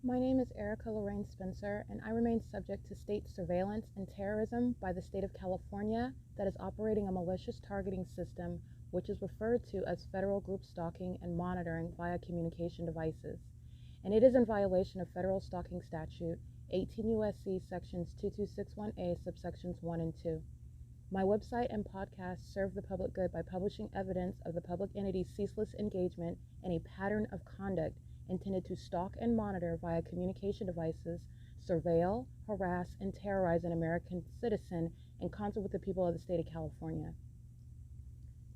My name is Erica Lorraine Spencer, and I remain subject to state surveillance and terrorism by the state of California that is operating a malicious targeting system, which is referred to as federal group stalking and monitoring via communication devices. And it is in violation of federal stalking statute 18 U.S.C. sections 2261A subsections 1 and 2. My website and podcast serve the public good by publishing evidence of the public entity's ceaseless engagement in a pattern of conduct intended to stalk and monitor via communication devices, surveil, harass, and terrorize an American citizen in concert with the people of the state of California.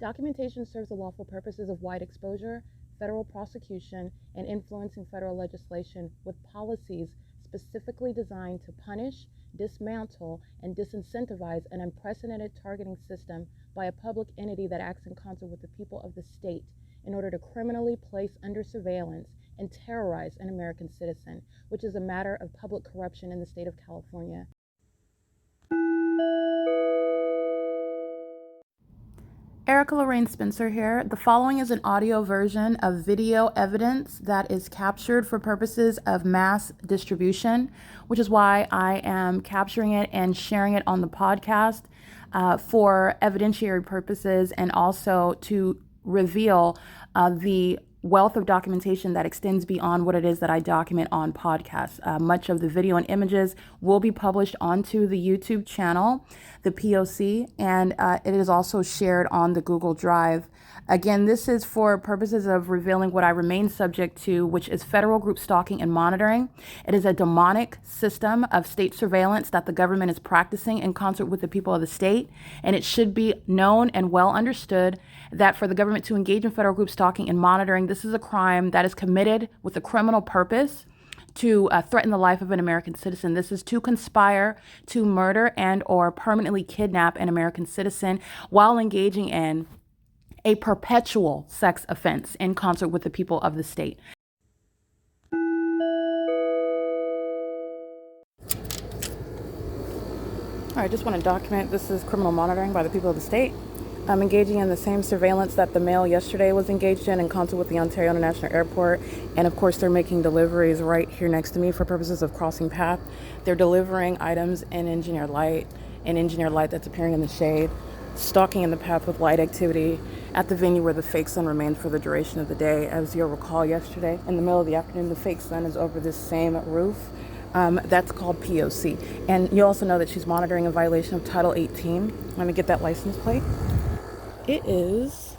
Documentation serves the lawful purposes of wide exposure, federal prosecution, and influencing federal legislation with policies specifically designed to punish, dismantle, and disincentivize an unprecedented targeting system by a public entity that acts in concert with the people of the state in order to criminally place under surveillance and terrorize an American citizen, which is a matter of public corruption in the state of California. Erica Lorraine Spencer here. The following is an audio version of video evidence that is captured for purposes of mass distribution, which is why I am capturing it and sharing it on the podcast for evidentiary purposes and also to reveal the wealth of documentation that extends beyond what it is that I document on podcasts. Much of the video and images will be published onto the YouTube channel, the P.O.C, and it is also shared on the Google Drive. Again, this is for purposes of revealing what I remain subject to, which is federal group stalking and monitoring. It is a demonic system of state surveillance that the government is practicing in concert with the people of the state, and it should be known and well understood that for the government to engage in federal group stalking and monitoring, this is a crime that is committed with a criminal purpose to threaten the life of an American citizen. This is to conspire to murder and or permanently kidnap an American citizen while engaging in a perpetual sex offense in concert with the people of the state. I just want to document this is criminal monitoring by the people of the state. I'm engaging in the same surveillance that the mail yesterday was engaged in concert with the Ontario International Airport. And of course, they're making deliveries right here next to me for purposes of crossing path. They're delivering items in engineered light that's appearing in the shade, stalking in the path with light activity at the venue where the fake sun remains for the duration of the day. As you'll recall, yesterday in the middle of the afternoon, the fake sun is over this same roof. That's called P.O.C. And you also know that she's monitoring a violation of Title 18. Let me get that license plate. It is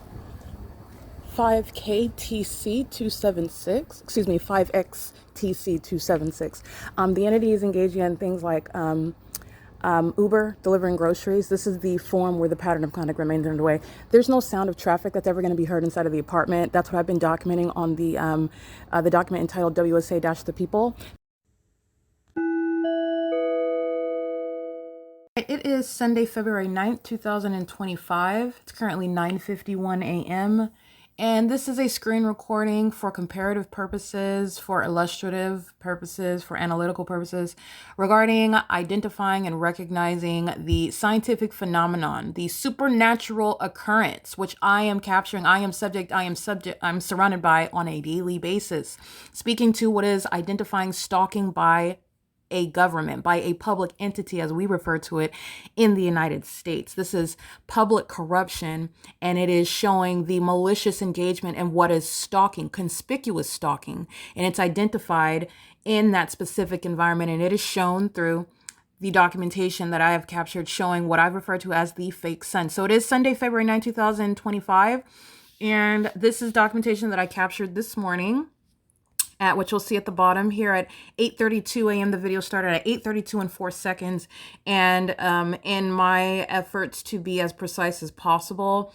5KTC276, 5XTC276. The entity is engaging in things like Uber, delivering groceries. This is the form where the pattern of conduct remains underway. There's no sound of traffic that's ever going to be heard inside of the apartment. That's what I've been documenting on the document entitled WSA-The People. It is Sunday, February 9th, 2025. It's currently 9:51 a.m. And this is a screen recording for comparative purposes, for illustrative purposes, for analytical purposes, regarding identifying and recognizing the scientific phenomenon, the supernatural occurrence, which I am capturing, I'm surrounded by on a daily basis, speaking to what is identifying stalking by a government, by a public entity, as we refer to it in the United States. This is public corruption, and it is showing the malicious engagement in what is stalking, conspicuous stalking, and it's identified in that specific environment, and it is shown through the documentation that I have captured showing what I've referred to as the fake sun. So it is Sunday, February 9, 2025, and this is documentation that I captured this morning, at which you'll see at the bottom here at 8:32 a.m. The video started at 8:32 and 4 seconds. And in my efforts to be as precise as possible,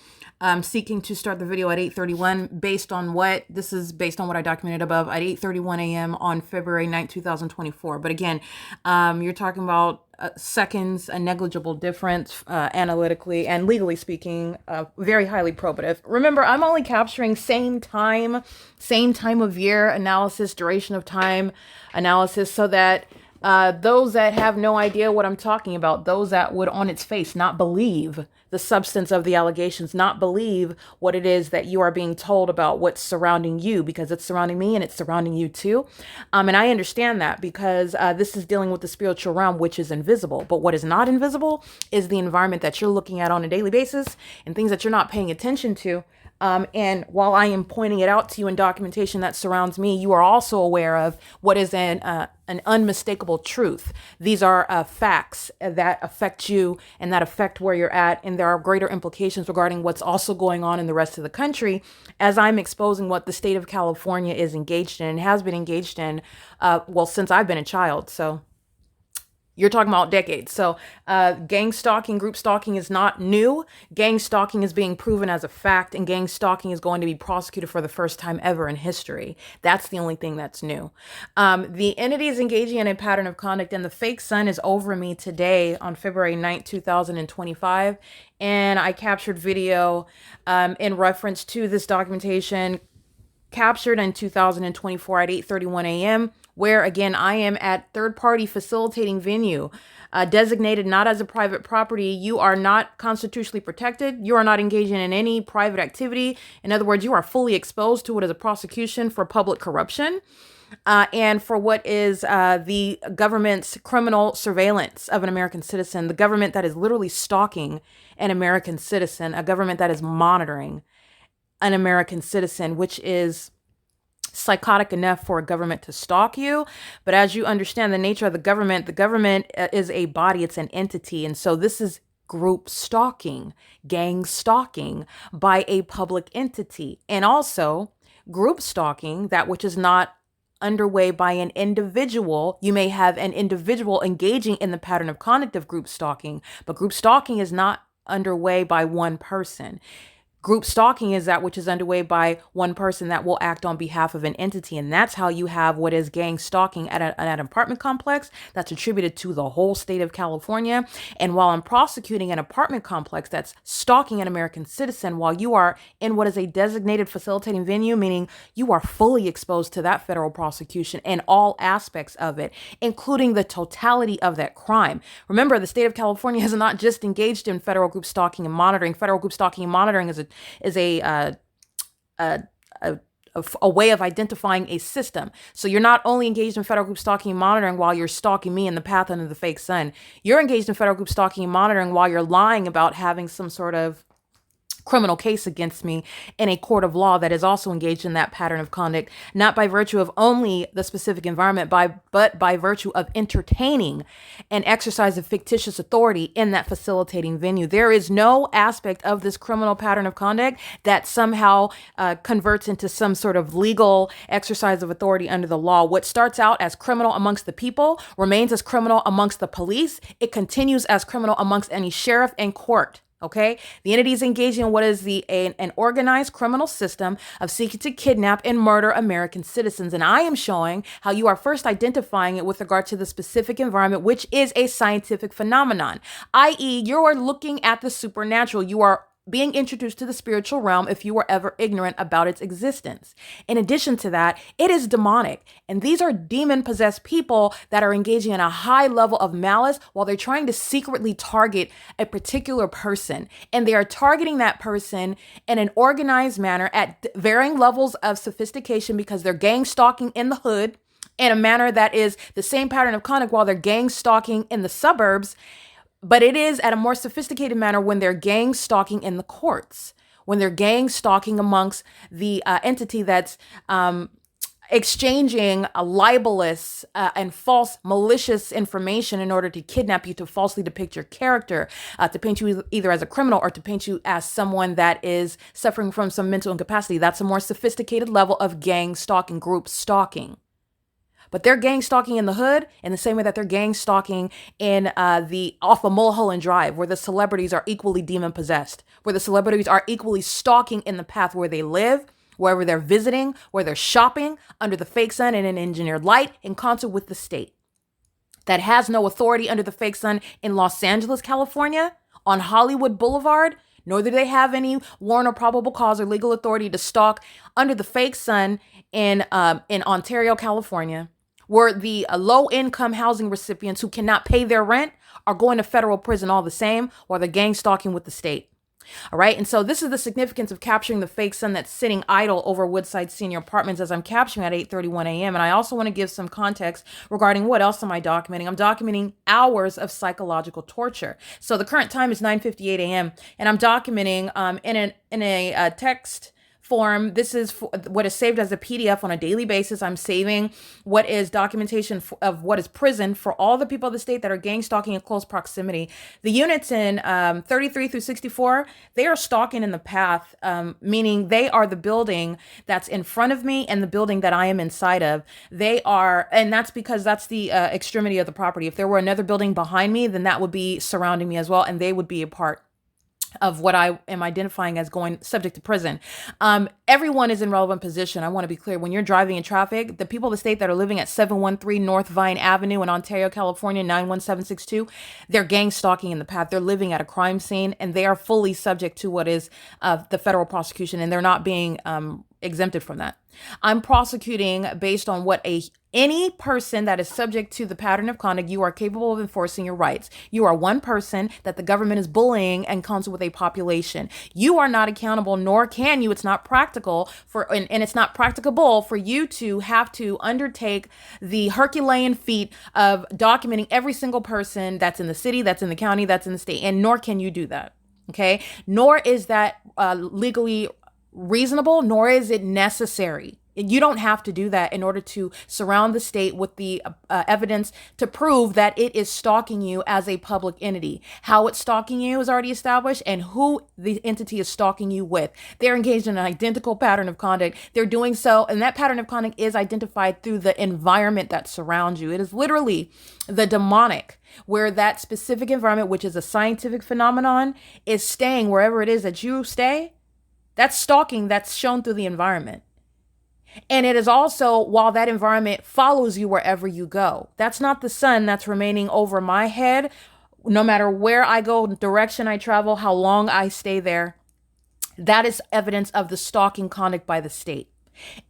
seeking to start the video at 8:31 based on what I documented above at 8:31 a.m. on February 9th, 2024. But again, you're talking about seconds, a negligible difference, analytically and legally speaking, very highly probative. Remember, I'm only capturing same time of year analysis, duration of time analysis, so that Those that have no idea what I'm talking about, those that would on its face not believe the substance of the allegations, not believe what it is that you are being told about what's surrounding you, because it's surrounding me and it's surrounding you too. And I understand that because this is dealing with the spiritual realm, which is invisible. But what is not invisible is the environment that you're looking at on a daily basis and things that you're not paying attention to. And while I am pointing it out to you in documentation that surrounds me, you are also aware of what is an unmistakable truth. These are facts that affect you and that affect where you're at. And there are greater implications regarding what's also going on in the rest of the country as I'm exposing what the state of California is engaged in and has been engaged in, well, since I've been a child. So you're talking about decades. So gang stalking, group stalking is not new. Gang stalking is being proven as a fact, and gang stalking is going to be prosecuted for the first time ever in history. That's the only thing that's new. The entity is engaging in a pattern of conduct, and the fake sun is over me today on February 9th, 2025. And I captured video in reference to this documentation captured in 2024 at 8:31 a.m., where again I am at third-party facilitating venue, designated not as a private property. You are not constitutionally protected. You are not engaging in any private activity. In other words, you are fully exposed to what is a prosecution for public corruption. And for what is the government's criminal surveillance of an American citizen, the government that is literally stalking an American citizen, a government that is monitoring an American citizen, which is psychotic enough for a government to stalk you. But as you understand the nature of the government is a body, it's an entity. And so this is group stalking, gang stalking by a public entity. And also group stalking, that which is not underway by an individual. You may have an individual engaging in the pattern of conduct of group stalking, but group stalking is not underway by one person. Group stalking is that which is underway by one person that will act on behalf of an entity. And that's how you have what is gang stalking at an apartment complex that's attributed to the whole state of California. And while I'm prosecuting an apartment complex that's stalking an American citizen, while you are in what is a designated facilitating venue, meaning you are fully exposed to that federal prosecution and all aspects of it, including the totality of that crime. Remember, the state of California has not just engaged in federal group stalking and monitoring. Federal group stalking and monitoring is a way of identifying a system. So you're not only engaged in federal group stalking and monitoring while you're stalking me in the path under the fake sun. You're engaged in federal group stalking and monitoring while you're lying about having some sort of criminal case against me in a court of law that is also engaged in that pattern of conduct, not by virtue of only the specific environment, but by virtue of entertaining an exercise of fictitious authority in that facilitating venue. There is no aspect of this criminal pattern of conduct that somehow converts into some sort of legal exercise of authority under the law. What starts out as criminal amongst the people remains as criminal amongst the police. It continues as criminal amongst any sheriff and court. Okay, the entity is engaging in what is an organized criminal system of seeking to kidnap and murder American citizens. And I am showing how you are first identifying it with regard to the specific environment, which is a scientific phenomenon, i.e., you are looking at the supernatural. You are being introduced to the spiritual realm if you were ever ignorant about its existence. In addition to that, it is demonic. And these are demon-possessed people that are engaging in a high level of malice while they're trying to secretly target a particular person. And they are targeting that person in an organized manner at varying levels of sophistication because they're gang stalking in the hood in a manner that is the same pattern of conduct while they're gang stalking in the suburbs. But it is at a more sophisticated manner when they're gang stalking in the courts, when they're gang stalking amongst the entity that's exchanging a libelous and false, malicious information in order to kidnap you, to falsely depict your character, to paint you either as a criminal or to paint you as someone that is suffering from some mental incapacity. That's a more sophisticated level of gang stalking, group stalking. But they're gang stalking in the hood in the same way that they're gang stalking in off of Mulholland Drive, where the celebrities are equally demon possessed, where the celebrities are equally stalking in the path where they live, wherever they're visiting, where they're shopping under the fake sun and an engineered light in concert with the state that has no authority under the fake sun in Los Angeles, California, on Hollywood Boulevard. Nor do they have any warrant or probable cause or legal authority to stalk under the fake sun in Ontario, California, where the low-income housing recipients who cannot pay their rent are going to federal prison all the same, while they're gang stalking with the state. All right. And so this is the significance of capturing the fake sun that's sitting idle over Woodside Senior Apartments as I'm capturing at 8:31 a.m. And I also want to give some context regarding what else am I documenting. I'm documenting hours of psychological torture. So the current time is 9:58 a.m. and I'm documenting in a text form. This is what is saved as a PDF on a daily basis. I'm saving what is documentation of what is prison for all the people of the state that are gang stalking in close proximity. The units in 33 through 64, they are stalking in the path, meaning they are the building that's in front of me and the building that I am inside of. They are, and that's because that's the extremity of the property. If there were another building behind me, then that would be surrounding me as well, and they would be a part of what I am identifying as going subject to prison. Everyone is in relevant position. I want to be clear. When you're driving in traffic, the people of the state that are living at 713 North Vine Avenue in Ontario, California, 91762, they're gang stalking in the path. They're living at a crime scene and they are fully subject to what is the federal prosecution, and they're not being exempted from that. I'm prosecuting based on what any person that is subject to the pattern of conduct, you are capable of enforcing your rights. You are one person that the government is bullying and comes with a population. You are not accountable, nor can you. It's not practical and it's not practicable for you to have to undertake the Herculean feat of documenting every single person that's in the city, that's in the county, that's in the state, and nor can you do that. Okay? Nor is that legally reasonable, nor is it necessary. You don't have to do that in order to surround the state with the evidence to prove that it is stalking you as a public entity. How it's stalking you is already established, and who the entity is stalking you with. They're engaged in an identical pattern of conduct. They're doing so, and that pattern of conduct is identified through the environment that surrounds you. It is literally the demonic, where that specific environment, which is a scientific phenomenon, is staying wherever it is that you stay. That's stalking that's shown through the environment. And it is also while that environment follows you wherever you go. That's not the sun that's remaining over my head, no matter where I go, direction I travel, how long I stay there. That is evidence of the stalking conduct by the state.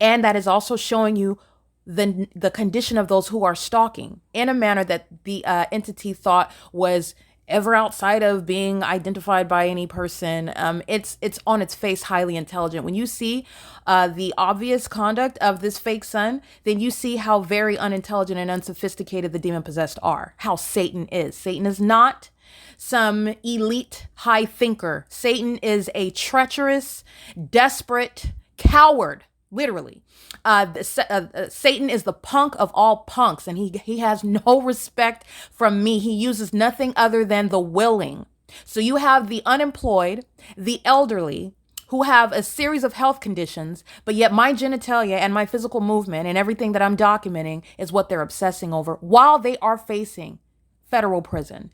And that is also showing you the condition of those who are stalking in a manner that the entity thought was ever outside of being identified by any person. It's on its face highly intelligent. When you see the obvious conduct of this fake sun, then you see how very unintelligent and unsophisticated the demon possessed are, how Satan is. Satan is not some elite high thinker. Satan is a treacherous, desperate coward. Literally. Satan is the punk of all punks, and he has no respect from me. He uses nothing other than the willing. So you have the unemployed, the elderly, who have a series of health conditions, but yet my genitalia and my physical movement and everything that I'm documenting is what they're obsessing over while they are facing federal prison.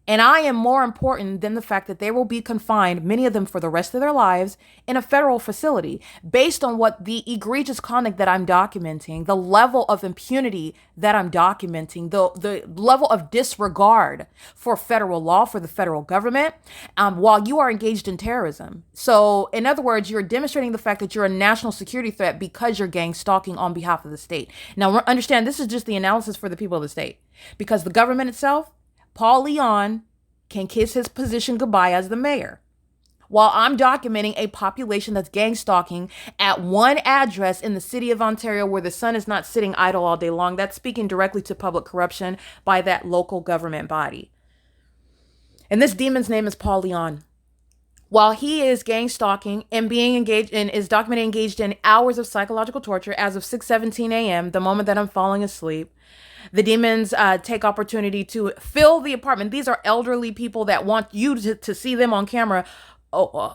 And I am more important than the fact that they will be confined, many of them for the rest of their lives, in a federal facility based on what the egregious conduct that I'm documenting, the level of impunity that I'm documenting, the level of disregard for federal law, for the federal government, while you are engaged in terrorism. So in other words, you're demonstrating the fact that you're a national security threat because you're gang stalking on behalf of the state. Now understand, this is just the analysis for the people of the state, because the government itself, Paul Leon can kiss his position goodbye as the mayor, while I'm documenting a population that's gang stalking at one address in the city of Ontario where the sun is not sitting idle all day long. That's speaking directly to public corruption by that local government body. And this demon's name is Paul Leon. While he is gang stalking and being engaged in, is documented engaged in hours of psychological torture as of 6:17 a.m., the moment that I'm falling asleep, the demons take opportunity to fill the apartment. These are elderly people that want you to see them on camera,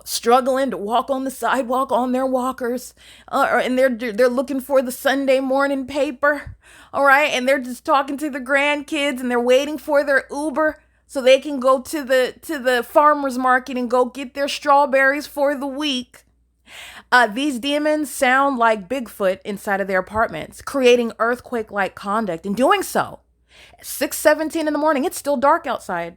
struggling to walk on the sidewalk on their walkers, and they're looking for the Sunday morning paper, all right, and they're just talking to their grandkids, and they're waiting for their Uber so they can go to the farmer's market and go get their strawberries for the week. These demons sound like Bigfoot inside of their apartments, creating earthquake-like conduct. In doing so, at 6:17 in the morning, it's still dark outside.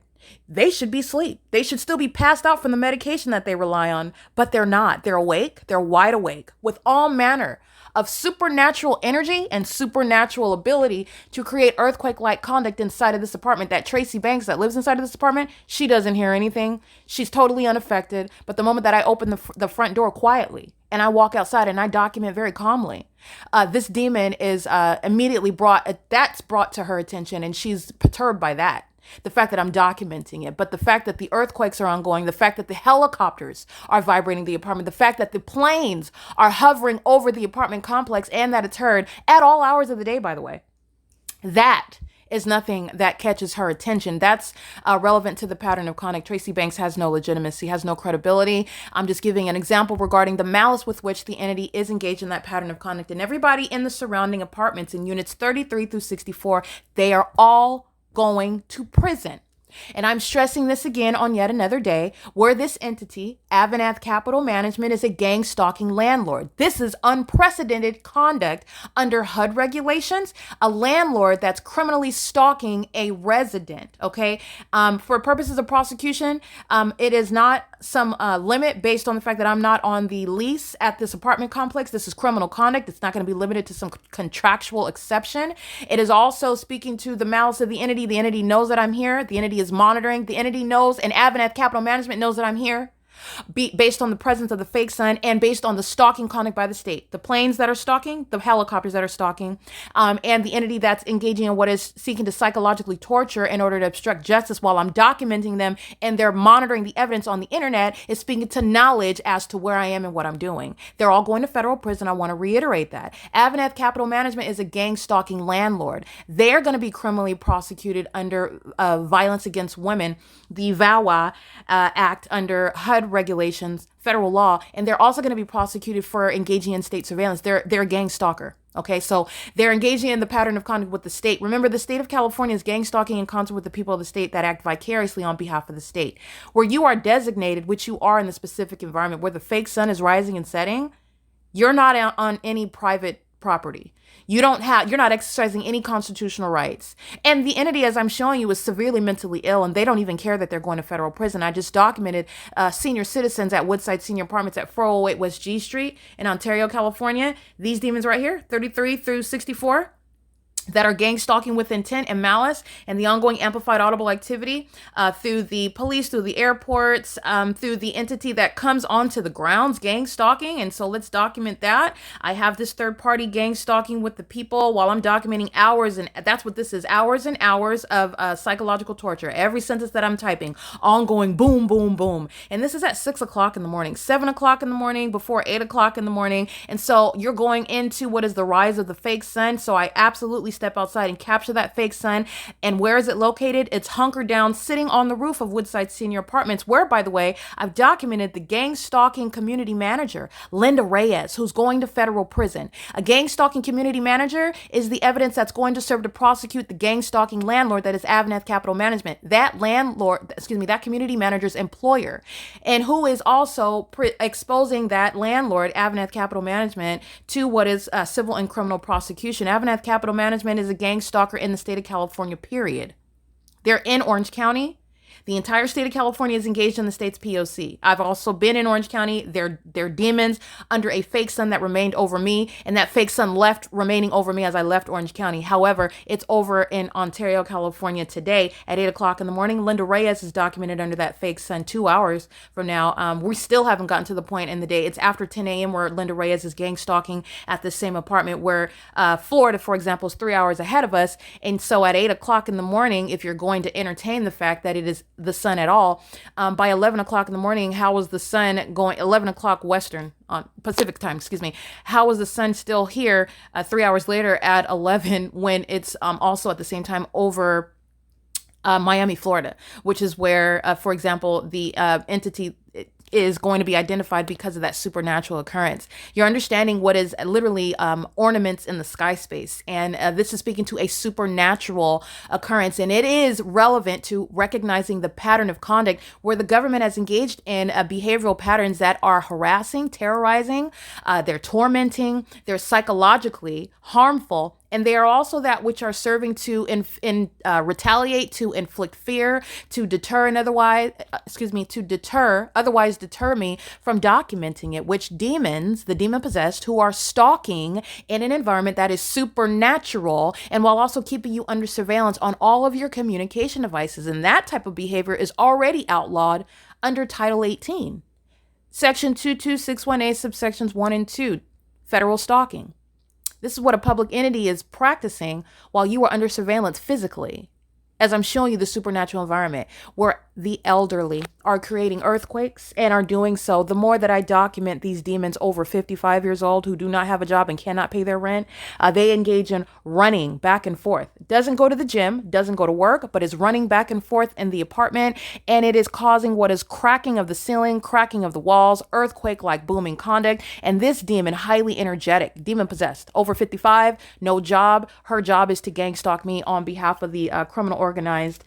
They should be asleep. They should still be passed out from the medication that they rely on, but they're not. They're awake. They're wide awake with all manner of supernatural energy and supernatural ability to create earthquake-like conduct inside of this apartment. That Tracy Banks that lives inside of this apartment, she doesn't hear anything. She's totally unaffected. But the moment that I open the front door quietly and I walk outside and I document very calmly, this demon is immediately brought to her attention, and she's perturbed by that. The fact that I'm documenting it, but the fact that the earthquakes are ongoing, the fact that the helicopters are vibrating the apartment, the fact that the planes are hovering over the apartment complex, and that it's heard at all hours of the day, by the way, that is nothing that catches her attention. That's relevant to the pattern of conduct. Tracy Banks has no legitimacy, has no credibility. I'm just giving an example regarding the malice with which the entity is engaged in that pattern of conduct. And everybody in the surrounding apartments in units 33 through 64, they are all going to prison. And I'm stressing this again on yet another day, where this entity, AVANATH Capital Management, is a gang stalking landlord. This is unprecedented conduct under HUD regulations, a landlord that's criminally stalking a resident, okay? For purposes of prosecution, it is not some limit based on the fact that I'm not on the lease at this apartment complex. This is criminal conduct. It's not going to be limited to some contractual exception. It is also speaking to the malice of the entity. The entity knows that I'm here. The entity is monitoring. The entity knows, and AVANATH Capital Management knows that I'm here. Based on the presence of the fake sun and based on the stalking conduct by the state, the planes that are stalking, the helicopters that are stalking, and the entity that's engaging in what is seeking to psychologically torture in order to obstruct justice while I'm documenting them, and they're monitoring the evidence on the internet, is speaking to knowledge as to where I am and what I'm doing. They're all going to federal prison. I want to reiterate that. AVANATH Capital Management is a gang stalking landlord. They're going to be criminally prosecuted under Violence Against Women, the VAWA Act, under HUD regulations, federal law, and they're also going to be prosecuted for engaging in state surveillance. They're a gang stalker. Okay, so they're engaging in the pattern of conduct with the state. Remember, the state of California is gang stalking in concert with the people of the state that act vicariously on behalf of the state. Where you are designated, which you are in the specific environment where the fake sun is rising and setting, you're not on any private property. You're not exercising any constitutional rights. And the entity, as I'm showing you, is severely mentally ill, and they don't even care that they're going to federal prison. I just documented senior citizens at Woodside Senior Apartments at 408 West G Street in Ontario, California. These demons right here, 33 through 64. That are gang stalking with intent and malice, and the ongoing amplified audible activity through the police, through the airports, through the entity that comes onto the grounds, gang stalking. And so let's document that. I have this third party gang stalking with the people while I'm documenting hours, and that's what this is, hours and hours of psychological torture. Every sentence that I'm typing, ongoing, boom, boom, boom. And this is at 6 o'clock in the morning, 7 o'clock in the morning, before 8 o'clock in the morning. And so you're going into what is the rise of the fake sun. So I absolutely step outside and capture that fake sun. And where is it located? It's hunkered down, sitting on the roof of Woodside Senior Apartments, where, by the way, I've documented the gang stalking community manager, Linda Reyes, who's going to federal prison. A gang stalking community manager is the evidence that's going to serve to prosecute the gang stalking landlord that is AVANATH Capital Management. That that community manager's employer, and who is also exposing that landlord, AVANATH Capital Management, to what is civil and criminal prosecution. AVANATH Capital Management is a gang stalker in the state of California, period. They're in Orange County. The entire state of California is engaged in the state's P.O.C. I've also been in Orange County. They're demons under a fake sun that remained over me, and that fake sun left remaining over me as I left Orange County. However, it's over in Ontario, California today at 8 o'clock in the morning. Linda Reyes is documented under that fake sun 2 hours from now. We still haven't gotten to the point in the day. It's after 10 a.m. where Linda Reyes is gang stalking at the same apartment, where Florida, for example, is 3 hours ahead of us. And so at 8 o'clock in the morning, if you're going to entertain the fact that it is the sun at all, by 11 o'clock in the morning, how was the sun going? 11 o'clock Western on Pacific time, how was the sun still here 3 hours later at 11 when it's also at the same time over Miami, Florida, which is where, for example, the entity is going to be identified because of that supernatural occurrence. You're understanding what is literally ornaments in the sky space. And this is speaking to a supernatural occurrence. And it is relevant to recognizing the pattern of conduct where the government has engaged in behavioral patterns that are harassing, terrorizing, they're tormenting, they're psychologically harmful, And they are also that which are serving to retaliate, to inflict fear, to deter otherwise deter me from documenting it, which demons, the demon possessed, who are stalking in an environment that is supernatural, and while also keeping you under surveillance on all of your communication devices. And that type of behavior is already outlawed under Title 18. Section 2261A, subsections 1 and 2, federal stalking. This is what a public entity is practicing while you are under surveillance physically. As I'm showing you the supernatural environment where the elderly are creating earthquakes and are doing so. The more that I document these demons over 55 years old who do not have a job and cannot pay their rent, they engage in running back and forth. Doesn't go to the gym, doesn't go to work, but is running back and forth in the apartment. And it is causing what is cracking of the ceiling, cracking of the walls, earthquake-like booming conduct. And this demon, highly energetic, demon possessed, over 55, no job. Her job is to gang stalk me on behalf of the criminal organization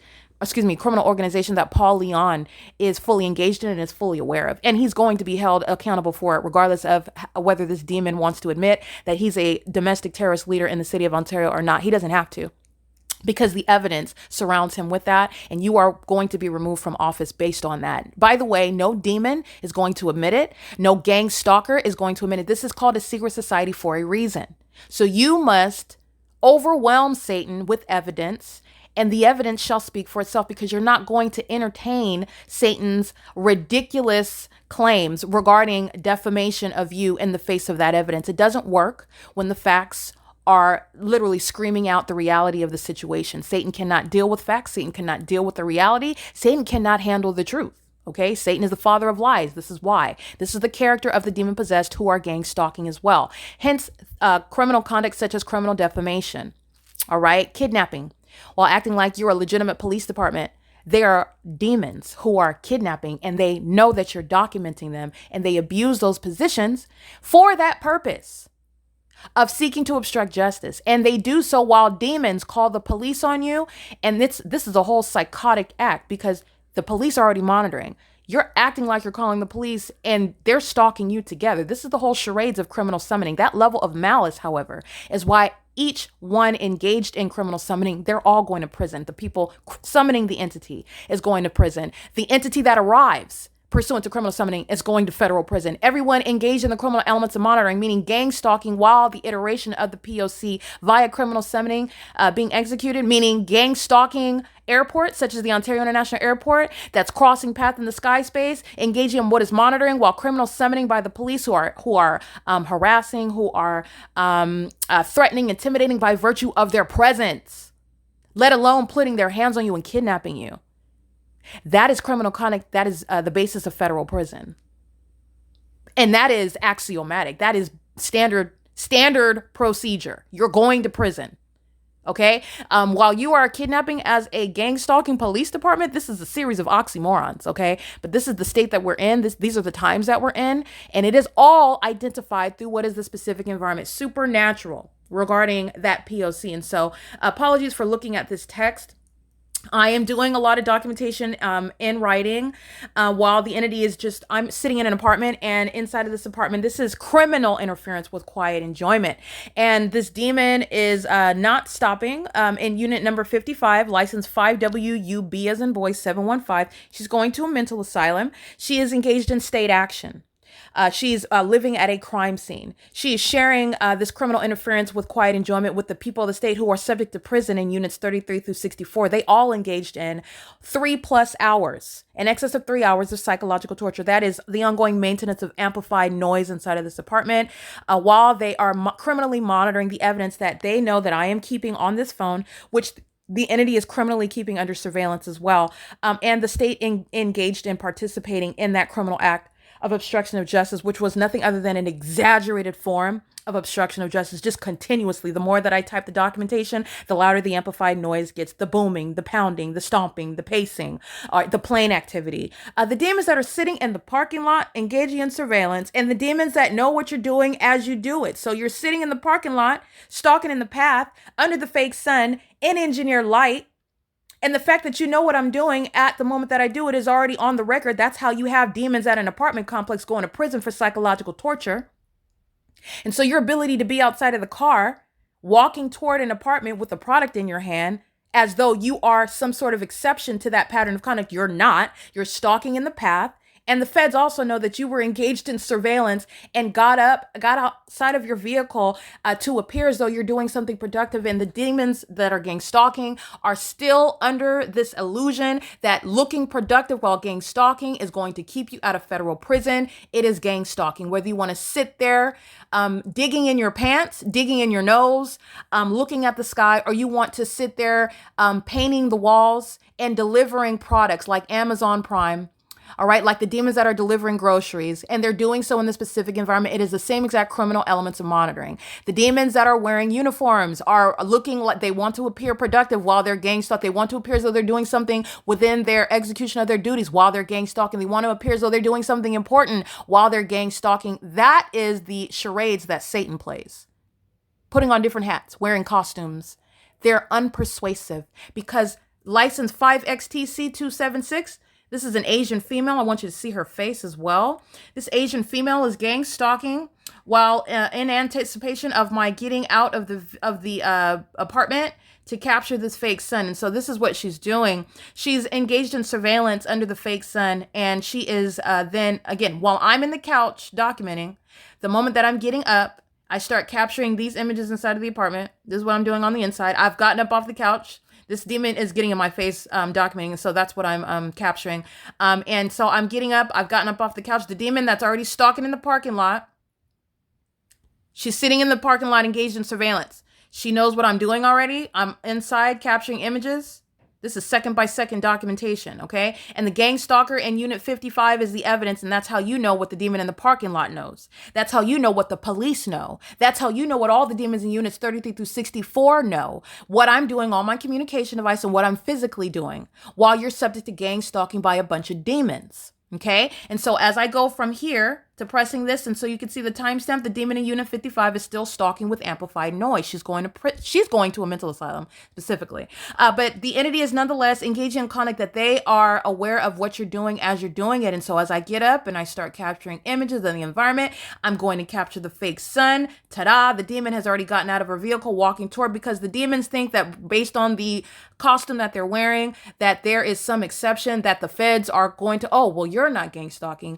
that Paul Leon is fully engaged in and is fully aware of. And he's going to be held accountable for it, regardless of whether this demon wants to admit that he's a domestic terrorist leader in the city of Ontario or not. He doesn't have to, because the evidence surrounds him with that, and you are going to be removed from office based on that. By the way, no demon is going to admit it. No gang stalker is going to admit it. This is called a secret society for a reason. So you must overwhelm Satan with evidence, and the evidence shall speak for itself, because you're not going to entertain Satan's ridiculous claims regarding defamation of you in the face of that evidence. It doesn't work when the facts are literally screaming out the reality of the situation. Satan cannot deal with facts. Satan cannot deal with the reality. Satan cannot handle the truth. Okay, Satan is the father of lies. This is why. This is the character of the demon possessed who are gang stalking as well. Hence, criminal conduct such as criminal defamation. All right, kidnapping while acting like you're a legitimate police department. They are demons who are kidnapping, and they know that you're documenting them, and they abuse those positions for that purpose of seeking to obstruct justice. And they do so while demons call the police on you. And this is a whole psychotic act, because the police are already monitoring. You're acting like you're calling the police, and they're stalking you together. This is the whole charades of criminal summoning. That level of malice, however, is why each one engaged in criminal summoning, they're all going to prison. The people summoning the entity is going to prison. The entity that arrives pursuant to criminal summoning is going to federal prison. Everyone engaged in the criminal elements of monitoring, meaning gang stalking while the iteration of the P.O.C. via criminal summoning being executed, meaning gang stalking airports such as the Ontario International Airport that's crossing path in the sky space, engaging in what is monitoring, while criminal summoning by the police who are harassing, who are threatening, intimidating by virtue of their presence, let alone putting their hands on you and kidnapping you. That is criminal conduct. That is the basis of federal prison. And that is axiomatic. That is standard procedure. You're going to prison. Okay. While you are kidnapping as a gang stalking police department, this is a series of oxymorons. Okay. But this is the state that we're in. These are the times that we're in. And it is all identified through what is the specific environment, supernatural, regarding that POC. And so apologies for looking at this text. I am doing a lot of documentation in writing while the entity is just, I'm sitting in an apartment, and inside of this apartment, this is criminal interference with quiet enjoyment. And this demon is not stopping in unit number 55, license 5WUB as in boy 715. She's going to a mental asylum. She is engaged in state action. She's living at a crime scene. She is sharing this criminal interference with quiet enjoyment with the people of the state who are subject to prison in units 33 through 64. They all engaged in 3+ hours, in excess of 3 hours of psychological torture. That is the ongoing maintenance of amplified noise inside of this apartment while they are criminally monitoring the evidence that they know that I am keeping on this phone, which the entity is criminally keeping under surveillance as well. And the state engaged in participating in that criminal act of obstruction of justice, which was nothing other than an exaggerated form of obstruction of justice, just continuously. The more that I type the documentation, the louder the amplified noise gets, the booming, the pounding, the stomping, the pacing, the plane activity. The demons that are sitting in the parking lot engaging in surveillance, and the demons that know what you're doing as you do it. So you're sitting in the parking lot, stalking in the path, under the fake sun, in engineered light, and the fact that you know what I'm doing at the moment that I do it is already on the record. That's how you have demons at an apartment complex going to prison for psychological torture. And so your ability to be outside of the car walking toward an apartment with a product in your hand as though you are some sort of exception to that pattern of conduct. You're not. You're stalking in the path. And the feds also know that you were engaged in surveillance and got outside of your vehicle to appear as though you're doing something productive. And the demons that are gang stalking are still under this illusion that looking productive while gang stalking is going to keep you out of federal prison. It is gang stalking. Whether you want to sit there digging in your pants, digging in your nose, looking at the sky, or you want to sit there painting the walls and delivering products like Amazon Prime. All right, like the demons that are delivering groceries, and they're doing so in this specific environment. It is the same exact criminal elements of monitoring. The demons that are wearing uniforms are looking like they want to appear productive while they're gang stalking. They want to appear as though they're doing something within their execution of their duties while they're gang stalking. They want to appear as though they're doing something important while they're gang stalking. That is the charades that Satan plays. Putting on different hats, wearing costumes. They're unpersuasive because license 5XTC276, this is an Asian female. I want you to see her face as well. This Asian female is gang stalking while in anticipation of my getting out of the apartment to capture this fake sun. And so this is what she's doing. She's engaged in surveillance under the fake sun. And she is then, again, while I'm in the couch documenting, the moment that I'm getting up, I start capturing these images inside of the apartment. This is what I'm doing on the inside. I've gotten up off the couch. This demon is getting in my face, documenting. So that's what I'm capturing. And so I'm getting up. I've gotten up off the couch. The demon that's already stalking in the parking lot. She's sitting in the parking lot engaged in surveillance. She knows what I'm doing already. I'm inside capturing images. This is second by second documentation, okay? And the gang stalker in Unit 55 is the evidence, and that's how you know what the demon in the parking lot knows. That's how you know what the police know. That's how you know what all the demons in Units 33 through 64 know. What I'm doing on my communication device and what I'm physically doing while you're subject to gang stalking by a bunch of demons, okay? And so as I go from here to pressing this, and so you can see the timestamp, the demon in Unit 55 is still stalking with amplified noise. She's going to a mental asylum specifically. But the entity is nonetheless engaging in conduct that they are aware of what you're doing as you're doing it. And so as I get up and I start capturing images of the environment, I'm going to capture the fake sun. Ta-da! The demon has already gotten out of her vehicle walking toward, because the demons think that based on the costume that they're wearing, that there is some exception that the feds are going to, oh, well, you're not gang stalking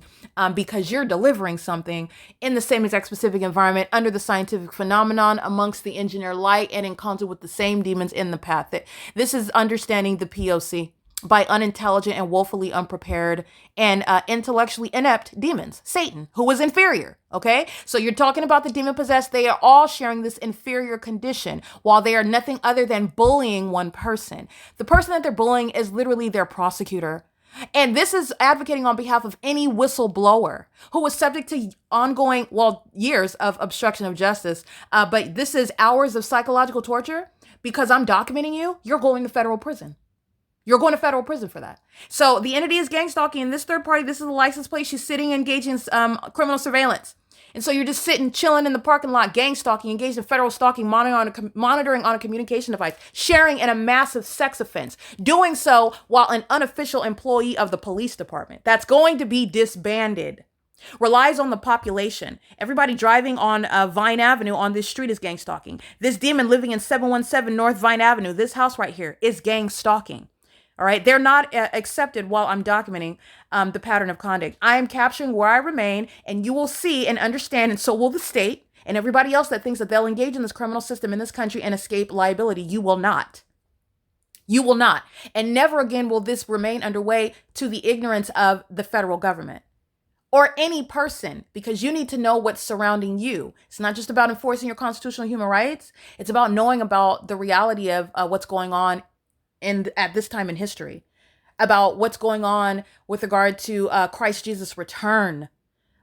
because you're delivering something in the same exact specific environment under the scientific phenomenon amongst the engineer light and in concert with the same demons in the path. This is understanding the P.O.C. by unintelligent and woefully unprepared and intellectually inept demons. Satan, who was inferior, okay? So you're talking about the demon possessed. They are all sharing this inferior condition while they are nothing other than bullying one person. The person that they're bullying is literally their prosecutor. And this is advocating on behalf of any whistleblower who was subject to ongoing, years of obstruction of justice. But this is hours of psychological torture because I'm documenting you. You're going to federal prison. You're going to federal prison for that. So the entity is gang stalking. And this third party, this is the license plate. She's sitting engaged in criminal surveillance. And so you're just sitting, chilling in the parking lot, gang stalking, engaged in federal stalking, monitoring on a communication device, sharing in a massive sex offense, doing so while an unofficial employee of the police department that's going to be disbanded relies on the population. Everybody driving on Vine Avenue on this street is gang stalking. This demon living in 717 North Vine Avenue, this house right here, is gang stalking. All right. They're not accepted while I'm documenting the pattern of conduct. I am capturing where I remain, and you will see and understand, and so will the state and everybody else that thinks that they'll engage in this criminal system in this country and escape liability. You will not. You will not. And never again will this remain underway to the ignorance of the federal government or any person, because you need to know what's surrounding you. It's not just about enforcing your constitutional human rights. It's about knowing about the reality of what's going on at this time in history, about what's going on with regard to Christ Jesus' return,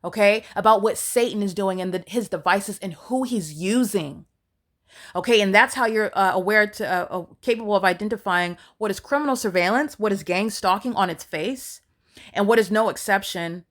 okay? About what Satan is doing and his devices and who he's using, okay? And that's how you're capable of identifying what is criminal surveillance, what is gang stalking on its face, and what is no exception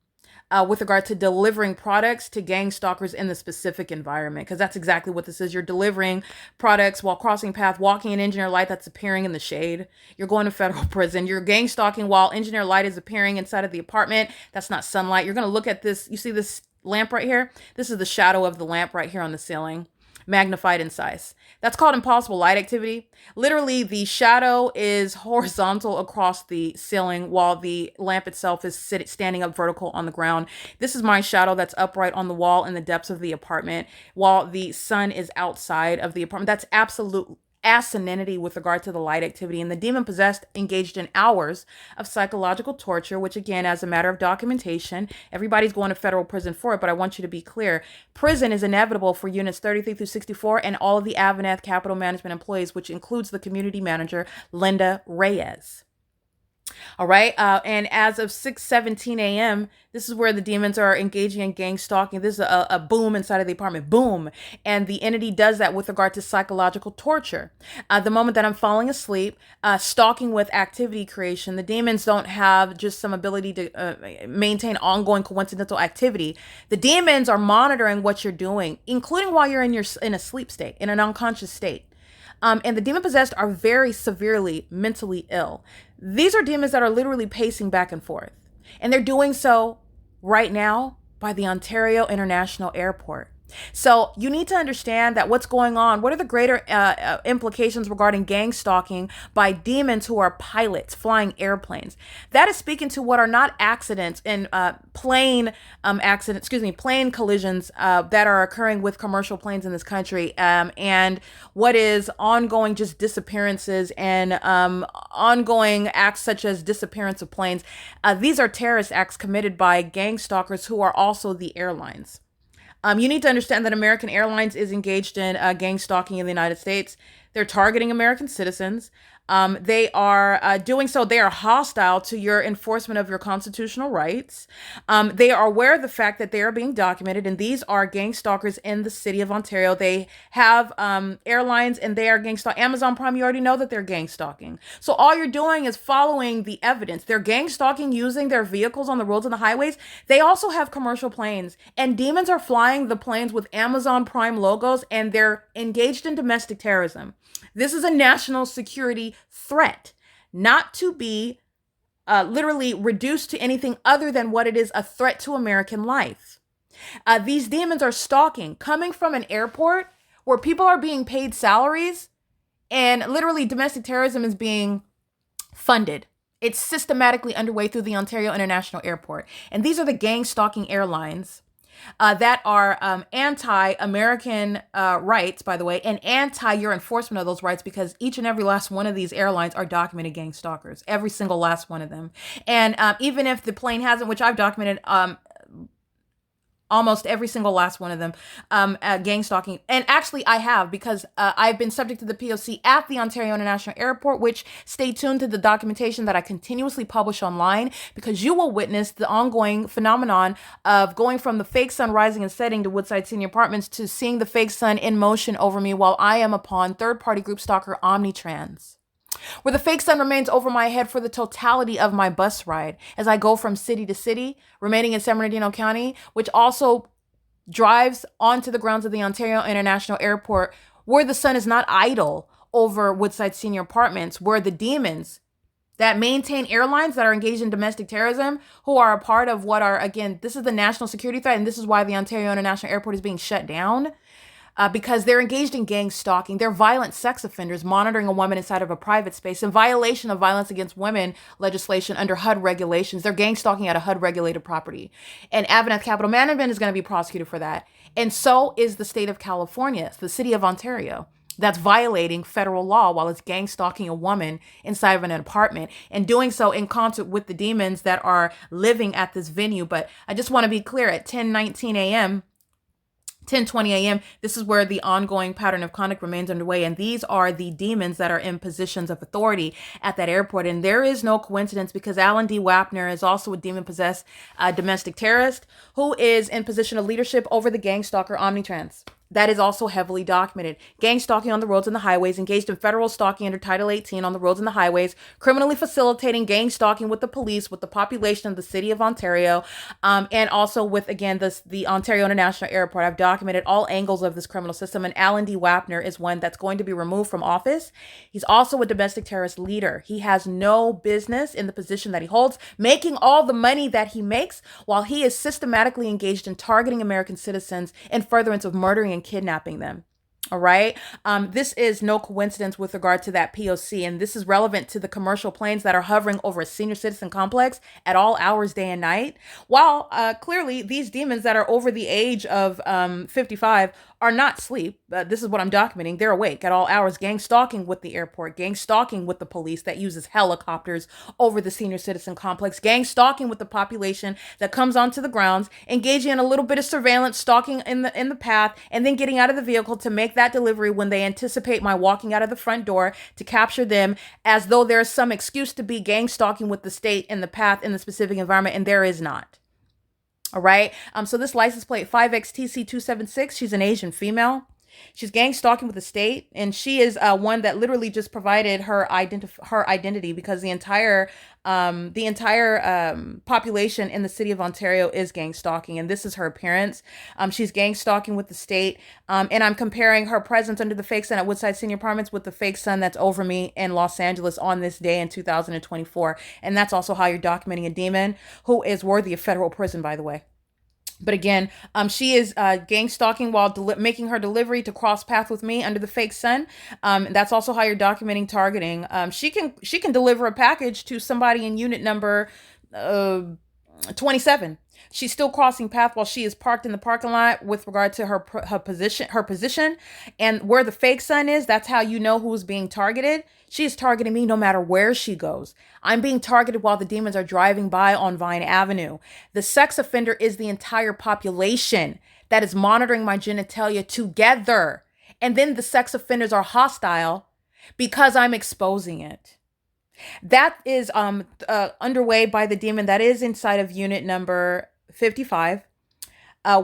with regard to delivering products to gang stalkers in the specific environment, because that's exactly what this is. You're delivering products while crossing path, walking an engineer light that's appearing in the shade. You're going to federal prison. You're gang stalking while engineer light is appearing inside of the apartment. That's not sunlight. You're going to look at this. You see this lamp right here? This is the shadow of the lamp right here on the ceiling. magnified in size. That's called impossible light activity. Literally, the shadow is horizontal across the ceiling while the lamp itself is standing up vertical on the ground. This is my shadow that's upright on the wall in the depths of the apartment while the sun is outside of the apartment. That's absolute asininity with regard to the light activity. And the demon possessed engaged in hours of psychological torture, which again, as a matter of documentation, everybody's going to federal prison for it. But I want you to be clear. Prison is inevitable for units 33 through 64 and all of the AVANATH capital management employees, which includes the community manager, Linda Reyes. All right. And as of 6:17 a.m., this is where the demons are engaging in gang stalking. This is a boom inside of the apartment. Boom. And the entity does that with regard to psychological torture. The moment that I'm falling asleep, stalking with activity creation, the demons don't have just some ability to maintain ongoing coincidental activity. The demons are monitoring what you're doing, including while you're in a sleep state, in an unconscious state. And the demon possessed are very severely mentally ill. These are demons that are literally pacing back and forth. And they're doing so right now by the Ontario International Airport. So you need to understand that what's going on, what are the greater implications regarding gang stalking by demons who are pilots flying airplanes? That is speaking to what are not accidents and plane collisions that are occurring with commercial planes in this country, and what is ongoing just disappearances and ongoing acts such as disappearance of planes. These are terrorist acts committed by gang stalkers who are also the airlines. You need to understand that American Airlines is engaged in gang stalking in the United States. They're targeting American citizens. They are doing so. They are hostile to your enforcement of your constitutional rights. They are aware of the fact that they are being documented, and these are gang stalkers in the city of Ontario. They have airlines, and they are gang stalking. Amazon Prime, you already know that they're gang stalking. So all you're doing is following the evidence. They're gang stalking using their vehicles on the roads and the highways. They also have commercial planes, and demons are flying the planes with Amazon Prime logos, and they're engaged in domestic terrorism. This is a national security threat, not to be literally reduced to anything other than what it is, a threat to American life. These demons are stalking, coming from an airport where people are being paid salaries and literally domestic terrorism is being funded. It's systematically underway through the Ontario International Airport. And these are the gang stalking airlines that are anti-American rights, by the way, and anti your enforcement of those rights, because each and every last one of these airlines are documented gang stalkers, every single last one of them. And even if the plane hasn't, which I've documented almost every single last one of them, gang stalking. And actually I have, because I've been subject to the P.O.C. at the Ontario International Airport, which stay tuned to the documentation that I continuously publish online, because you will witness the ongoing phenomenon of going from the fake sun rising and setting to Woodside Senior Apartments to seeing the fake sun in motion over me while I am upon third-party group stalker Omnitrans, where the fake sun remains over my head for the totality of my bus ride as I go from city to city, remaining in San Bernardino County, which also drives onto the grounds of the Ontario International Airport, where the sun is not idle over Woodside Senior Apartments, where the demons that maintain airlines that are engaged in domestic terrorism, who are a part of what are, again, this is the national security threat, and this is why the Ontario International Airport is being shut down. Because they're engaged in gang stalking. They're violent sex offenders monitoring a woman inside of a private space in violation of violence against women legislation under HUD regulations. They're gang stalking at a HUD regulated property. And AVANATH Capital Management is going to be prosecuted for that. And so is the state of California, the city of Ontario, that's violating federal law while it's gang stalking a woman inside of an apartment, and doing so in concert with the demons that are living at this venue. But I just want to be clear, at 10:19 a.m., 10:20 a.m., this is where the ongoing pattern of conduct remains underway. And these are the demons that are in positions of authority at that airport. And there is no coincidence, because Alan D. WAPNER is also a demon-possessed domestic terrorist who is in position of leadership over the gang stalker Omnitrans. That is also heavily documented. Gang stalking on the roads and the highways, engaged in federal stalking under Title 18 on the roads and the highways, criminally facilitating gang stalking with the police, with the population of the city of Ontario, and also with, again, the Ontario International Airport. I've documented all angles of this criminal system, and Alan D. WAPNER is one that's going to be removed from office. He's also a domestic terrorist leader. He has no business in the position that he holds, making all the money that he makes while he is systematically engaged in targeting American citizens in furtherance of murdering and kidnapping them. All right. This is no coincidence with regard to that POC, and this is relevant to the commercial planes that are hovering over a senior citizen complex at all hours, day and night. While clearly these demons that are over the age of 55 are not asleep. This is what I'm documenting. They're awake at all hours, gang stalking with the airport, gang stalking with the police that uses helicopters over the senior citizen complex, gang stalking with the population that comes onto the grounds, engaging in a little bit of surveillance, stalking in the path, and then getting out of the vehicle to make that delivery when they anticipate my walking out of the front door to capture them, as though there's some excuse to be gang stalking with the state in the path in the specific environment, and there is not. All right. So this license plate 5XTC276, she's an Asian female. She's gang stalking with the state, and she is one that literally just provided her identity, because the entire population in the city of Ontario is gang stalking, and this is her appearance. She's gang stalking with the state, and I'm comparing her presence under the fake sun at Woodside Senior Apartments with the fake sun that's over me in Los Angeles on this day in 2024, and that's also how you're documenting a demon who is worthy of federal prison, by the way. But again, she is gang stalking while making her delivery to cross path with me under the fake sun. That's also how you're documenting targeting. She can deliver a package to somebody in unit number 27. She's still crossing path while she is parked in the parking lot with regard to her position, and where the fake sun is. That's how you know who's being targeted. She's targeting me no matter where she goes. I'm being targeted while the demons are driving by on Vine Avenue. The sex offender is the entire population that is monitoring my genitalia together, and then the sex offenders are hostile because I'm exposing it. That is underway by the demon that is inside of unit number 55,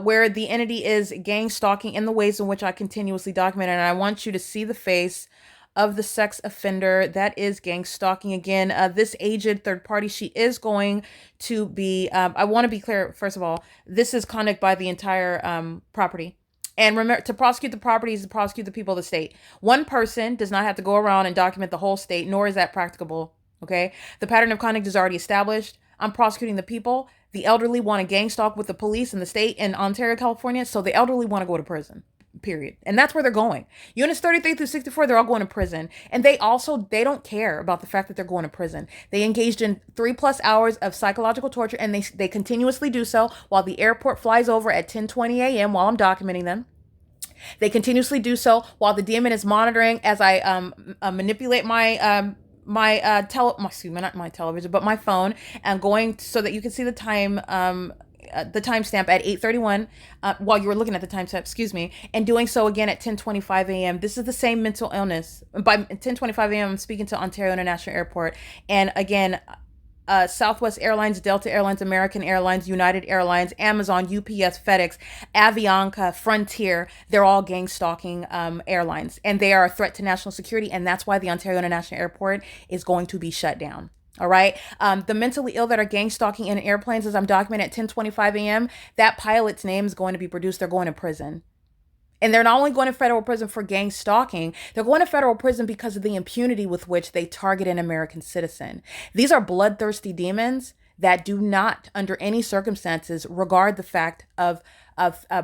where the entity is gang stalking in the ways in which I continuously document. And I want you to see the face of the sex offender that is gang stalking. Again, this aged third party, she is going to be, I want to be clear, first of all, this is conduct by the entire property. And remember, to prosecute the property is to prosecute the people of the state. One person does not have to go around and document the whole state, nor is that practicable. Okay? The pattern of conduct is already established. I'm prosecuting the people. The elderly want to gang stalk with the police in the state in Ontario, California. So the elderly want to go to prison, period. And that's where they're going. Units 33 through 64, they're all going to prison. And they don't care about the fact that they're going to prison. They engaged in 3+ hours of psychological torture, and they continuously do so while the airport flies over at 10:20 a.m. while I'm documenting them. They continuously do so while the demon is monitoring as I manipulate my not my television, but my phone, and going so that you can see the time, the timestamp at 8:31, while you were looking at the timestamp, excuse me, and doing so again at 10:25 a.m. This is the same mental illness. By 10:25 a.m., I'm speaking to Ontario International Airport, and again, Southwest Airlines, Delta Airlines, American Airlines, United Airlines, Amazon, UPS, FedEx, Avianca, Frontier, they're all gang stalking airlines, and they are a threat to national security, and that's why the Ontario International Airport is going to be shut down. All right. The mentally ill that are gang stalking in airplanes, as I'm documenting at 10:25 a.m., that pilot's name is going to be produced. They're going to prison. And they're not only going to federal prison for gang stalking, they're going to federal prison because of the impunity with which they target an American citizen. These are bloodthirsty demons that do not, under any circumstances, regard the fact of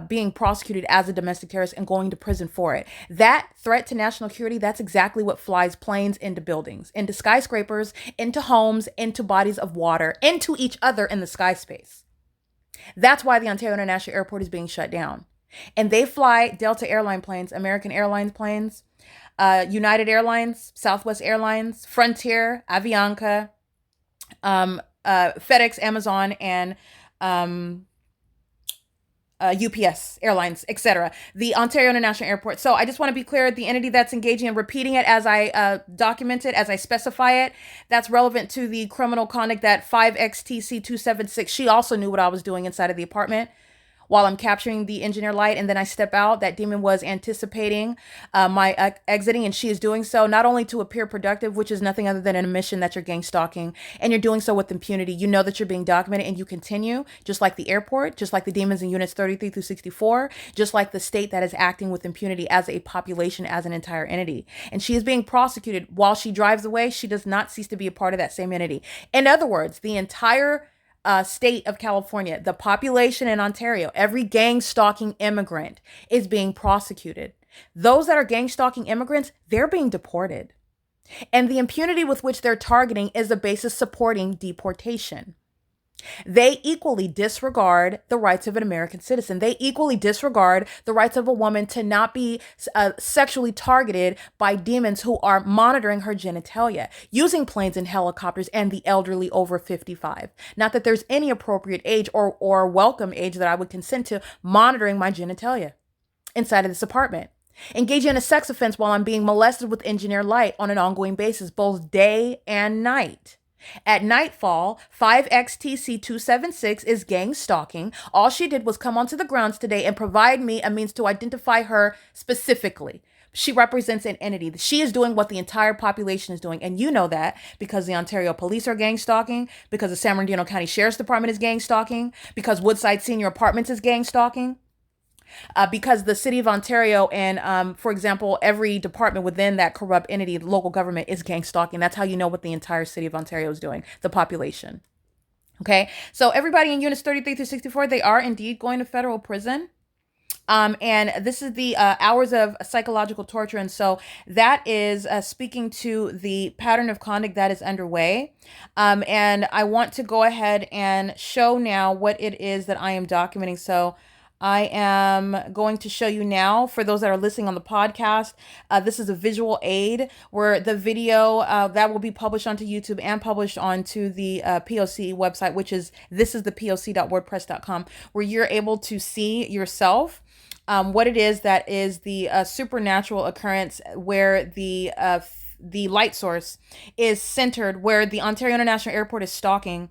being prosecuted as a domestic terrorist and going to prison for it. That threat to national security, that's exactly what flies planes into buildings, into skyscrapers, into homes, into bodies of water, into each other in the sky space. That's why the Ontario International Airport is being shut down. And they fly Delta Airline planes, American Airlines planes, United Airlines, Southwest Airlines, Frontier, Avianca, FedEx, Amazon, and UPS Airlines, etc. The Ontario International Airport. So I just want to be clear, the entity that's engaging and repeating it as I document it, as I specify it, that's relevant to the criminal conduct that 5XTC276. She also knew what I was doing inside of the apartment while I'm capturing the engineer light, and then I step out. That demon was anticipating my exiting, and she is doing so not only to appear productive, which is nothing other than an admission that you're gang stalking, and you're doing so with impunity. You know that you're being documented, and you continue, just like the airport, just like the demons in units 33 through 64, just like the state that is acting with impunity as a population, as an entire entity. And she is being prosecuted while she drives away. She does not cease to be a part of that same entity. In other words, the entire state of California, the population in Ontario, every gang stalking immigrant is being prosecuted. Those that are gang stalking immigrants, they're being deported. And the impunity with which they're targeting is the basis supporting deportation. They equally disregard the rights of an American citizen. They equally disregard the rights of a woman to not be sexually targeted by demons who are monitoring her genitalia, using planes and helicopters, and the elderly over 55. Not that there's any appropriate age or welcome age that I would consent to monitoring my genitalia inside of this apartment. Engaging in a sex offense while I'm being molested with engineered light on an ongoing basis, both day and night. At nightfall, 5XTC276 is gang stalking. All she did was come onto the grounds today and provide me a means to identify her specifically. She represents an entity. She is doing what the entire population is doing. And you know that because the Ontario Police are gang stalking, because the San Bernardino County Sheriff's Department is gang stalking, because Woodside Senior Apartments is gang stalking. Because the city of Ontario and, for example, every department within that corrupt entity, the local government, is gang stalking. That's how you know what the entire city of Ontario is doing, the population. Okay, so everybody in units 33 through 64, they are indeed going to federal prison. And this is the hours of psychological torture. And so that is speaking to the pattern of conduct that is underway. And I want to go ahead and show now what it is that I am documenting. So I am going to show you now, for those that are listening on the podcast, this is a visual aid where the video that will be published onto YouTube and published onto the P.O.C. website, which is thisisthepoc.wordpress.com, where you're able to see yourself what it is that is the supernatural occurrence where the light source is centered, where the Ontario International Airport is stalking.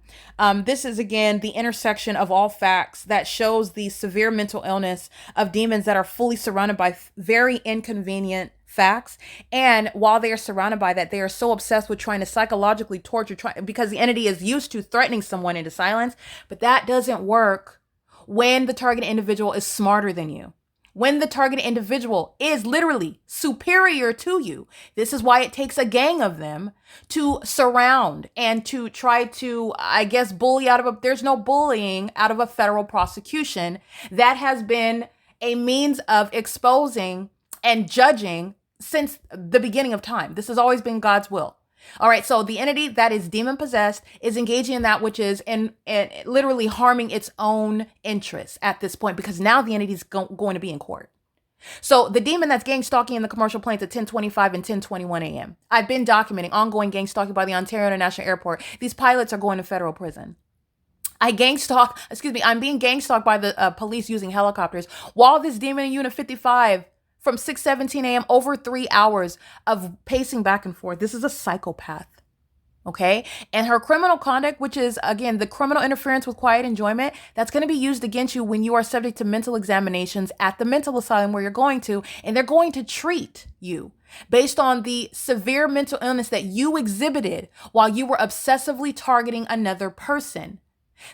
This is, again, the intersection of all facts that shows the severe mental illness of demons that are fully surrounded by very inconvenient facts. And while they are surrounded by that, they are so obsessed with trying to psychologically torture, because the entity is used to threatening someone into silence. But that doesn't work when the target individual is smarter than you. When the targeted individual is literally superior to you. This is why it takes a gang of them to surround and to try to, I guess, bully out of there's no bullying out of a federal prosecution. That has been a means of exposing and judging since the beginning of time. This has always been God's will. All right, so the entity that is demon possessed is engaging in that which is in literally harming its own interests at this point, because now the entity is going to be in court. So the demon that's gang stalking in the commercial planes at 10:25 and 10:21 a.m. I've been documenting ongoing gang stalking by the Ontario International Airport. These pilots are going to federal prison. I'm being gang stalked by the police using helicopters while this demon in Unit 55 from 6:17 a.m. over 3 hours of pacing back and forth. This is a psychopath. Okay. And her criminal conduct, which is, again, the criminal interference with quiet enjoyment, that's going to be used against you when you are subject to mental examinations at the mental asylum where you're going to, and they're going to treat you based on the severe mental illness that you exhibited while you were obsessively targeting another person.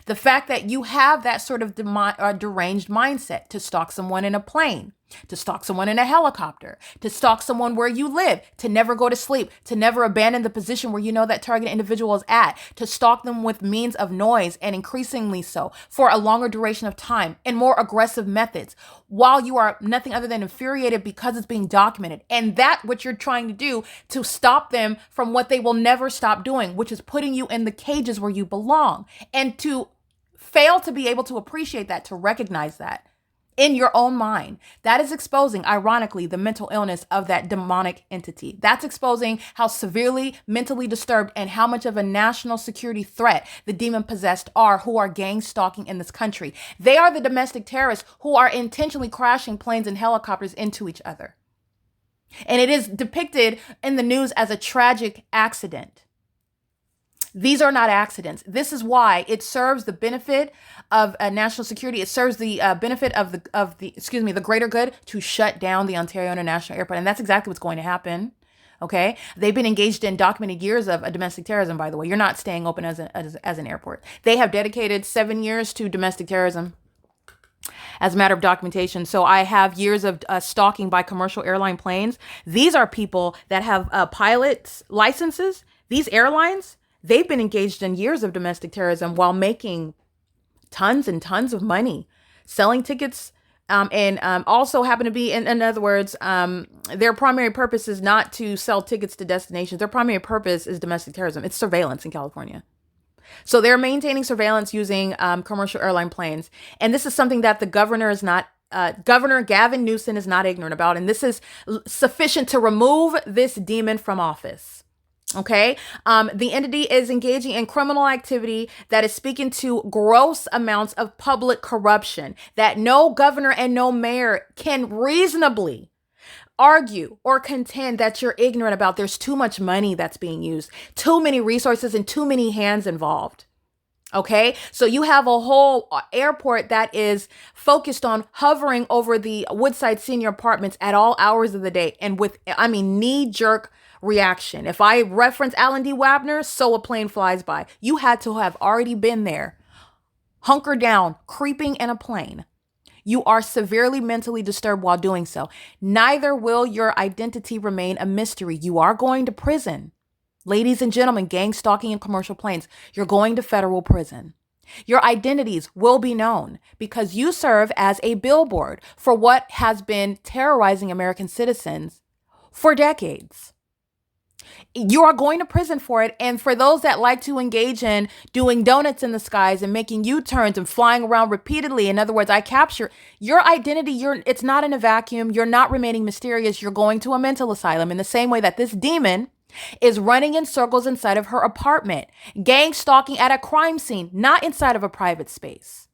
The fact that you have that sort of deranged mindset to stalk someone in a plane, to stalk someone in a helicopter, to stalk someone where you live, to never go to sleep, to never abandon the position where you know that target individual is at, to stalk them with means of noise and increasingly so for a longer duration of time and more aggressive methods while you are nothing other than infuriated because it's being documented. And that what you're trying to do to stop them from what they will never stop doing, which is putting you in the cages where you belong, and to fail to be able to appreciate that, to recognize that in your own mind. That is exposing, ironically, the mental illness of that demonic entity. That's exposing how severely mentally disturbed and how much of a national security threat the demon possessed are, who are gang stalking in this country. They are the domestic terrorists who are intentionally crashing planes and helicopters into each other. And it is depicted in the news as a tragic accident. These are not accidents. This is why it serves the benefit of national security. It serves the benefit of the greater good to shut down the Ontario International Airport. And that's exactly what's going to happen. Okay. They've been engaged in documented years of domestic terrorism, by the way. You're not staying open as an airport. They have dedicated 7 years to domestic terrorism as a matter of documentation. So I have years of stalking by commercial airline planes. These are people that have pilots licenses. These airlines, they've been engaged in years of domestic terrorism while making tons and tons of money, selling tickets And also happen to be, in other words, their primary purpose is not to sell tickets to destinations. Their primary purpose is domestic terrorism. It's surveillance in California. So they're maintaining surveillance using commercial airline planes. And this is something that the governor is not, Governor Gavin Newsom is not ignorant about. And this is sufficient to remove this demon from office. Okay. The entity is engaging in criminal activity that is speaking to gross amounts of public corruption that no governor and no mayor can reasonably argue or contend that you're ignorant about. There's too much money that's being used, too many resources, and too many hands involved. Okay, so you have a whole airport that is focused on hovering over the Woodside senior apartments at all hours of the day. And with, knee-jerk reaction. If I reference Alan D. Wapner, so a plane flies by. You had to have already been there, hunker down, creeping in a plane. You are severely mentally disturbed while doing so. Neither will your identity remain a mystery. You are going to prison. Ladies and gentlemen, gang stalking in commercial planes, you're going to federal prison. Your identities will be known because you serve as a billboard for what has been terrorizing American citizens for decades. You are going to prison for it. And for those that like to engage in doing donuts in the skies and making U-turns and flying around repeatedly, in other words, I capture your identity. It's not in a vacuum. You're not remaining mysterious. You're going to a mental asylum in the same way that this demon is running in circles inside of her apartment, gang stalking at a crime scene, not inside of a private space,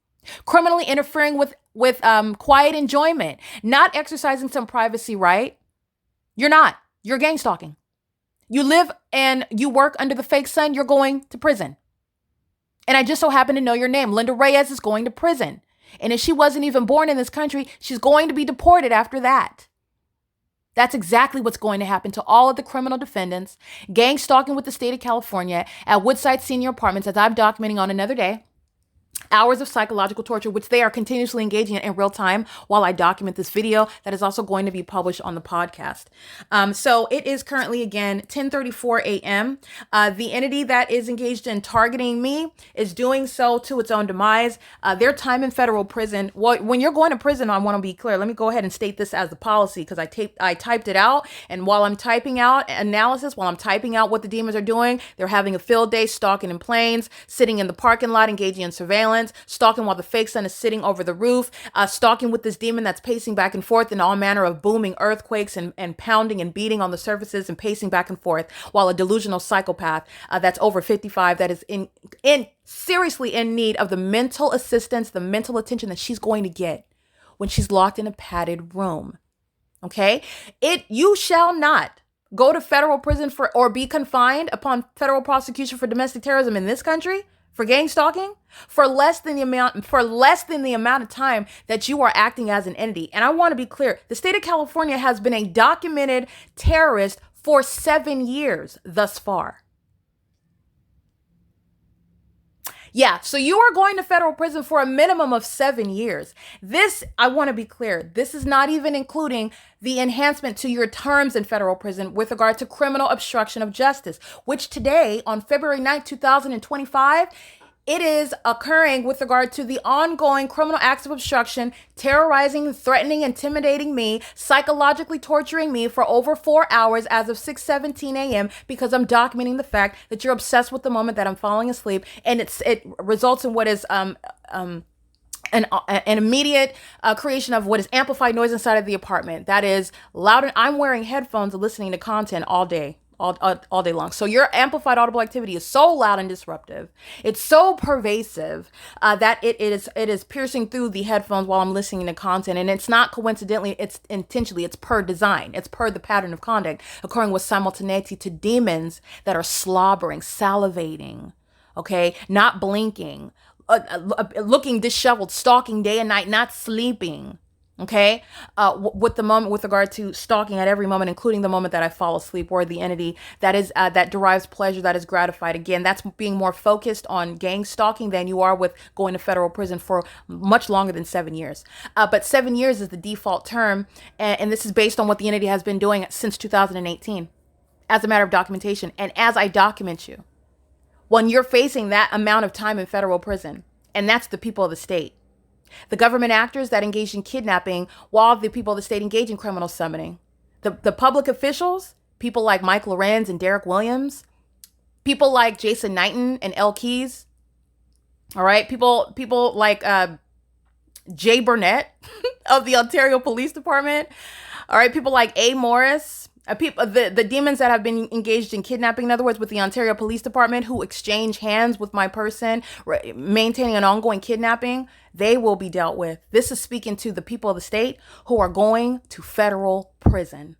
criminally interfering with quiet enjoyment, not exercising some privacy right. You're not. You're gang stalking. You live and you work under the fake sun, you're going to prison. And I just so happen to know your name. Linda Reyes is going to prison. And if she wasn't even born in this country, she's going to be deported after that. That's exactly what's going to happen to all of the criminal defendants, gang stalking with the state of California at Woodside Senior Apartments, as I'm documenting on another day. Hours of psychological torture, which they are continuously engaging in real time while I document this video that is also going to be published on the podcast. So it is currently, again, 10:34 a.m. The entity that is engaged in targeting me is doing so to its own demise. Their time in federal prison, when you're going to prison, I want to be clear. Let me go ahead and state this as the policy because I typed it out. And while I'm typing out analysis, while I'm typing out what the demons are doing, they're having a field day, stalking in planes, sitting in the parking lot, engaging in surveillance, stalking while the fake sun is sitting over the roof, stalking with this demon that's pacing back and forth in all manner of booming earthquakes and pounding and beating on the surfaces and pacing back and forth, while a delusional psychopath that's over 55 that is seriously in need of the mental assistance, the mental attention that she's going to get when she's locked in a padded room. Okay? You shall not go to federal prison or be confined upon federal prosecution for domestic terrorism in this country, for gang stalking, for less than the amount of time that you are acting as an entity. And I want to be clear, the state of California has been a documented terrorist for 7 years thus far. Yeah, so you are going to federal prison for a minimum of 7 years. This, I want to be clear, this is not even including the enhancement to your terms in federal prison with regard to criminal obstruction of justice, which today, on February 9th, 2025, it is occurring with regard to the ongoing criminal acts of obstruction, terrorizing, threatening, intimidating me, psychologically torturing me for over 4 hours as of 6:17 a.m. because I'm documenting the fact that you're obsessed with the moment that I'm falling asleep, and it results in what is an immediate creation of what is amplified noise inside of the apartment. That is loud, and I'm wearing headphones and listening to content all day. All day long. So your amplified audible activity is so loud and disruptive. It's so pervasive that it is piercing through the headphones while I'm listening to content. And it's not coincidentally, it's intentionally, it's per design. It's per the pattern of conduct occurring with simultaneity to demons that are slobbering, salivating, okay, not blinking, looking disheveled, stalking day and night, not sleeping. Okay, with the moment with regard to stalking at every moment, including the moment that I fall asleep, or the entity that is that derives pleasure, that is gratified. Again, that's being more focused on gang stalking than you are with going to federal prison for much longer than 7 years. But 7 years is the default term, and this is based on what the entity has been doing since 2018, as a matter of documentation. And as I document you, when you're facing that amount of time in federal prison, and that's the people of the state, The government actors that engaged in kidnapping while the people of the state engage in criminal summoning. The public officials, people like Mike Lorenz and Derek Williams, people like Jason Knighton and L. Keys. All right. People like Jay Burnett of the Ontario Police Department. All right. People like A. Morris. The demons that have been engaged in kidnapping, in other words, with the Ontario Police Department, who exchange hands with my person, maintaining an ongoing kidnapping, they will be dealt with. This is speaking to the people of the state who are going to federal prison.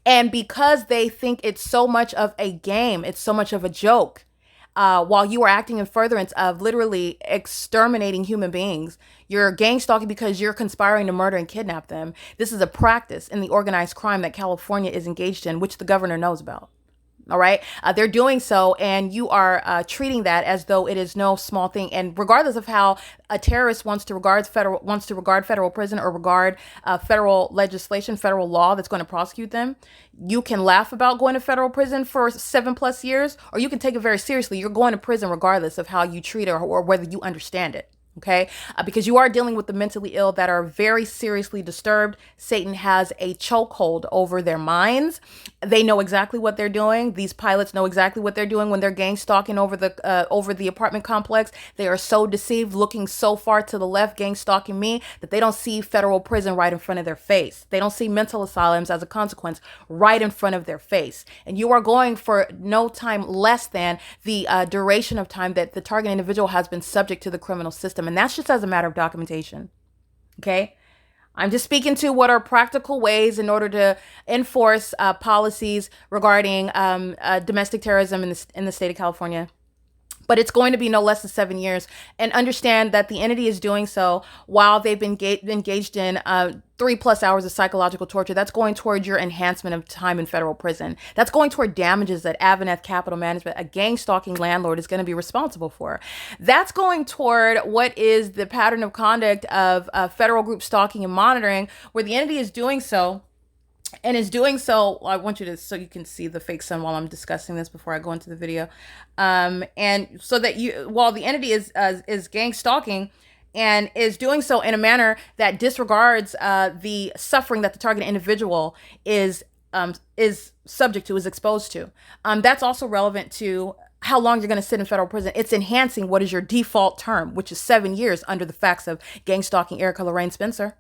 And because they think it's so much of a game, it's so much of a joke, while you are acting in furtherance of literally exterminating human beings, you're gang stalking because you're conspiring to murder and kidnap them. This is a practice in the organized crime that California is engaged in, which the governor knows about. All right. They're doing so, and you are treating that as though it is no small thing. And regardless of how a terrorist wants to regard federal prison or regard federal legislation, federal law that's going to prosecute them, you can laugh about going to federal prison for 7+ years, or you can take it very seriously. You're going to prison regardless of how you treat it or whether you understand it. Okay, because you are dealing with the mentally ill that are very seriously disturbed. Satan has a chokehold over their minds. They know exactly what they're doing. These pilots know exactly what they're doing when they're gang stalking over the apartment complex. They are so deceived, looking so far to the left, gang stalking me, that they don't see federal prison right in front of their face. They don't see mental asylums as a consequence right in front of their face. And you are going for no time less than the duration of time that the target individual has been subject to the criminal system. And that's just as a matter of documentation. Okay. I'm just speaking to what are practical ways in order to enforce policies regarding domestic terrorism in the state of California. But it's going to be no less than 7 years. And understand that the entity is doing so while they've been engaged in 3+ hours of psychological torture. That's going toward your enhancement of time in federal prison. That's going toward damages that AVANATH Capital Management, a gang stalking landlord, is going to be responsible for. That's going toward what is the pattern of conduct of federal group stalking and monitoring, where the entity is doing so. And is doing so, I want you to, so you can see the fake sun while I'm discussing this before I go into the video. And so that while the entity is gang stalking and is doing so in a manner that disregards the suffering that the target individual is subject to, is exposed to. That's also relevant to how long you're going to sit in federal prison. It's enhancing what is your default term, which is 7 years under the facts of gang stalking Erica Lorraine Spencer.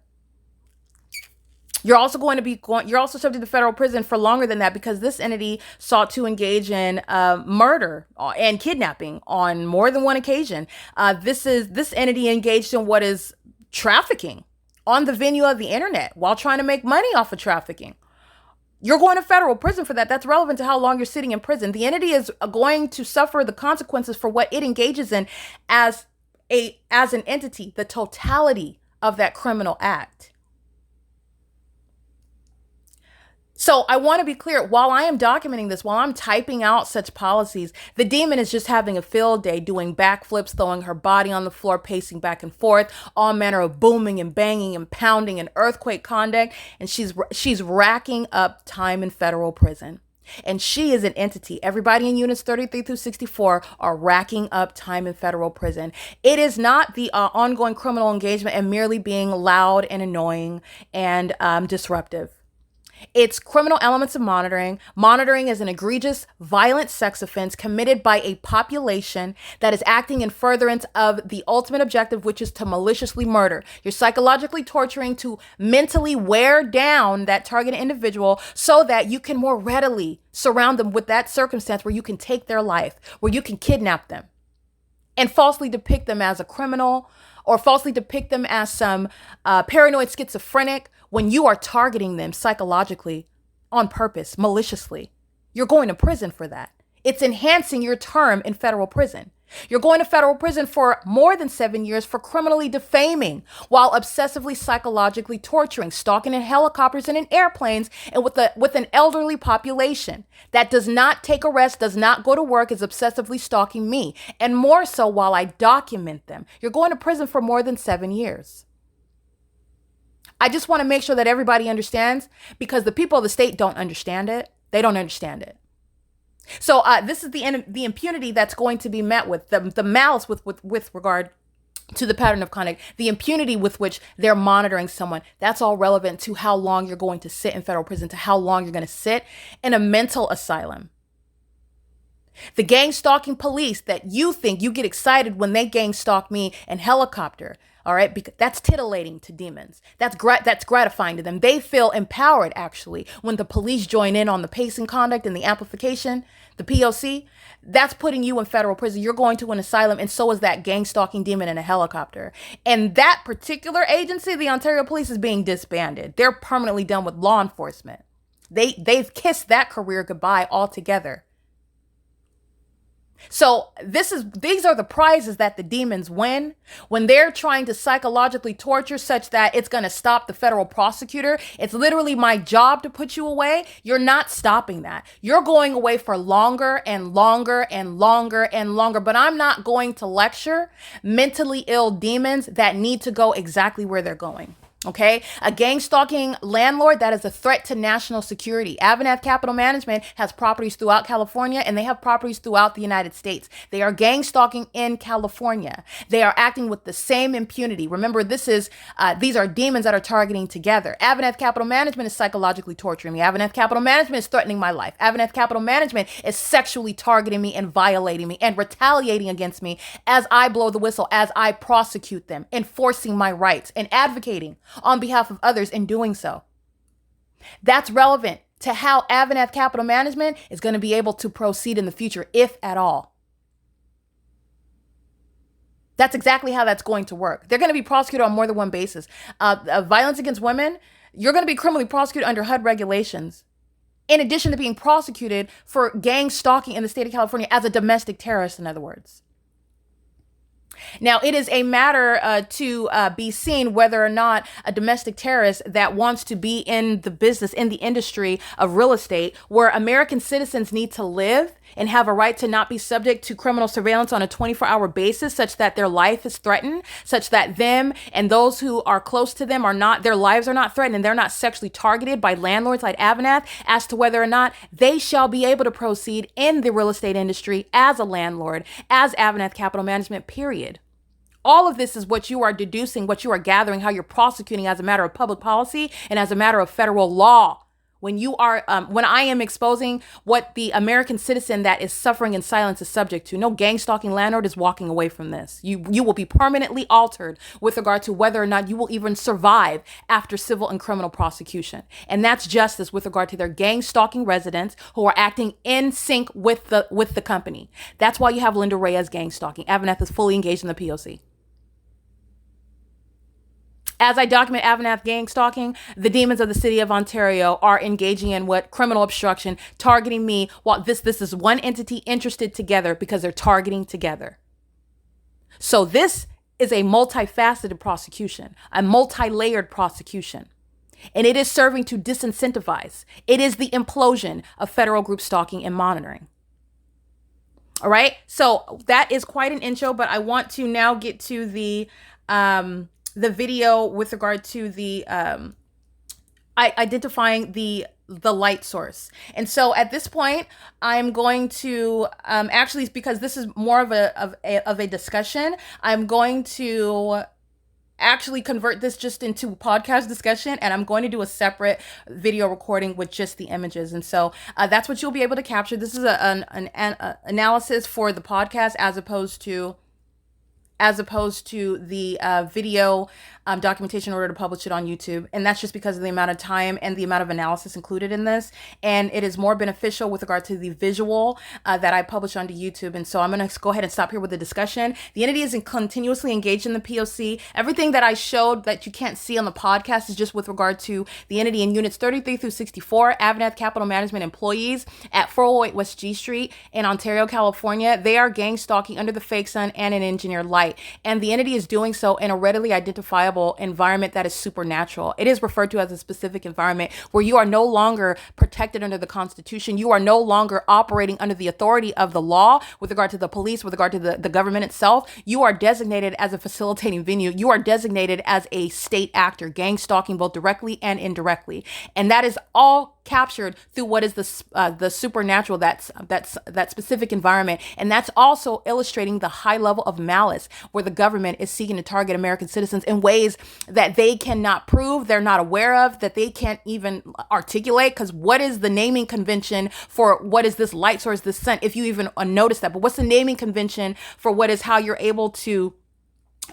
You're also you're also subject to federal prison for longer than that, because this entity sought to engage in murder and kidnapping on more than one occasion. This entity engaged in what is trafficking on the venue of the internet while trying to make money off of trafficking. You're going to federal prison for that. That's relevant to how long you're sitting in prison. The entity is going to suffer the consequences for what it engages in as an entity, the totality of that criminal act. So I want to be clear, while I am documenting this, while I'm typing out such policies, the demon is just having a field day, doing backflips, throwing her body on the floor, pacing back and forth, all manner of booming and banging and pounding and earthquake conduct. And she's racking up time in federal prison. And she is an entity. Everybody in units 33 through 64 are racking up time in federal prison. It is not the ongoing criminal engagement and merely being loud and annoying and disruptive. It's criminal elements of monitoring. Monitoring is an egregious, violent sex offense committed by a population that is acting in furtherance of the ultimate objective, which is to maliciously murder. You're psychologically torturing to mentally wear down that target individual so that you can more readily surround them with that circumstance where you can take their life, where you can kidnap them and falsely depict them as a criminal, or falsely depict them as some paranoid schizophrenic, when you are targeting them psychologically on purpose, maliciously. You're going to prison for that. It's enhancing your term in federal prison. You're going to federal prison for more than 7 years for criminally defaming while obsessively psychologically torturing, stalking in helicopters and in airplanes, and with an elderly population that does not take a rest, does not go to work, is obsessively stalking me, and more so while I document them. You're going to prison for more than 7 years. I just want to make sure that everybody understands, because the people of the state don't understand it. They don't understand it. So this is the impunity that's going to be met with, the malice with regard to the pattern of conduct, the impunity with which they're monitoring someone. That's all relevant to how long you're going to sit in federal prison, to how long you're going to sit in a mental asylum. The gang stalking police that you think you get excited when they gang stalk me in helicopter. All right, because that's titillating to demons. That's gratifying to them. They feel empowered, actually, when the police join in on the pacing conduct and the amplification, the P.O.C. That's putting you in federal prison. You're going to an asylum, and so is that gang stalking demon in a helicopter. And that particular agency, the Ontario Police, is being disbanded. They're permanently done with law enforcement. They've kissed that career goodbye altogether. So these are the prizes that the demons win when they're trying to psychologically torture such that it's going to stop the federal prosecutor. It's literally my job to put you away. You're not stopping that. You're going away for longer and longer and longer and longer. But I'm not going to lecture mentally ill demons that need to go exactly where they're going. Okay, a gang stalking landlord, that is a threat to national security. AVANATH Capital Management has properties throughout California, and they have properties throughout the United States. They are gang stalking in California. They are acting with the same impunity. Remember, these are demons that are targeting together. AVANATH Capital Management is psychologically torturing me. AVANATH Capital Management is threatening my life. AVANATH Capital Management is sexually targeting me and violating me and retaliating against me as I blow the whistle, as I prosecute them, enforcing my rights and advocating on behalf of others in doing so. That's relevant to how AVANATH Capital Management is going to be able to proceed in the future, if at all. That's exactly how that's going to work. They're going to be prosecuted on more than one basis. Violence against women, you're going to be criminally prosecuted under HUD regulations, in addition to being prosecuted for gang stalking in the state of California as a domestic terrorist, in other words. Now, it is a matter to be seen whether or not a domestic terrorist that wants to be in the business, in the industry of real estate, where American citizens need to live and have a right to not be subject to criminal surveillance on a 24-hour basis, such that their life is threatened, such that them and those who are close to them their lives are not threatened, and they're not sexually targeted by landlords like AVANATH, as to whether or not they shall be able to proceed in the real estate industry as a landlord, as AVANATH Capital Management, period. All of this is what you are deducing, what you are gathering, how you're prosecuting as a matter of public policy and as a matter of federal law. When I am exposing what the American citizen that is suffering in silence is subject to, no gang stalking landlord is walking away from this. You will be permanently altered with regard to whether or not you will even survive after civil and criminal prosecution. And that's justice with regard to their gang stalking residents who are acting in sync with the company. That's why you have Linda Reyes gang stalking. AVANATH is fully engaged in the P.O.C. As I document AVANATH gang stalking, the demons of the city of Ontario are engaging in what criminal obstruction, targeting me, while this is one entity interested together because they're targeting together. So this is a multifaceted prosecution, a multi-layered prosecution, and it is serving to disincentivize. It is the implosion of federal group stalking and monitoring. All right, so that is quite an intro, but I want to now get to the video with regard to the identifying the light source. And so at this point, I'm going to actually, because this is more of a discussion, I'm going to actually convert this just into podcast discussion, and I'm going to do a separate video recording with just the images. And so that's what you'll be able to capture. This is an analysis for the podcast as opposed to the video documentation in order to publish it on YouTube. And that's just because of the amount of time and the amount of analysis included in this. And it is more beneficial with regard to the visual that I publish onto YouTube. And so I'm going to go ahead and stop here with the discussion. The entity is continuously engaged in the P.O.C. Everything that I showed that you can't see on the podcast is just with regard to the entity in units 33 through 64, AVANATH Capital Management employees at 408 West G Street in Ontario, California. They are gang stalking under the fake sun and an engineered light. And the entity is doing so in a readily identifiable environment that is supernatural. It is referred to as a specific environment where you are no longer protected under the Constitution. You are no longer operating under the authority of the law with regard to the police, with regard to the government itself. You are designated as a facilitating venue. You are designated as a state actor, gang stalking both directly and indirectly. And that is all captured through what is the supernatural, that specific environment. And that's also illustrating the high level of malice where the government is seeking to target American citizens in ways that they cannot prove, they're not aware of, that they can't even articulate. Because what is the naming convention for what is this light source, this sun, if you even notice that? But what's the naming convention for what is how you're able to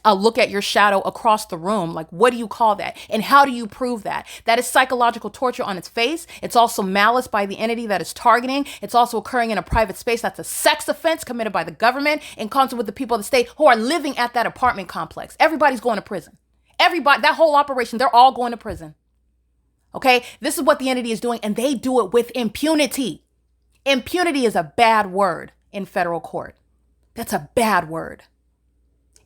look at your shadow across the room? Like, what do you call that? And how do you prove that? That is psychological torture on its face. It's also malice by the entity that is targeting. It's also occurring in a private space. That's a sex offense committed by the government in concert with the people of the state who are living at that apartment complex. Everybody's going to prison. Everybody, that whole operation, they're all going to prison. Okay? This is what the entity is doing, and they do it with impunity. Impunity is a bad word in federal court. That's a bad word.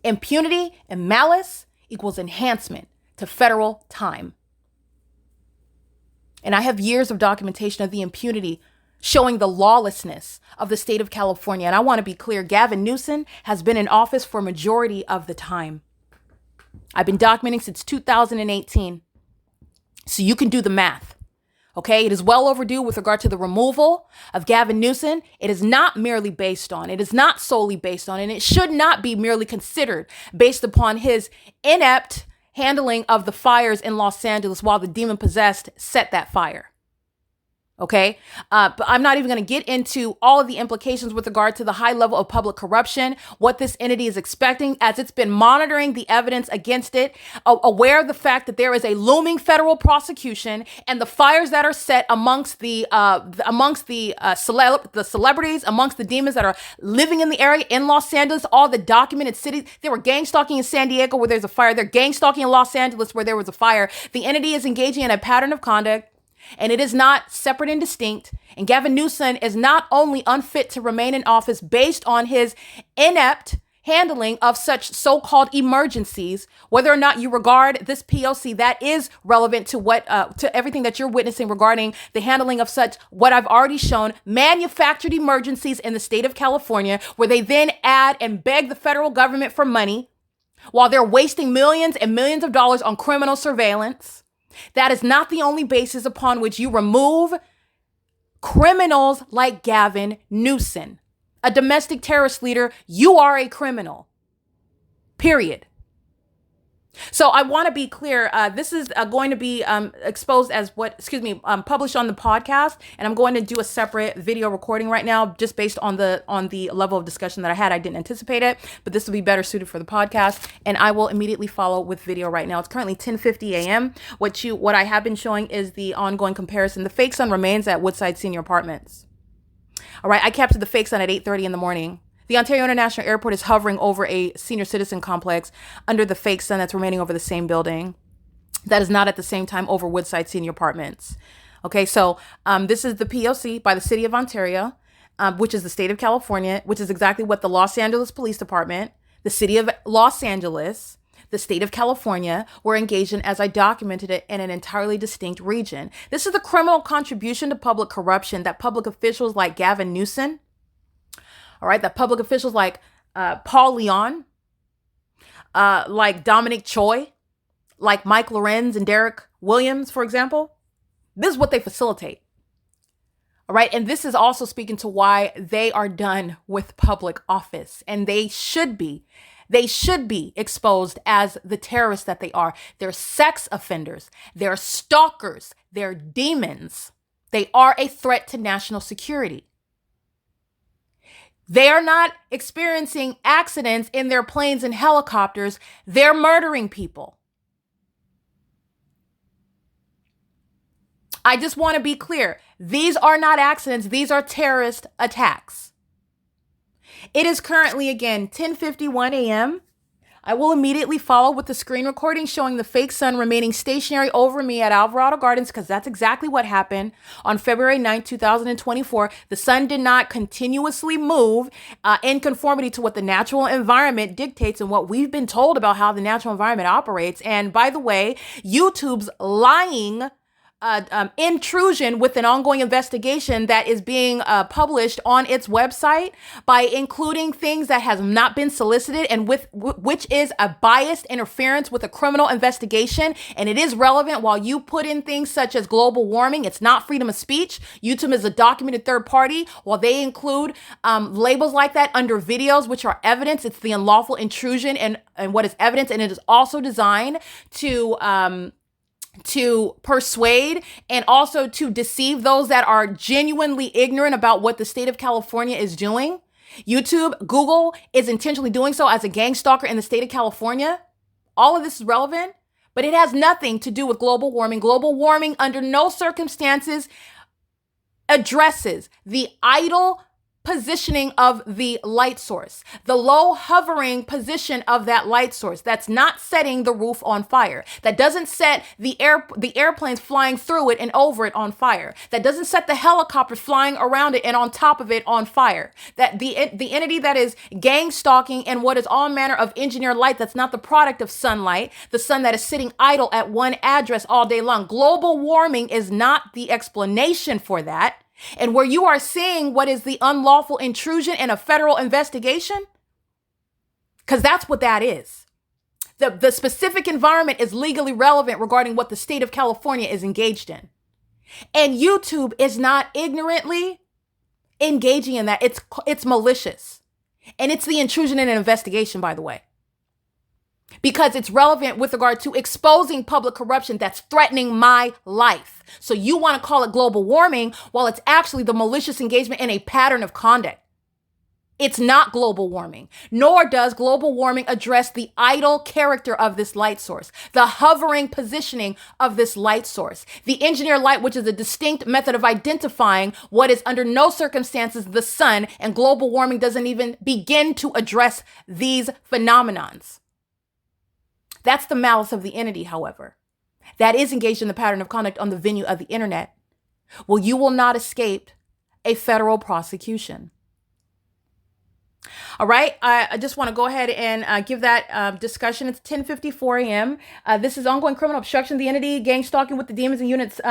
Impunity and malice equals enhancement to federal time. And I have years of documentation of the impunity showing the lawlessness of the state of California. And I want to be clear, Gavin Newsom has been in office for a majority of the time. I've been documenting since 2018. So you can do the math. Okay, it is well overdue with regard to the removal of Gavin Newsom. It is not merely based on, it is not solely based on, and it should not be merely considered based upon his inept handling of the fires in Los Angeles while the demon possessed set that fire. Okay, but I'm not even going to get into all of the implications with regard to the high level of public corruption, what this entity is expecting as it's been monitoring the evidence against it, aware of the fact that there is a looming federal prosecution and the fires that are set amongst the celebrities, amongst the demons that are living in the area in Los Angeles, all the documented cities. They were gang stalking in San Diego where there's a fire. They're gang stalking in Los Angeles where there was a fire. The entity is engaging in a pattern of conduct. And it is not separate and distinct. And Gavin Newsom is not only unfit to remain in office based on his inept handling of such so-called emergencies, whether or not you regard this P.O.C. that is relevant to what to everything that you're witnessing regarding the handling of such what I've already shown, manufactured emergencies in the state of California, where they then add and beg the federal government for money while they're wasting millions and millions of dollars on criminal surveillance. That is not the only basis upon which you remove criminals like Gavin Newsom, a domestic terrorist leader. You are a criminal, period. So I want to be clear. This is going to be exposed as published on the podcast, and I'm going to do a separate video recording right now, just based on the level of discussion that I had. I didn't anticipate it, but this will be better suited for the podcast, and I will immediately follow with video right now. It's currently 10:50 a.m. What I have been showing is the ongoing comparison. The fake sun remains at Woodside Senior Apartments. All right, I captured the fake sun at 8:30 in the morning. The Ontario International Airport is hovering over a senior citizen complex under the fake sun that's remaining over the same building. That is not at the same time over Woodside Senior Apartments. Okay, so this is the P.O.C. by the City of Ontario, which is the state of California, which is exactly what the Los Angeles Police Department, the City of Los Angeles, the state of California were engaged in, as I documented it, in an entirely distinct region. This is the criminal contribution to public corruption that public officials like Gavin Newsom, all right, that public officials like Paul Leon, like Dominic Choi, like Mike Lorenz and Derek Williams, for example, this is what they facilitate. All right, and this is also speaking to why they are done with public office, and they should be exposed as the terrorists that they are. They're sex offenders, they're stalkers, they're demons. They are a threat to national security. They are not experiencing accidents in their planes and helicopters. They're murdering people. I just want to be clear. These are not accidents. These are terrorist attacks. It is currently, again, 10:51 a.m. I will immediately follow with the screen recording showing the fake sun remaining stationary over me at Alvarado Gardens, because that's exactly what happened on February 9th, 2024. The sun did not continuously move in conformity to what the natural environment dictates and what we've been told about how the natural environment operates. And by the way, YouTube's lying intrusion with an ongoing investigation that is being published on its website by including things that has not been solicited and which is a biased interference with a criminal investigation. And it is relevant while you put in things such as global warming. It's not freedom of speech. YouTube is a documented third party. While they include labels like that under videos, which are evidence, it's the unlawful intrusion and what is evidence. And it is also designed to persuade and also to deceive those that are genuinely ignorant about what the state of California is doing. YouTube, Google is intentionally doing so as a gang stalker in the state of California. All of this is relevant, but it has nothing to do with global warming. Global warming under no circumstances addresses the idle positioning of the light source, the low hovering position of that light source. That's not setting the roof on fire. That doesn't set the airplanes flying through it and over it on fire. That doesn't set the helicopter flying around it and on top of it on fire. That the entity that is gang stalking and what is all manner of engineered light that's not the product of sunlight, the sun that is sitting idle at one address all day long. Global warming is not the explanation for that. And where you are seeing what is the unlawful intrusion in a federal investigation, because that's what that is. The specific environment is legally relevant regarding what the state of California is engaged in. And YouTube is not ignorantly engaging in that. It's malicious. And it's the intrusion in an investigation, by the way. Because it's relevant with regard to exposing public corruption that's threatening my life. So you want to call it global warming while it's actually the malicious engagement in a pattern of conduct. It's not global warming, nor does global warming address the idle character of this light source, the hovering positioning of this light source, the engineered light, which is a distinct method of identifying what is under no circumstances the sun, and global warming doesn't even begin to address these phenomenons. That's the malice of the entity, however, that is engaged in the pattern of conduct on the venue of the internet. Well, you will not escape a federal prosecution. All right. I just want to go ahead and give that discussion. It's 10:54 a.m. This is ongoing criminal obstruction of the entity, gang stalking with the demons in units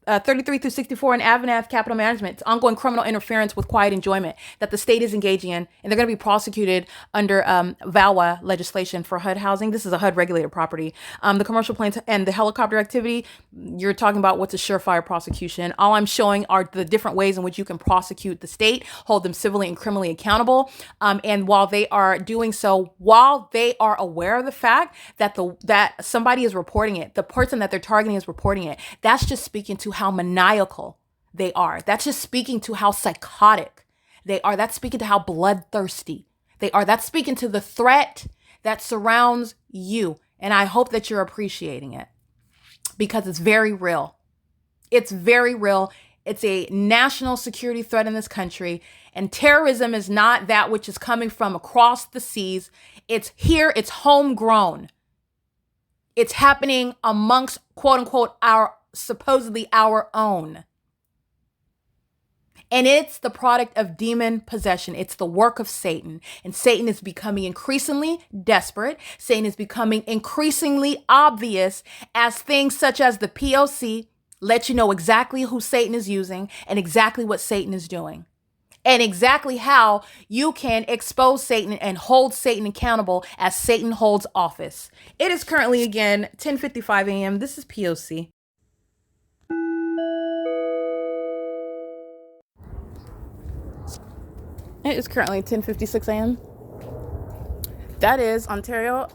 33 through 64 in AVANATH capital management. It's ongoing criminal interference with quiet enjoyment that the state is engaging in, and they're going to be prosecuted under VAWA legislation for HUD housing. This is a HUD regulated property. The commercial planes and the helicopter activity, you're talking about what's a surefire prosecution. All I'm showing are the different ways in which you can prosecute the state, hold them civilly and criminally accountable. And while they are doing so, while they are aware of the fact that that somebody is reporting it, the person that they're targeting is reporting it, that's just speaking to how maniacal they are. That's just speaking to how psychotic they are. That's speaking to how bloodthirsty they are. That's speaking to the threat that surrounds you. And I hope that you're appreciating it because it's very real. It's very real. It's a national security threat in this country. And terrorism is not that which is coming from across the seas. It's here. It's homegrown. It's happening amongst, quote unquote, supposedly our own. And it's the product of demon possession. It's the work of Satan. And Satan is becoming increasingly desperate. Satan is becoming increasingly obvious as things such as the P.O.C. let you know exactly who Satan is using and exactly what Satan is doing. And exactly how you can expose Satan and hold Satan accountable as Satan holds office. It is currently, again, 10:55 a.m. This is P.O.C. It is currently 10:56 a.m. That is Ontario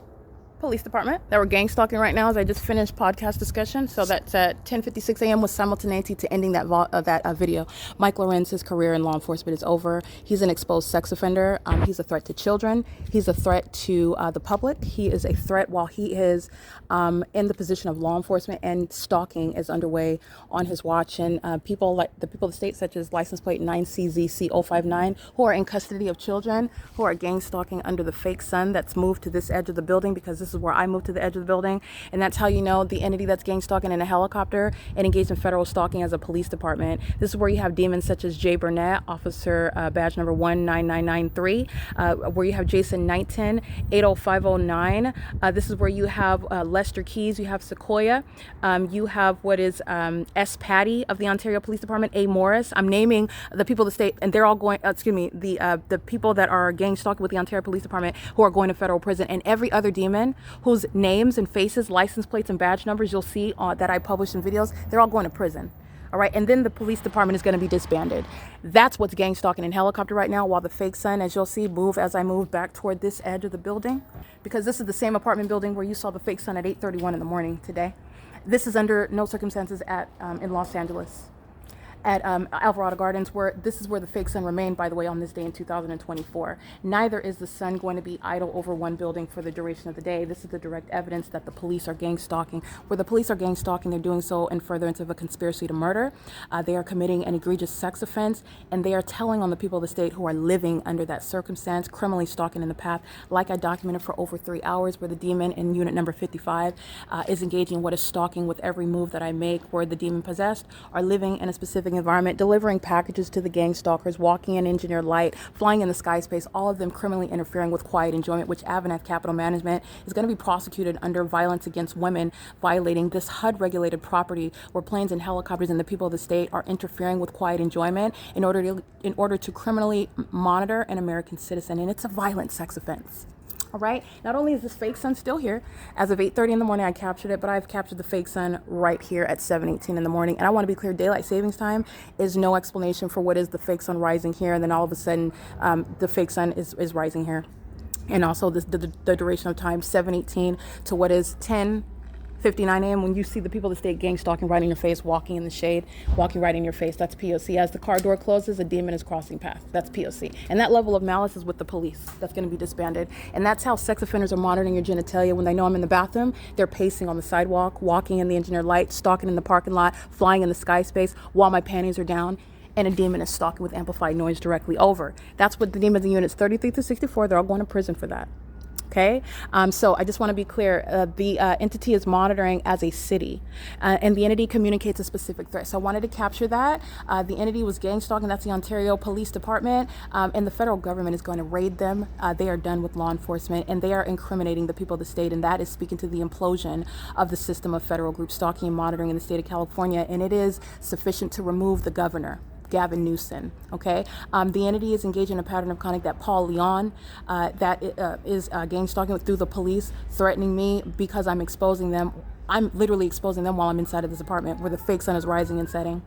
Police Department that we're gang stalking right now as I just finished podcast discussion. So that's at 10:56 a.m. with simultaneity to ending that video. Mike Lorenz's career in law enforcement is over. He's an exposed sex offender. He's a threat to children. He's a threat to the public. He is a threat while he is in the position of law enforcement, and stalking is underway on his watch. And people like the people of the state, such as license plate 9CZC059, who are in custody of children, who are gang stalking under the fake sun that's moved to this edge of the building, because this This is where I moved to the edge of the building. And that's how you know the entity that's gang stalking in a helicopter and engaged in federal stalking as a police department. This is where you have demons such as Jay Burnett, officer badge number 19993, where you have Jason Knighton, 80509. This is where you have Lester Keys, you have Sequoia, you have what is S. Patty of the Ontario Police Department, A. Morris. I'm naming the people of the state, and they're all going, the people that are gang stalking with the Ontario Police Department who are going to federal prison, and every other demon whose names and faces, license plates, and badge numbers you'll see that I published in videos, they're all going to prison. All right, and then the police department is going to be disbanded. That's what's gang stalking in helicopter right now, while the fake sun, as you'll see, move as I move back toward this edge of the building, because this is the same apartment building where you saw the fake sun at 8:31 in the morning today. This is under no circumstances in Los Angeles, at Alvarado Gardens, where this is where the fake sun remained, by the way, on this day in 2024. Neither is the sun going to be idle over one building for the duration of the day. This is the direct evidence that the police are gang stalking. Where the police are gang stalking, they're doing so in furtherance of a conspiracy to murder. They are committing an egregious sex offense, and they are telling on the people of the state who are living under that circumstance, criminally stalking in the path, like I documented for over 3 hours, where the demon in unit number 55 is engaging in what is stalking with every move that I make, where the demon possessed are living in a specific environment, delivering packages to the gang stalkers, walking in engineered light, flying in the sky space, all of them criminally interfering with quiet enjoyment, which AVANATH Capital Management is going to be prosecuted under violence against women, violating this HUD-regulated property where planes and helicopters and the people of the state are interfering with quiet enjoyment in order to criminally monitor an American citizen, and it's a violent sex offense. All right. Not only is this fake sun still here, as of 8:30 in the morning, I captured it, but I've captured the fake sun right here at 7:18 in the morning. And I want to be clear, daylight savings time is no explanation for what is the fake sun rising here. And then all of a sudden, the fake sun is rising here. And also the duration of time, 7:18 to what is 10:59 a.m. when you see the people of the state gang stalking right in your face, walking in the shade, walking right in your face. That's P.O.C. As the car door closes, a demon is crossing path. That's P.O.C. And that level of malice is with the police. That's going to be disbanded. And that's how sex offenders are monitoring your genitalia. When they know I'm in the bathroom, they're pacing on the sidewalk, walking in the engineered light, stalking in the parking lot, flying in the sky space while my panties are down, and a demon is stalking with amplified noise directly over. That's what the demons in units 33 through 64, they're all going to prison for that. Okay, so I just want to be clear, the entity is monitoring as a city, and the entity communicates a specific threat. So I wanted to capture that. The entity was gang stalking, that's the Ontario Police Department, and the federal government is going to raid them. They are done with law enforcement, and they are incriminating the people of the state, and that is speaking to the implosion of the system of federal group stalking and monitoring in the state of California, and it is sufficient to remove the governor, Gavin Newsom. Okay, the entity is engaged in a pattern of conduct that Paul Leon, is gang stalking through the police, threatening me because I'm exposing them. I'm literally exposing them while I'm inside of this apartment where the fake sun is rising and setting.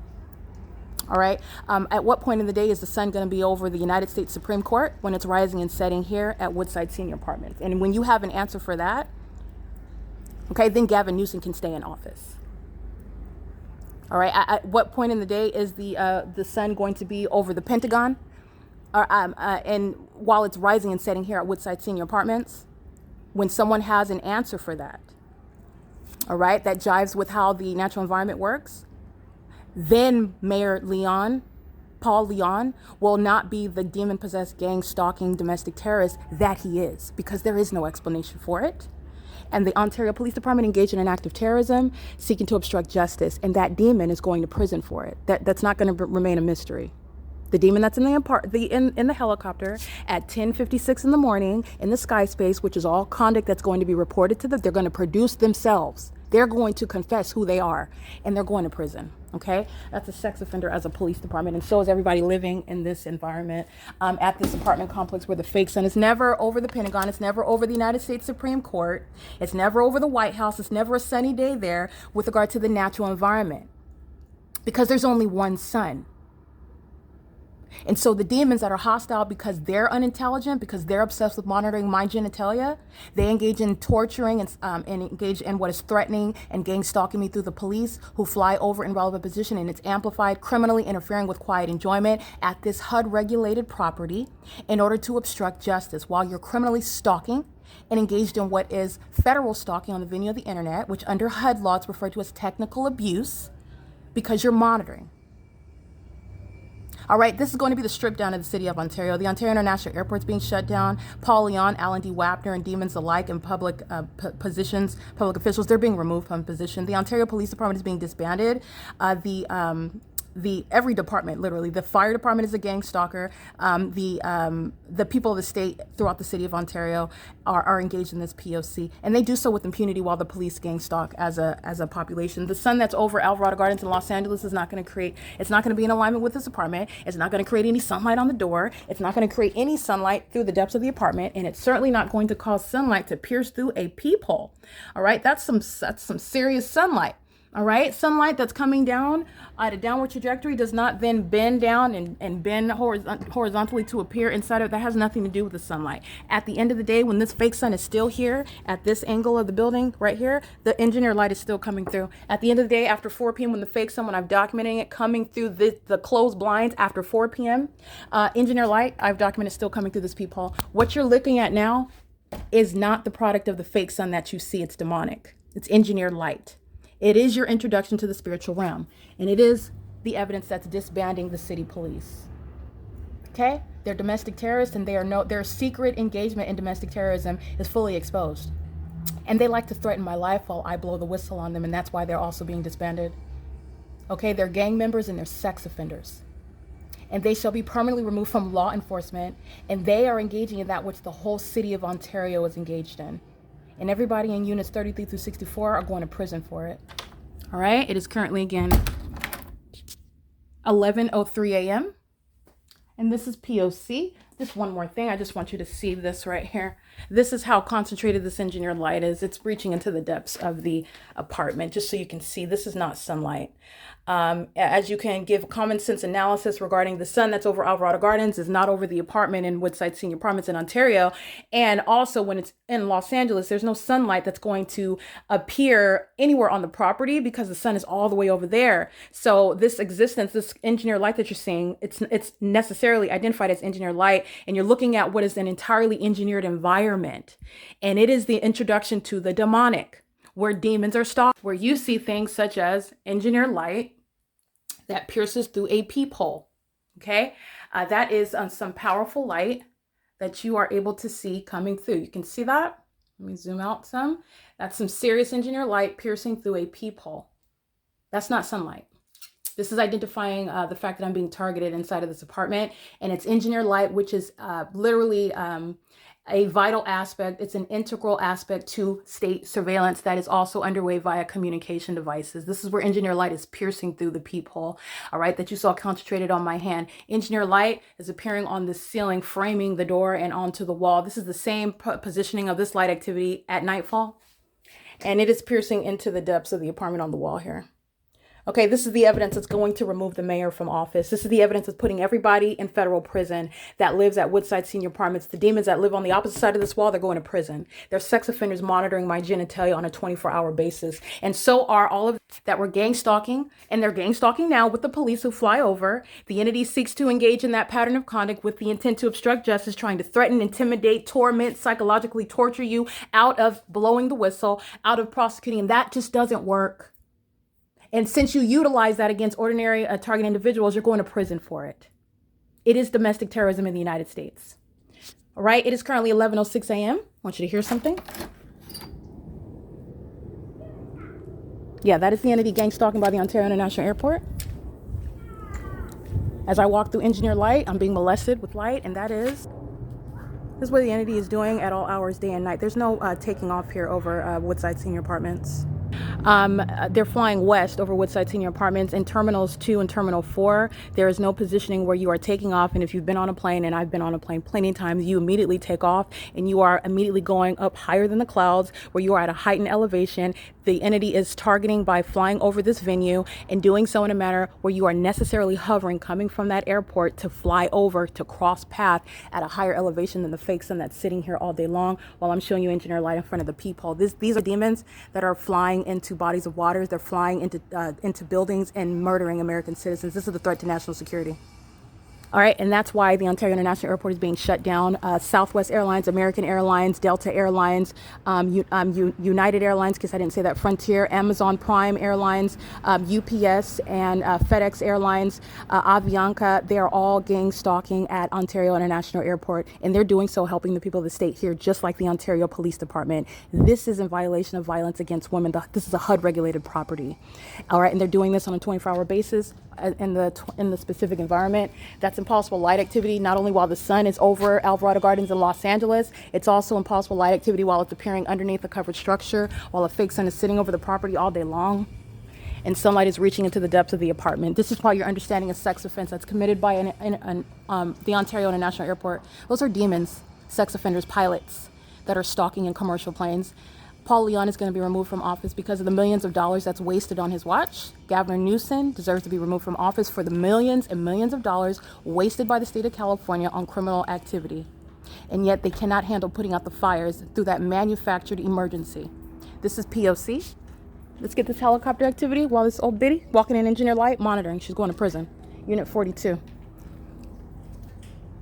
All right. At what point in the day is the sun going to be over the United States Supreme Court? When it's rising and setting here at Woodside Senior Apartments. And when you have an answer for that, okay, then Gavin Newsom can stay in office. All right. At what point in the day is the sun going to be over the Pentagon, and while it's rising and setting here at Woodside Senior Apartments? When someone has an answer for that, all right, that jives with how the natural environment works, then Mayor Leon, Paul Leon, will not be the demon-possessed gang stalking domestic terrorist that he is, because there is no explanation for it. And the Ontario Police Department engaged in an act of terrorism, seeking to obstruct justice, and that demon is going to prison for it. That's not going to remain a mystery. The demon that's in the helicopter at 10:56 in the morning in the sky space, which is all conduct that's going to be reported to them, they're going to produce themselves. They're going to confess who they are, and they're going to prison. Okay, that's a sex offender as a police department, and so is everybody living in this environment at this apartment complex where the fake sun is never over the Pentagon, it's never over the United States Supreme Court, it's never over the White House, it's never a sunny day there with regard to the natural environment, because there's only one sun. And so the demons that are hostile because they're unintelligent, because they're obsessed with monitoring my genitalia, they engage in torturing and engage in what is threatening and gang stalking me through the police, who fly over in relevant position, and it's amplified, criminally interfering with quiet enjoyment at this HUD-regulated property in order to obstruct justice while you're criminally stalking and engaged in what is federal stalking on the venue of the internet, which under HUD law is referred to as technical abuse, because you're monitoring. All right, this is going to be the strip down of the city of Ontario. The Ontario International Airport is being shut down. Paul Leon, Alan D. Wapner, and demons alike in public positions, public officials, they're being removed from position. The Ontario Police Department is being disbanded. Every department, literally, the fire department is a gang stalker. The people of the state throughout the city of Ontario are engaged in this P.O.C. and they do so with impunity while the police gang stalk as a population. The sun that's over Alvarado Gardens in Los Angeles is not going to create. It's not going to be in alignment with this apartment. It's not going to create any sunlight on the door. It's not going to create any sunlight through the depths of the apartment, and it's certainly not going to cause sunlight to pierce through a peephole. All right, that's some serious sunlight. All right, sunlight that's coming down at a downward trajectory does not then bend down and bend horizontally to appear inside of it. That has nothing to do with the sunlight. At the end of the day, when this fake sun is still here at this angle of the building right here, the engineer light is still coming through. At the end of the day, after 4 p.m., when the fake sun, when I'm documenting it, coming through the closed blinds after 4 p.m., engineer light, I've documented still coming through this peephole. What you're looking at now is not the product of the fake sun that you see. It's demonic. It's engineered light. It is your introduction to the spiritual realm, and it is the evidence that's disbanding the city police. Okay? They're domestic terrorists, and their secret engagement in domestic terrorism is fully exposed. And they like to threaten my life while I blow the whistle on them, and that's why they're also being disbanded. Okay? They're gang members and they're sex offenders. And they shall be permanently removed from law enforcement, and they are engaging in that which the whole city of Ontario is engaged in. And everybody in units 33 through 64 are going to prison for it. All right, it is currently, again, 11:03 a.m. And this is P.O.C. Just one more thing. I just want you to see this right here. This is how concentrated this engineered light is. It's reaching into the depths of the apartment, just so you can see this is not sunlight. As you can give common sense analysis regarding the sun that's over Alvarado Gardens is not over the apartment in Woodside Senior Apartments in Ontario. And also when it's in Los Angeles, there's no sunlight that's going to appear anywhere on the property because the sun is all the way over there. So this existence, this engineered light that you're seeing, it's necessarily identified as engineered light, and you're looking at what is an entirely engineered environment. And it is the introduction to the demonic, where demons are stalked, where you see things such as engineered light that pierces through a peephole. Okay, that is some powerful light that you are able to see coming through. You can see that. Let me zoom out some. That's some serious engineered light piercing through a peephole. That's not sunlight. This is identifying the fact that I'm being targeted inside of this apartment, and it's engineered light, which is literally a vital aspect. It's an integral aspect to state surveillance that is also underway via communication devices. This is where engineer light is piercing through the peephole, all right, that you saw concentrated on my hand. Engineer light is appearing on the ceiling, framing the door and onto the wall. This is the same positioning of this light activity at nightfall, and it is piercing into the depths of the apartment on the wall here. Okay, this is the evidence that's going to remove the mayor from office. This is the evidence that's putting everybody in federal prison that lives at Woodside Senior Apartments. The demons that live on the opposite side of this wall, they're going to prison. They're sex offenders monitoring my genitalia on a 24-hour basis. And so are all of that were gang stalking, and they're gang stalking now with the police who fly over. The entity seeks to engage in that pattern of conduct with the intent to obstruct justice, trying to threaten, intimidate, torment, psychologically torture you out of blowing the whistle, out of prosecuting. And that just doesn't work. And since you utilize that against ordinary target individuals, you're going to prison for it. It is domestic terrorism in the United States. All right, it is currently 11:06 a.m. I want you to hear something. Yeah, that is the entity gang stalking by the Ontario International Airport. As I walk through engineered light, I'm being molested with light, and this is what the entity is doing at all hours, day and night. There's no taking off here over Woodside Senior Apartments. They're flying west over Woodside Senior Apartments in Terminals 2 and Terminal 4. There is no positioning where you are taking off. And if you've been on a plane, and I've been on a plane plenty of times, you immediately take off and you are immediately going up higher than the clouds where you are at a heightened elevation. The entity is targeting by flying over this venue and doing so in a manner where you are necessarily hovering, coming from that airport to fly over, to cross path at a higher elevation than the fake sun that's sitting here all day long while I'm showing you engineer light in front of the peephole. These are demons that are flying into bodies of waters. They're flying into buildings and murdering American citizens. This is the threat to national security. All right, and that's why the Ontario International Airport is being shut down. Southwest Airlines, American Airlines, Delta Airlines, United Airlines, because I didn't say that, Frontier, Amazon Prime Airlines, UPS, and FedEx Airlines, Avianca, they are all gang stalking at Ontario International Airport, and they're doing so helping the people of the state here, just like the Ontario Police Department. This is in violation of violence against women. This is a HUD-regulated property. All right, and they're doing this on a 24-hour basis in the specific environment. That's impossible light activity, not only while the sun is over Alvarado Gardens in Los Angeles, it's also impossible light activity while it's appearing underneath a covered structure, while a fake sun is sitting over the property all day long, and sunlight is reaching into the depths of the apartment. This is why you're understanding a sex offense that's committed by the Ontario International Airport. Those are demons, sex offenders, pilots that are stalking in commercial planes. Paul Leon is going to be removed from office because of the millions of dollars that's wasted on his watch. Governor Newsom deserves to be removed from office for the millions and millions of dollars wasted by the state of California on criminal activity. And yet they cannot handle putting out the fires through that manufactured emergency. This is P.O.C. Let's get this helicopter activity while this old biddy walking in engineer light monitoring. She's going to prison. Unit 42.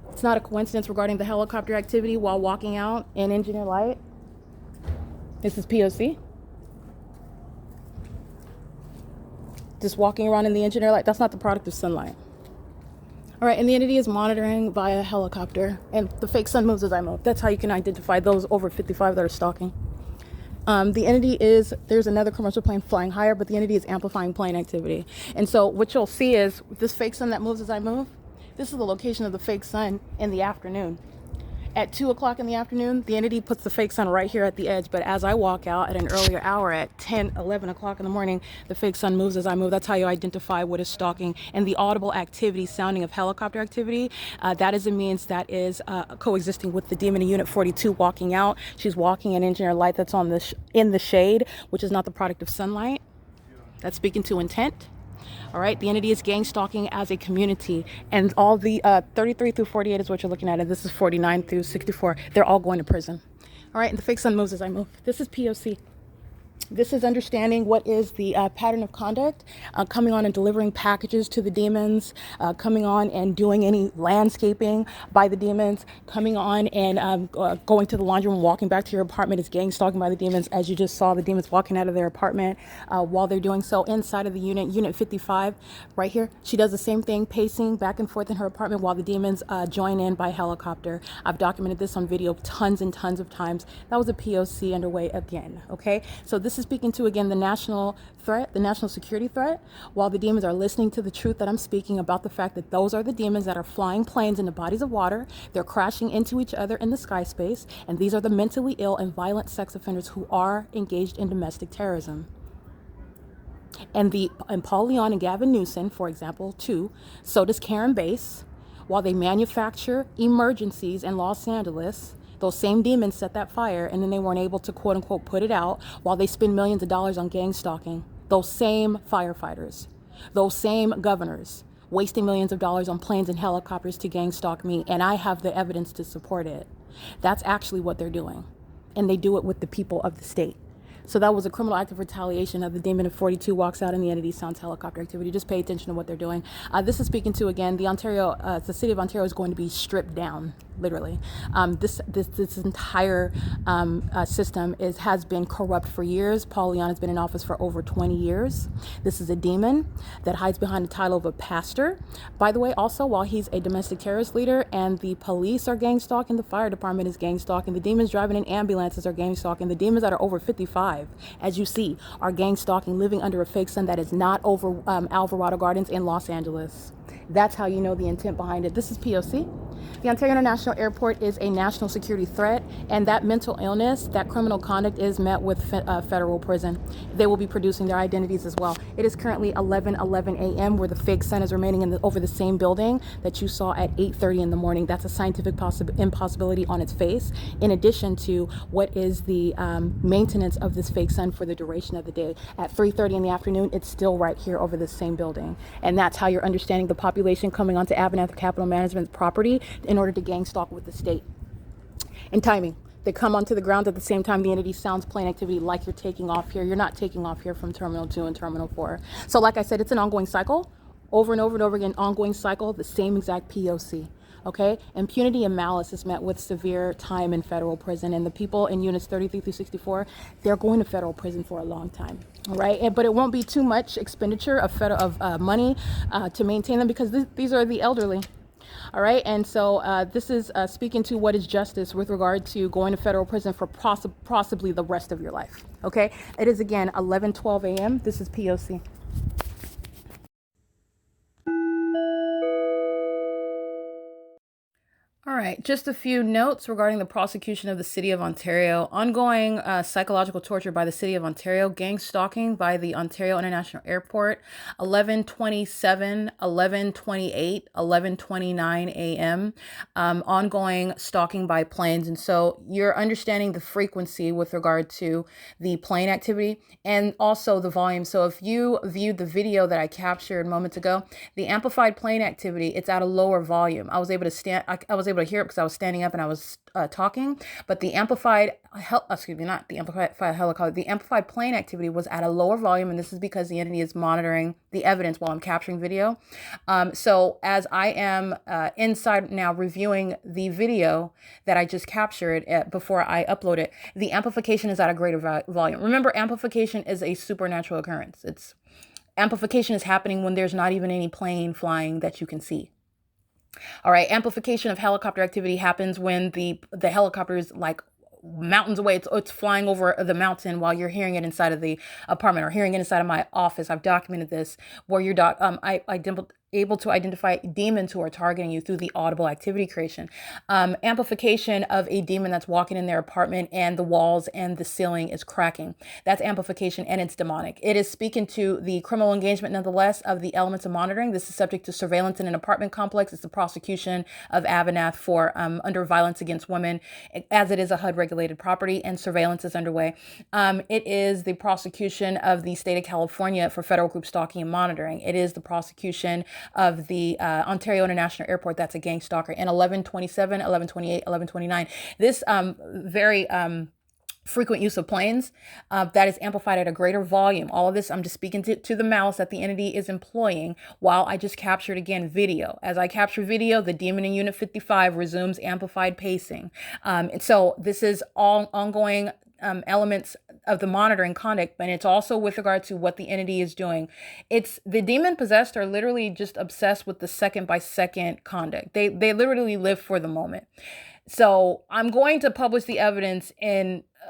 It's not a coincidence regarding the helicopter activity while walking out in engineer light. This is P.O.C. Just walking around in the engineer light. That's not the product of sunlight. All right, and the entity is monitoring via helicopter. And the fake sun moves as I move. That's how you can identify those over 55 that are stalking. The entity is, there's another commercial plane flying higher, but the entity is amplifying plane activity. And so what you'll see is this fake sun that moves as I move, this is the location of the fake sun in the afternoon. At 2 o'clock in the afternoon, the entity puts the fake sun right here at the edge. But as I walk out at an earlier hour at 10, 11 o'clock in the morning, the fake sun moves as I move. That's how you identify what is stalking. And the audible activity, sounding of helicopter activity, that is a means that is coexisting with the demon in Unit 42 walking out. She's walking in engineer light that's on in the shade, which is not the product of sunlight. That's speaking to intent. All right, the entity is gang stalking as a community, and all the 33 through 48 is what you're looking at, and this is 49 through 64. They're all going to prison. All right, and the fake sun moves as I move. This is P.O.C. This is understanding what is the pattern of conduct, coming on and delivering packages to the demons, coming on and doing any landscaping by the demons, coming on and going to the laundry room, walking back to your apartment is gang stalking by the demons, as you just saw the demons walking out of their apartment while they're doing so inside of the unit 55 right here. She does the same thing, pacing back and forth in her apartment while the demons join in by helicopter. I've documented this on video tons and tons of times. That was a POC underway again, okay? So this is speaking to, again, the national threat, the national security threat, while the demons are listening to the truth that I'm speaking about, the fact that those are the demons that are flying planes into bodies of water. They're crashing into each other in the sky space, and these are the mentally ill and violent sex offenders who are engaged in domestic terrorism. And Paul Leon and Gavin Newsom, for example, too, so does Karen Bass, while they manufacture emergencies in Los Angeles. Those same demons set that fire, and then they weren't able to, quote unquote, put it out, while they spend millions of dollars on gang stalking. Those same firefighters, those same governors, wasting millions of dollars on planes and helicopters to gang stalk me, and I have the evidence to support it. That's actually what they're doing, and they do it with the people of the state. So that was a criminal act of retaliation. The demon of 42 walks out and the entity sounds helicopter activity. Just pay attention to what they're doing. This is speaking to, again, the city of Ontario is going to be stripped down, literally. This entire system has been corrupt for years. Paul Leon has been in office for over 20 years. This is a demon that hides behind the title of a pastor. By the way, also, while he's a domestic terrorist leader and the police are gang stalking, the fire department is gang stalking, the demons driving in ambulances are gang stalking, the demons that are over 55, as you see, are gang stalking, living under a fake sun that is not over Alvarado Gardens in Los Angeles. That's how you know the intent behind it. This is P.O.C. The Ontario International Airport is a national security threat, and that mental illness, that criminal conduct is met with federal prison. They will be producing their identities as well. It is currently 11:11 a.m. where the fake sun is remaining over the same building that you saw at 8:30 in the morning. That's a scientific impossibility on its face, in addition to what is the maintenance of this fake sun for the duration of the day. At 3:30 in the afternoon, it's still right here over this same building. And that's how you're understanding the population coming onto AVANATH Capital Management's property in order to gang stalk with the state. And timing. They come onto the ground at the same time the entity sounds plane activity, like you're taking off here. You're not taking off here from Terminal 2 and Terminal 4. So like I said, it's an ongoing cycle. over and over and over again, ongoing cycle, the same exact POC. Okay, impunity and malice is met with severe time in federal prison, and the people in units 33 through 64, they're going to federal prison for a long time. All right, but it won't be too much expenditure of money to maintain them, because these are the elderly. All right, and so this is speaking to what is justice with regard to going to federal prison for possibly the rest of your life. Okay, it is again 11:12 a.m. This is POC. All right, just a few notes regarding the prosecution of the City of Ontario. Ongoing psychological torture by the City of Ontario, gang stalking by the Ontario International Airport, 11:27, 11:28, 11:29 a.m. Ongoing stalking by planes. And so you're understanding the frequency with regard to the plane activity and also the volume. So if you viewed the video that I captured moments ago, the amplified plane activity, it's at a lower volume. I was able to hear it because I was standing up and I was talking, but the amplified helicopter, the amplified plane activity was at a lower volume, and this is because the entity is monitoring the evidence while I'm capturing video. So as I am inside now reviewing the video that I just captured before I upload it, the amplification is at a greater volume. Remember, amplification is a supernatural occurrence. Amplification is happening when there's not even any plane flying that you can see. All right, amplification of helicopter activity happens when the helicopter is like mountains away. It's flying over the mountain while you're hearing it inside of the apartment or hearing it inside of my office. I've documented this where you're able to identify demons who are targeting you through the audible activity creation. Amplification of a demon that's walking in their apartment and the walls and the ceiling is cracking. That's amplification, and it's demonic. It is speaking to the criminal engagement, nonetheless, of the elements of monitoring. This is subject to surveillance in an apartment complex. It's the prosecution of AVANATH for under violence against women, as it is a HUD-regulated property, and surveillance is underway. It is the prosecution of the state of California for federal group stalking and monitoring. It is the prosecution of the Ontario International Airport. That's a gang stalker. And 11:27, 11:28, 11:29. This very frequent use of planes that is amplified at a greater volume. All of this, I'm just speaking to the malice that the entity is employing while I just captured, again, video. As I capture video, the demon in Unit 55 resumes amplified pacing. And so this is all ongoing elements of the monitoring conduct, but it's also with regard to what the entity is doing. It's the demon possessed are literally just obsessed with the second by second conduct. They literally live for the moment. So I'm going to publish the evidence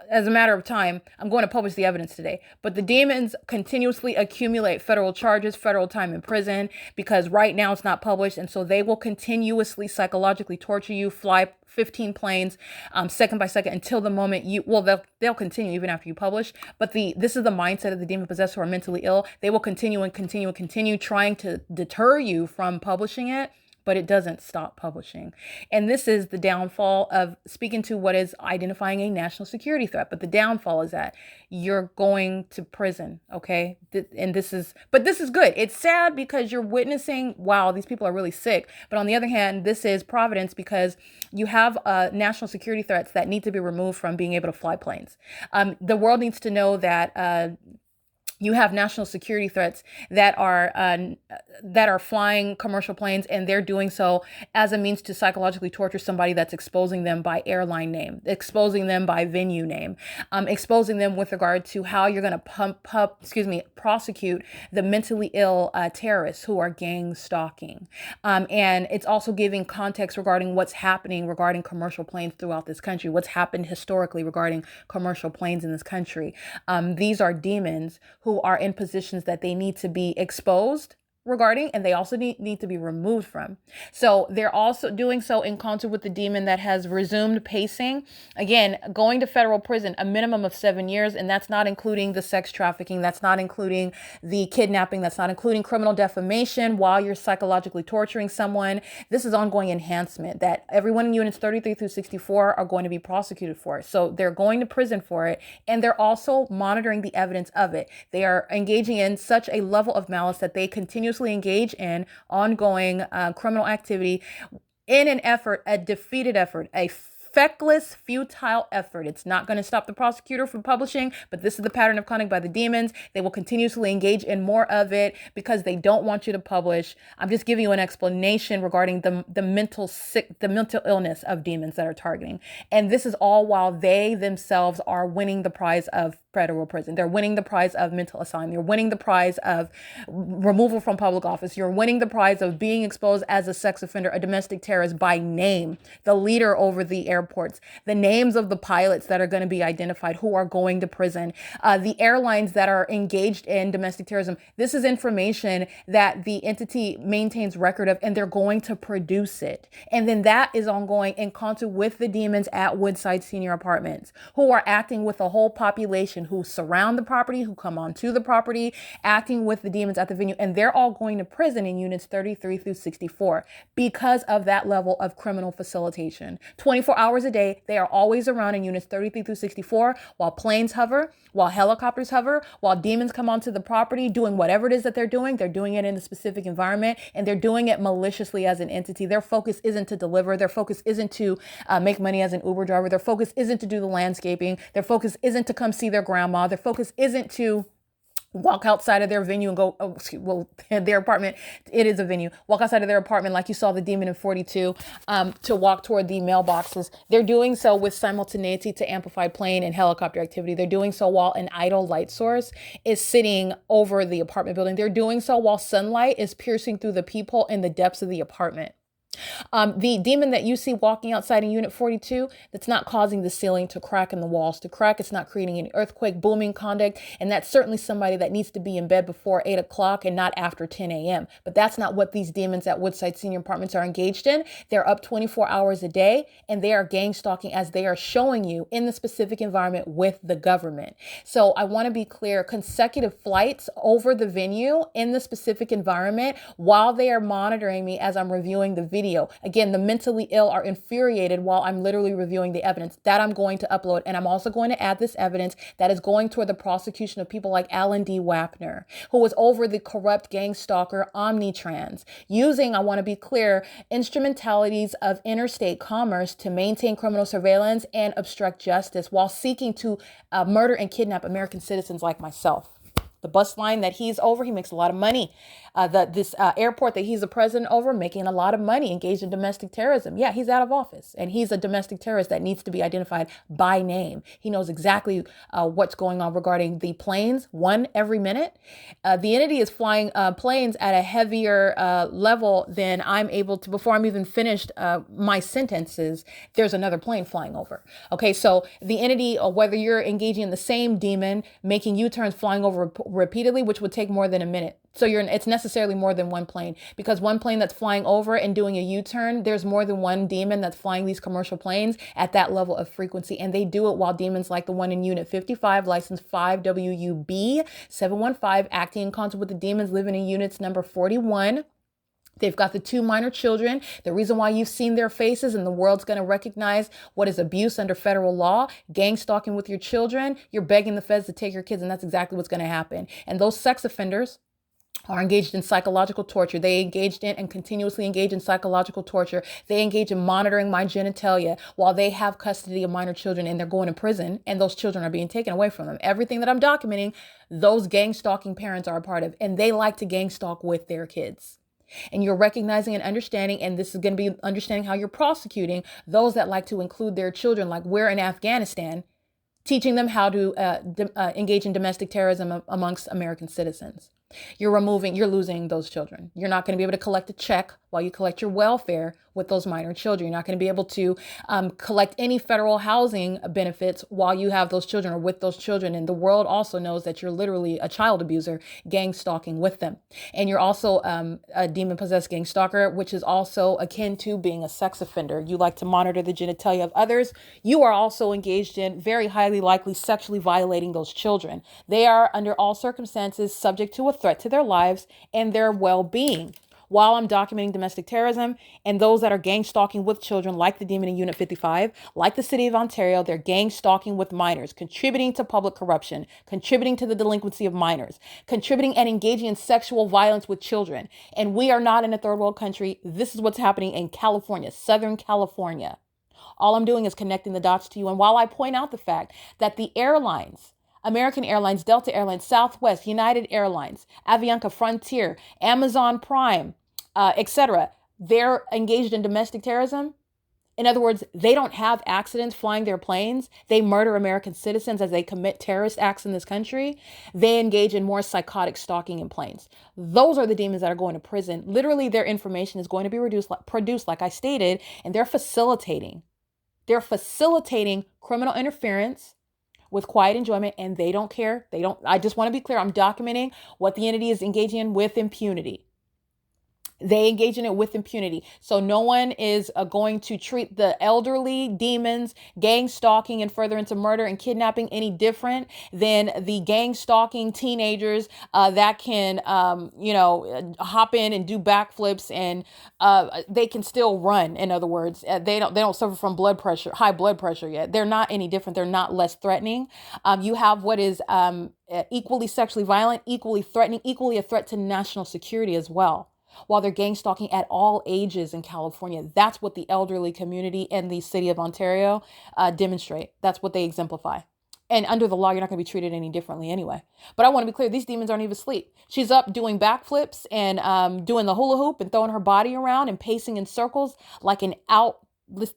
as a matter of time. I'm going to publish the evidence today, but the demons continuously accumulate federal charges, federal time in prison, because right now it's not published. And so they will continuously psychologically torture you, fly 15 planes, second by second, until the moment they'll continue even after you publish. But this is the mindset of the demon possessed who are mentally ill. They will continue and continue and continue trying to deter you from publishing it, but it doesn't stop publishing. And this is the downfall of speaking to what is identifying a national security threat. But the downfall is that you're going to prison, okay? And this is good. It's sad because you're witnessing, wow, these people are really sick. But on the other hand, this is providence because you have national security threats that need to be removed from being able to fly planes. The world needs to know that you have national security threats that are flying commercial planes, and they're doing so as a means to psychologically torture somebody that's exposing them by airline name, exposing them by venue name, exposing them with regard to how you're going to prosecute the mentally ill terrorists who are gang stalking. And it's also giving context regarding what's happening regarding commercial planes throughout this country, what's happened historically regarding commercial planes in this country. These are demons who are in positions that they need to be exposed regarding, and they also need to be removed from. So they're also doing so in concert with the demon that has resumed pacing. Again, going to federal prison, a minimum of 7 years, and that's not including the sex trafficking, that's not including the kidnapping, that's not including criminal defamation while you're psychologically torturing someone. This is ongoing enhancement that everyone in units 33 through 64 are going to be prosecuted for. So they're going to prison for it, and they're also monitoring the evidence of it. They are engaging in such a level of malice that they continuously engage in ongoing criminal activity in an effort, a defeated effort, a feckless, futile effort. It's not going to stop the prosecutor from publishing, but this is the pattern of conduct by the demons. They will continuously engage in more of it because they don't want you to publish. I'm just giving you an explanation regarding the mental illness of demons that are targeting. And this is all while they themselves are winning the prize of federal prison. They're winning the prize of mental asylum. You're winning the prize of removal from public office. You're winning the prize of being exposed as a sex offender, a domestic terrorist by name, the leader over the airports, the names of the pilots that are going to be identified who are going to prison, the airlines that are engaged in domestic terrorism. This is information that the entity maintains record of, and they're going to produce it. And then that is ongoing in concert with the demons at Woodside Senior Apartments, who are acting with the whole population who surround the property, who come onto the property, acting with the demons at the venue. And they're all going to prison in units 33 through 64 because of that level of criminal facilitation. 24 hours a day, they are always around in units 33 through 64 while planes hover, while helicopters hover, while demons come onto the property doing whatever it is that they're doing it in a specific environment, and they're doing it maliciously as an entity. Their focus isn't to deliver. Their focus isn't to make money as an Uber driver. Their focus isn't to do the landscaping. Their focus isn't to come see their grandma. Their focus isn't to walk outside of their venue and go, their apartment, it is a venue, walk outside of their apartment like you saw the demon in 42, to walk toward the mailboxes. They're doing so with simultaneity to amplified plane and helicopter activity. They're doing so while an idle light source is sitting over the apartment building. They're doing so while sunlight is piercing through the peephole in the depths of the apartment. The demon that you see walking outside in unit 42, that's not causing the ceiling to crack and the walls to crack. It's not creating any earthquake booming conduct. And that's certainly somebody that needs to be in bed before 8 o'clock and not after 10 a.m. But that's not what these demons at Woodside Senior Apartments are engaged in. They're up 24 hours a day, and they are gang stalking as they are showing you in the specific environment with the government. So I want to be clear, consecutive flights over the venue in the specific environment while they are monitoring me as I'm reviewing the video. Again, the mentally ill are infuriated while I'm literally reviewing the evidence that I'm going to upload. And I'm also going to add this evidence that is going toward the prosecution of people like Alan D. WAPNER, who was over the corrupt gang stalker Omnitrans, using, I want to be clear, instrumentalities of interstate commerce to maintain criminal surveillance and obstruct justice while seeking to murder and kidnap American citizens like myself. The bus line that he's over, he makes a lot of money. This airport that he's the president over, making a lot of money, engaged in domestic terrorism. Yeah, he's out of office, and he's a domestic terrorist that needs to be identified by name. He knows exactly what's going on regarding the planes, one every minute. The entity is flying planes at a heavier level than I'm able to, before I'm even finished my sentences, there's another plane flying over. Okay, so the entity, whether you're engaging in the same demon, making U-turns, flying over repeatedly, which would take more than a minute. So it's necessarily more than one plane, because one plane that's flying over and doing a U-turn, there's more than one demon that's flying these commercial planes at that level of frequency. And they do it while demons like the one in unit 55, license 5 WUB 715, acting in concert with the demons living in units number 41. They've got the two minor children. The reason why you've seen their faces and the world's going to recognize what is abuse under federal law, gang stalking with your children, you're begging the feds to take your kids, and that's exactly what's going to happen. And those sex offenders are engaged in psychological torture. They engaged in and continuously engage in psychological torture. They engage in monitoring my genitalia while they have custody of minor children, and they're going to prison, and those children are being taken away from them. Everything that I'm documenting, those gang stalking parents are a part of, and they like to gang stalk with their kids. And you're recognizing and understanding, and this is going to be understanding how you're prosecuting those that like to include their children, like we're in Afghanistan, teaching them how to engage in domestic terrorism amongst American citizens. You're losing those children. You're not going to be able to collect a check while you collect your welfare with those minor children. You're not going to be able to collect any federal housing benefits while you have those children or with those children. And the world also knows that you're literally a child abuser, gang stalking with them. And you're also a demon-possessed gang stalker, which is also akin to being a sex offender. You like to monitor the genitalia of others. You are also engaged in, very highly likely, sexually violating those children. They are, under all circumstances, subject to a threat to their lives and their well-being. While I'm documenting domestic terrorism and those that are gang stalking with children, like the demon in Unit 55, like the city of Ontario, they're gang stalking with minors, contributing to public corruption, contributing to the delinquency of minors, contributing and engaging in sexual violence with children. And we are not in a third world country. This is what's happening in California, Southern California. All I'm doing is connecting the dots to you. And while I point out the fact that the airlines, American Airlines, Delta Airlines, Southwest, United Airlines, Avianca, Frontier, Amazon Prime, etc., they're engaged in domestic terrorism. In other words, they don't have accidents flying their planes. They murder American citizens as they commit terrorist acts in this country. They engage in more psychotic stalking in planes. Those are the demons that are going to prison. Literally, their information is going to be produced, like I stated, and they're facilitating. They're facilitating criminal interference with quiet enjoyment, and they don't care. I just want to be clear. I'm documenting what the entity is engaging in with impunity. They engage in it with impunity. So no one is going to treat the elderly demons, gang stalking and furtherance of murder and kidnapping any different than the gang stalking teenagers that can, hop in and do backflips, and they can still run. In other words, they don't suffer from high blood pressure yet. They're not any different. They're not less threatening. You have what is equally sexually violent, equally threatening, equally a threat to national security as well, while they're gang stalking at all ages in California. That's what the elderly community and the city of Ontario demonstrate. That's what they exemplify. And under the law, you're not going to be treated any differently anyway. But I want to be clear, these demons aren't even asleep. She's up doing backflips and doing the hula hoop and throwing her body around and pacing in circles like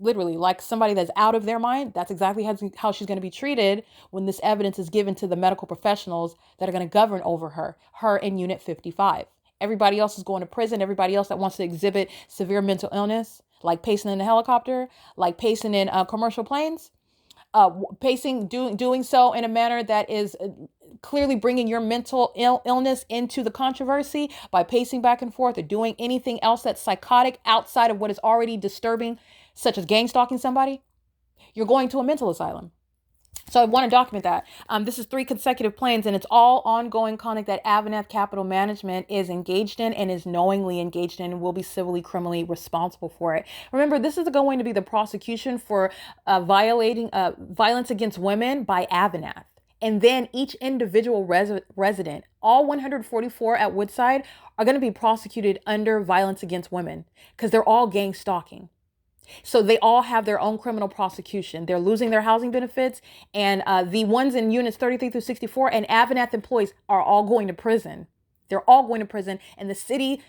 literally like somebody that's out of their mind. That's exactly how she's going to be treated when this evidence is given to the medical professionals that are going to govern over her in Unit 55. Everybody else is going to prison. Everybody else that wants to exhibit severe mental illness, like pacing in a helicopter, like pacing in commercial planes, doing so in a manner that is clearly bringing your mental illness into the controversy by pacing back and forth, or doing anything else that's psychotic outside of what is already disturbing, such as gang stalking somebody, you're going to a mental asylum. So I want to document that. This is 3 consecutive planes, and it's all ongoing conduct that AVANATH Capital Management is engaged in and is knowingly engaged in and will be civilly, criminally responsible for it. Remember, this is going to be the prosecution for violating violence against women by AVANATH. And then each individual resident, all 144 at Woodside, are going to be prosecuted under violence against women because they're all gang stalking. So they all have their own criminal prosecution. They're losing their housing benefits, and the ones in units 33 through 64 and AVANATH employees are all going to prison. They're all going to prison, and the city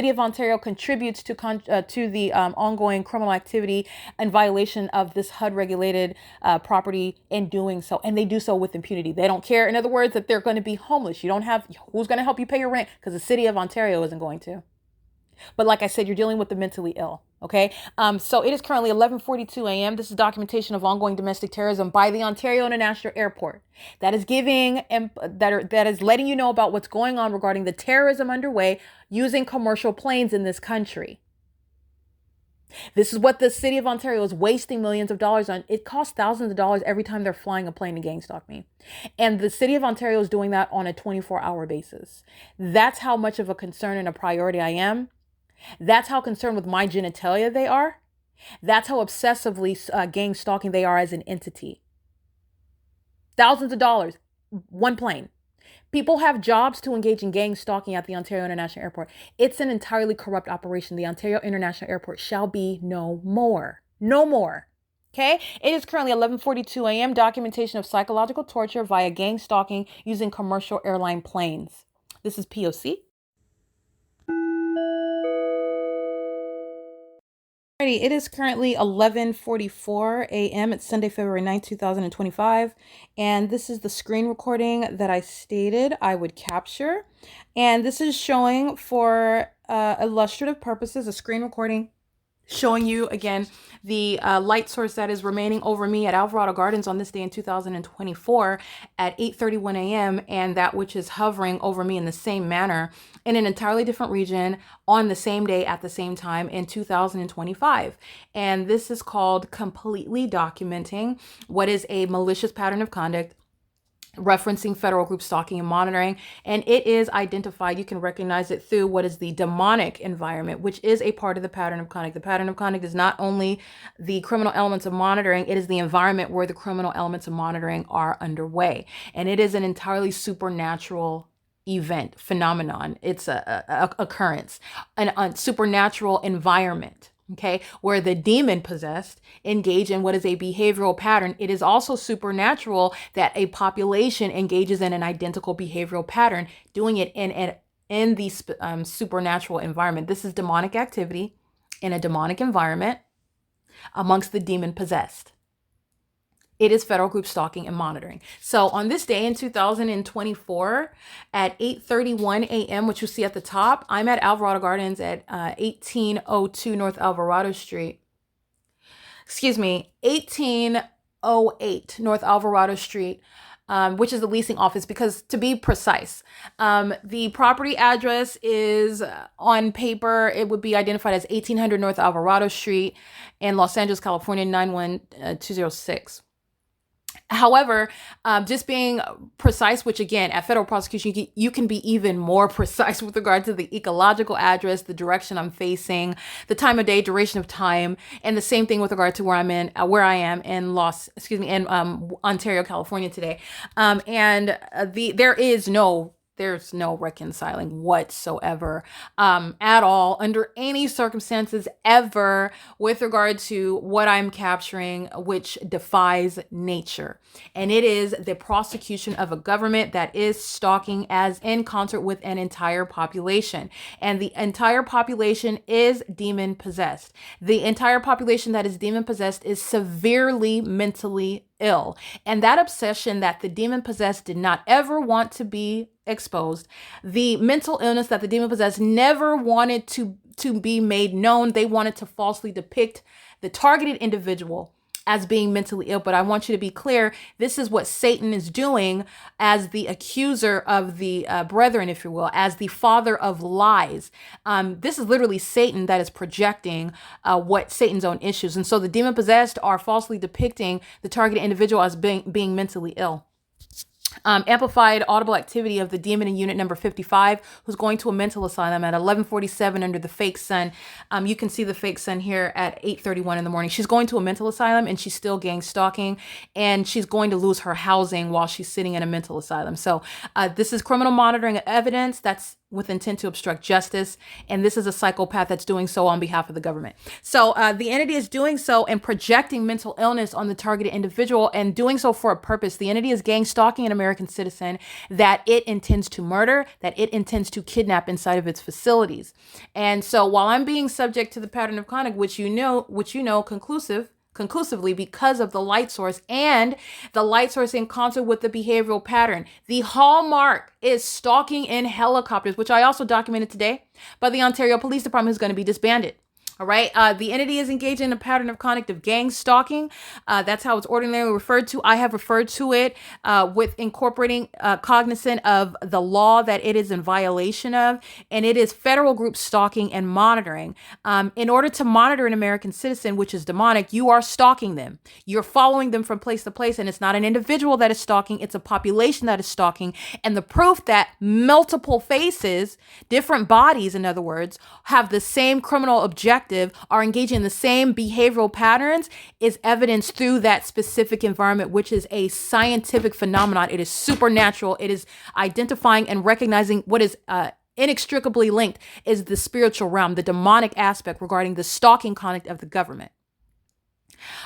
of Ontario contributes to the ongoing criminal activity in violation of this HUD-regulated property in doing so, and they do so with impunity. They don't care, in other words, that they're going to be homeless. You don't have who's going to help you pay your rent because the city of Ontario isn't going to. But like I said, you're dealing with the mentally ill. Okay. So it is currently 11:42 a.m. This is documentation of ongoing domestic terrorism by the Ontario International Airport. That is that is letting you know about what's going on regarding the terrorism underway using commercial planes in this country. This is what the city of Ontario is wasting millions of dollars on. It costs thousands of dollars every time they're flying a plane to gang stalk me. And the city of Ontario is doing that on a 24-hour basis. That's how much of a concern and a priority I am. That's how concerned with my genitalia they are. That's how obsessively gang stalking they are as an entity. Thousands of dollars, one plane. People have jobs to engage in gang stalking at the Ontario International Airport. It's an entirely corrupt operation. The Ontario International Airport shall be no more. No more. Okay? It is currently 11:42 a.m. Documentation of psychological torture via gang stalking using commercial airline planes. This is P.O.C. It is currently 11:44 a.m. It's Sunday, February 9th, 2025. And this is the screen recording that I stated I would capture. And this is showing for illustrative purposes, a screen recording showing you again the light source that is remaining over me at Alvarado Gardens on this day in 2024 at 8:31 a.m. and that which is hovering over me in the same manner in an entirely different region on the same day at the same time in 2025. And this is called completely documenting what is a malicious pattern of conduct referencing federal group stalking and monitoring. And it is identified, you can recognize it through what is the demonic environment, which is a part of the pattern of conduct. The pattern of conduct is not only the criminal elements of monitoring, it is the environment where the criminal elements of monitoring are underway. And it is an entirely supernatural event, phenomenon. It's a occurrence, a supernatural environment. Okay, where the demon possessed engage in what is a behavioral pattern. It is also supernatural that a population engages in an identical behavioral pattern, doing it in the supernatural environment. This is demonic activity in a demonic environment amongst the demon possessed. It is federal group stalking and monitoring. So on this day in 2024 at 8:31 a.m., which you see at the top, I'm at Alvarado Gardens at 1802 North Alvarado Street. 1808 North Alvarado Street, which is the leasing office, because to be precise, the property address is on paper, it would be identified as 1800 North Alvarado Street in Los Angeles, California, 91206. However, just being precise, which again, at federal prosecution, you can be even more precise with regard to the ecological address, the direction I'm facing, the time of day, duration of time, and the same thing with regard to where I am in Ontario, California today. There's no reconciling whatsoever at all under any circumstances ever with regard to what I'm capturing, which defies nature. And it is the prosecution of a government that is stalking as in concert with an entire population. And the entire population is demon possessed. The entire population that is demon possessed is severely mentally ill. And that obsession that the demon possessed did not ever want to be exposed, the mental illness that the demon possessed never wanted to be made known. They wanted to falsely depict the targeted individual as being mentally ill. But I want you to be clear, this is what Satan is doing as the accuser of the brethren, if you will, as the father of lies. This is literally Satan that is projecting what Satan's own issues. And so the demon possessed are falsely depicting the targeted individual as being mentally ill. Amplified audible activity of the demon in unit number 55, who's going to a mental asylum at 11:47 under the fake sun. You can see the fake sun here at 8:31 in the morning. She's going to a mental asylum and she's still gang stalking, and she's going to lose her housing while she's sitting in a mental asylum. So this is criminal monitoring evidence that's with intent to obstruct justice. And this is a psychopath that's doing so on behalf of the government. So the entity is doing so and projecting mental illness on the targeted individual, and doing so for a purpose. The entity is gang stalking an American citizen that it intends to murder, that it intends to kidnap inside of its facilities. And so while I'm being subject to the pattern of conduct, which you know conclusively because of the light source, and the light source in concert with the behavioral pattern. The hallmark is stalking in helicopters, which I also documented today by the Ontario Police Department, who's going to be disbanded. All right. The entity is engaged in a pattern of conduct of gang stalking. That's how it's ordinarily referred to. I have referred to it with incorporating cognizant of the law that it is in violation of, and it is federal group stalking and monitoring. In order to monitor an American citizen, which is demonic, you are stalking them. You're following them from place to place, and it's not an individual that is stalking, it's a population that is stalking. And the proof that multiple faces, different bodies, in other words, have the same criminal objective, are engaging in the same behavioral patterns, is evidenced through that specific environment, which is a scientific phenomenon. It is supernatural. It is identifying and recognizing what is inextricably linked is the spiritual realm, the demonic aspect regarding the stalking conduct of the government.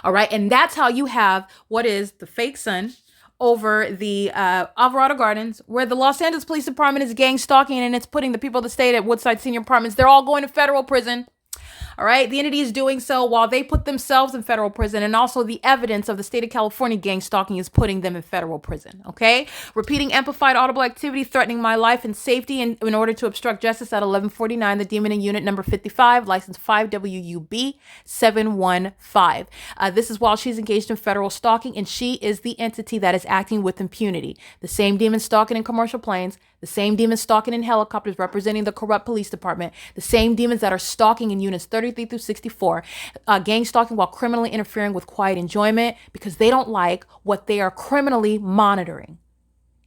All right. And that's how you have what is the fake sun over the Alvarado Gardens, where the Los Angeles Police Department is gang stalking, and it's putting the people that stayed at Woodside Senior Apartments, they're all going to federal prison. All right. The entity is doing so while they put themselves in federal prison, and also the evidence of the state of California gang stalking is putting them in federal prison. OK, repeating amplified audible activity threatening my life and safety in order to obstruct justice at 11:49. The demon in unit number 55, license 5WUB 715. This is while she's engaged in federal stalking, and she is the entity that is acting with impunity. The same demon stalking in commercial planes, the same demons stalking in helicopters representing the corrupt police department, the same demons that are stalking in units 33 through 64, gang stalking while criminally interfering with quiet enjoyment because they don't like what they are criminally monitoring.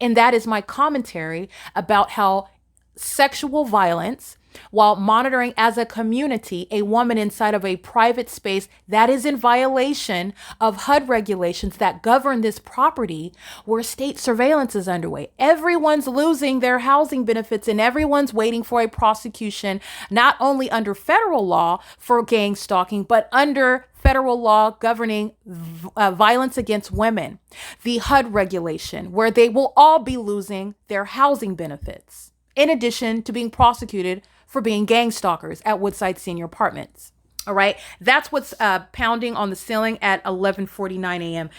And that is my commentary about how sexual violence while monitoring as a community a woman inside of a private space that is in violation of HUD regulations that govern this property where state surveillance is underway. Everyone's losing their housing benefits and everyone's waiting for a prosecution, not only under federal law for gang stalking, but under federal law governing violence against women, the HUD regulation, where they will all be losing their housing benefits, in addition to being prosecuted for being gang stalkers at Woodside Senior Apartments. All right. That's what's pounding on the ceiling at 11:49 a.m.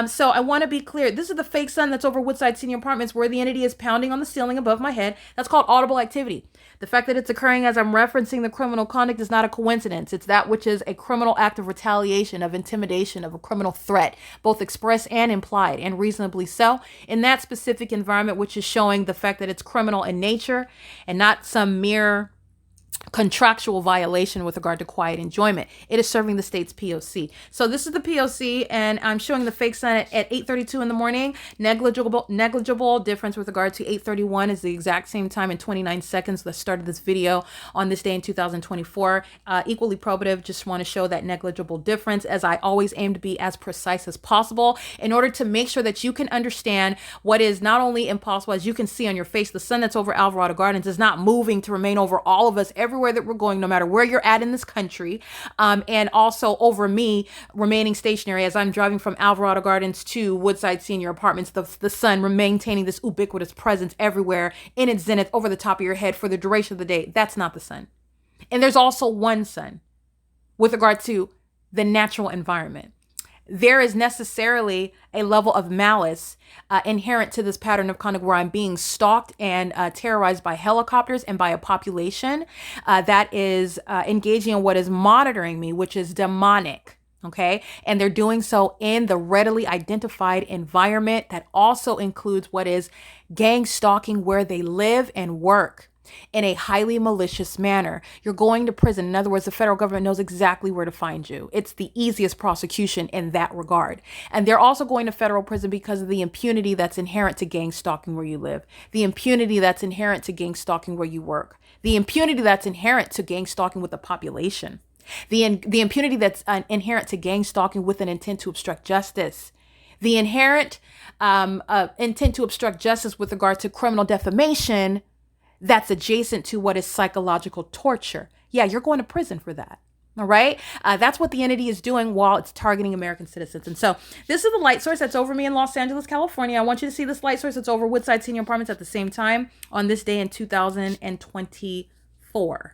So I want to be clear. This is the fake sun that's over Woodside Senior Apartments where the entity is pounding on the ceiling above my head. That's called audible activity. The fact that it's occurring as I'm referencing the criminal conduct is not a coincidence. It's that which is a criminal act of retaliation, of intimidation, of a criminal threat, both express and implied, and reasonably so, in that specific environment, which is showing the fact that it's criminal in nature and not some mere contractual violation with regard to quiet enjoyment. It is serving the state's P.O.C. So this is the P.O.C. and I'm showing the fake sun at 8:32 in the morning. Negligible difference with regard to 8:31 is the exact same time and 29 seconds that started this video on this day in 2024. Equally probative. Just want to show that negligible difference, as I always aim to be as precise as possible in order to make sure that you can understand what is not only impossible, as you can see on your face, the sun that's over Alvarado Gardens is not moving to remain over all of us everywhere that we're going, no matter where you're at in this country, and also over me remaining stationary as I'm driving from Alvarado Gardens to Woodside Senior Apartments, the sun maintaining this ubiquitous presence everywhere in its zenith over the top of your head for the duration of the day. That's not the sun. And there's also one sun with regard to the natural environment. There is necessarily a level of malice inherent to this pattern of conduct where I'm being stalked and terrorized by helicopters and by a population that is engaging in what is monitoring me, which is demonic. Okay. And they're doing so in the readily identified environment that also includes what is gang stalking where they live and work in a highly malicious manner. You're going to prison. In other words, the federal government knows exactly where to find you. It's the easiest prosecution in that regard. And they're also going to federal prison because of the impunity that's inherent to gang stalking where you live, the impunity that's inherent to gang stalking where you work, the impunity that's inherent to gang stalking with the population, the impunity that's inherent to gang stalking with an intent to obstruct justice, the inherent intent to obstruct justice with regard to criminal defamation that's adjacent to what is psychological torture. Yeah, you're going to prison for that. All right. That's what the entity is doing while it's targeting American citizens. And so this is the light source that's over me in Los Angeles, California. I want you to see this light source that's over Woodside Senior Apartments at the same time on this day in 2024.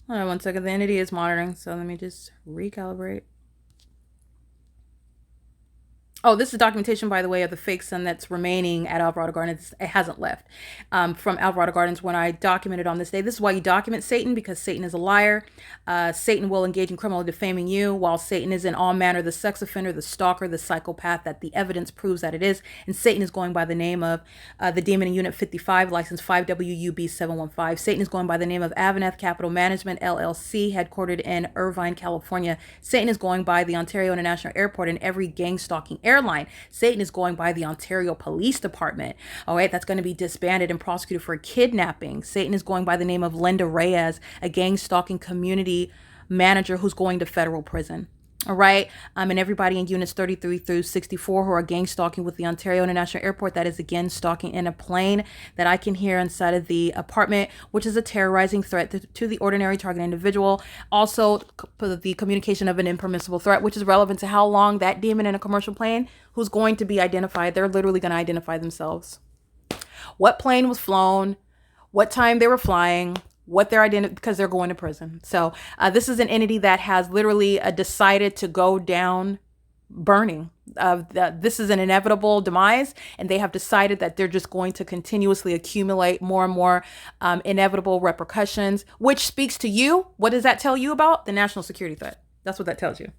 Hold on one second. The entity is monitoring, so let me just recalibrate. Oh, this is documentation, by the way, of the fake sun that's remaining at Alvarado Gardens. It hasn't left from Alvarado Gardens when I documented on this day. This is why you document Satan, because Satan is a liar. Satan will engage in criminally defaming you, while Satan is in all manner the sex offender, the stalker, the psychopath that the evidence proves that it is. And Satan is going by the name of the demon in Unit 55, license 5WUB715. Satan is going by the name of AVANATH Capital Management, LLC, headquartered in Irvine, California. Satan is going by the Ontario International Airport and every gang stalking airline. Satan is going by the Ontario Police Department. All right, that's going to be disbanded and prosecuted for kidnapping. Satan is going by the name of Linda Reyes, a gang stalking community manager who's going to federal prison. All right. And everybody in units 33 through 64 who are gang stalking with the Ontario International Airport, that is again stalking in a plane that I can hear inside of the apartment, which is a terrorizing threat to the ordinary target individual. Also, the communication of an impermissible threat, which is relevant to how long that demon in a commercial plane who's going to be identified. They're literally going to identify themselves. What plane was flown, what time they were flying, what they're because they're going to prison. So this is an entity that has literally decided to go down burning. This is an inevitable demise, and they have decided that they're just going to continuously accumulate more and more inevitable repercussions, which speaks to you. What does that tell you about the national security threat? That's what that tells you.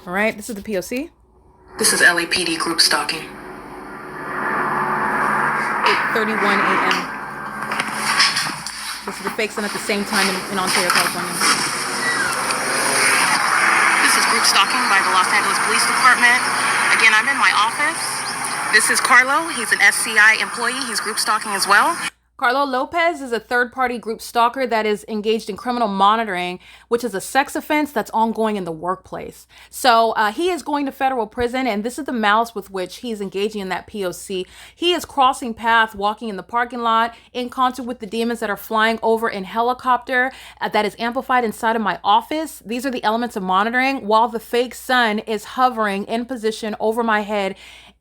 All right, this is the P.O.C. This is LAPD group stalking. 8:31 a.m. This is the fake sun at the same time in Ontario, California. This is group stalking by the Los Angeles Police Department. Again, I'm in my office. This is Carlo. He's an SCI employee. He's group stalking as well. Carlo Lopez is a third-party group stalker that is engaged in criminal monitoring, which is a sex offense that's ongoing in the workplace. So he is going to federal prison, and this is the malice with which he is engaging in that P.O.C. He is crossing paths, walking in the parking lot, in concert with the demons that are flying over in helicopter that is amplified inside of my office. These are the elements of monitoring, while the fake sun is hovering in position over my head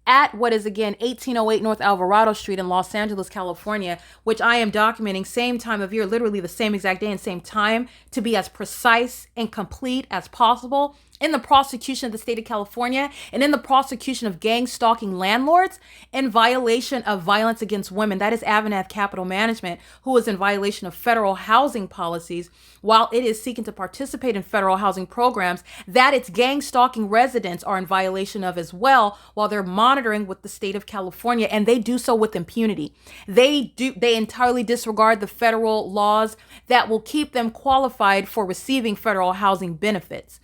at what is, again, 1808 North Alvarado Street in Los Angeles, California, which I am documenting same time of year, literally the same exact day and same time, to be as precise and complete as possible in the prosecution of the state of California and in the prosecution of gang stalking landlords in violation of violence against women. That is AVANATH Capital Management, who is in violation of federal housing policies while it is seeking to participate in federal housing programs that its gang stalking residents are in violation of as well, while they're monitoring with the state of California, and they do so with impunity. They entirely disregard the federal laws that will keep them qualified for receiving federal housing benefits.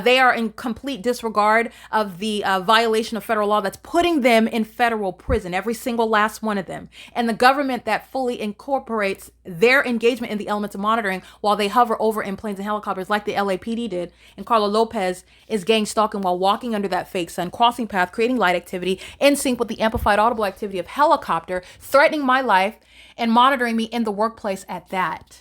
They are in complete disregard of the violation of federal law that's putting them in federal prison, every single last one of them. And the government that fully incorporates their engagement in the elements of monitoring while they hover over in planes and helicopters like the LAPD did. And Carlo Lopez is gang stalking while walking under that fake sun, crossing path, creating light activity in sync with the amplified audible activity of helicopter, threatening my life and monitoring me in the workplace at that.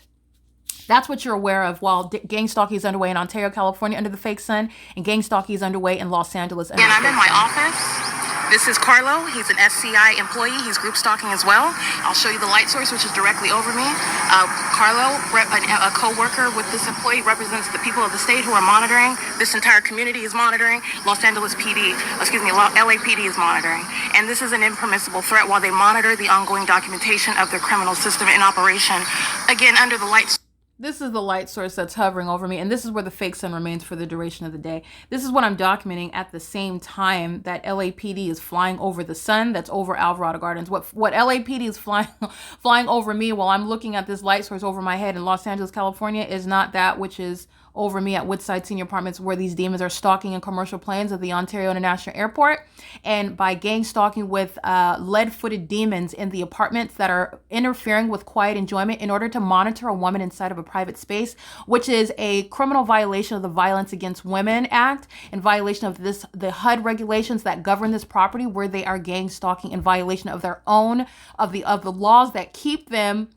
That's what you're aware of while gang stalking is underway in Ontario, California under the fake sun, and gang stalking is underway in Los Angeles. And I'm in my office. This is Carlo. He's an SCI employee. He's group stalking as well. I'll show you the light source, which is directly over me. Carlo, a co-worker with this employee, represents the people of the state who are monitoring. This entire community is monitoring. Los Angeles PD, LAPD is monitoring. And this is an impermissible threat while they monitor the ongoing documentation of their criminal system in operation. Again, under the light. This is the light source that's hovering over me, and this is where the fake sun remains for the duration of the day. This is what I'm documenting at the same time that LAPD is flying over the sun that's over Alvarado Gardens. What LAPD is flying over me while I'm looking at this light source over my head in Los Angeles, California, is not that which is over me at Woodside Senior Apartments, where these demons are stalking in commercial planes at the Ontario International Airport, and by gang stalking with lead-footed demons in the apartments that are interfering with quiet enjoyment in order to monitor a woman inside of a private space, which is a criminal violation of the Violence Against Women Act, in violation of the HUD regulations that govern this property, where they are gang stalking in violation of their own of the laws that keep them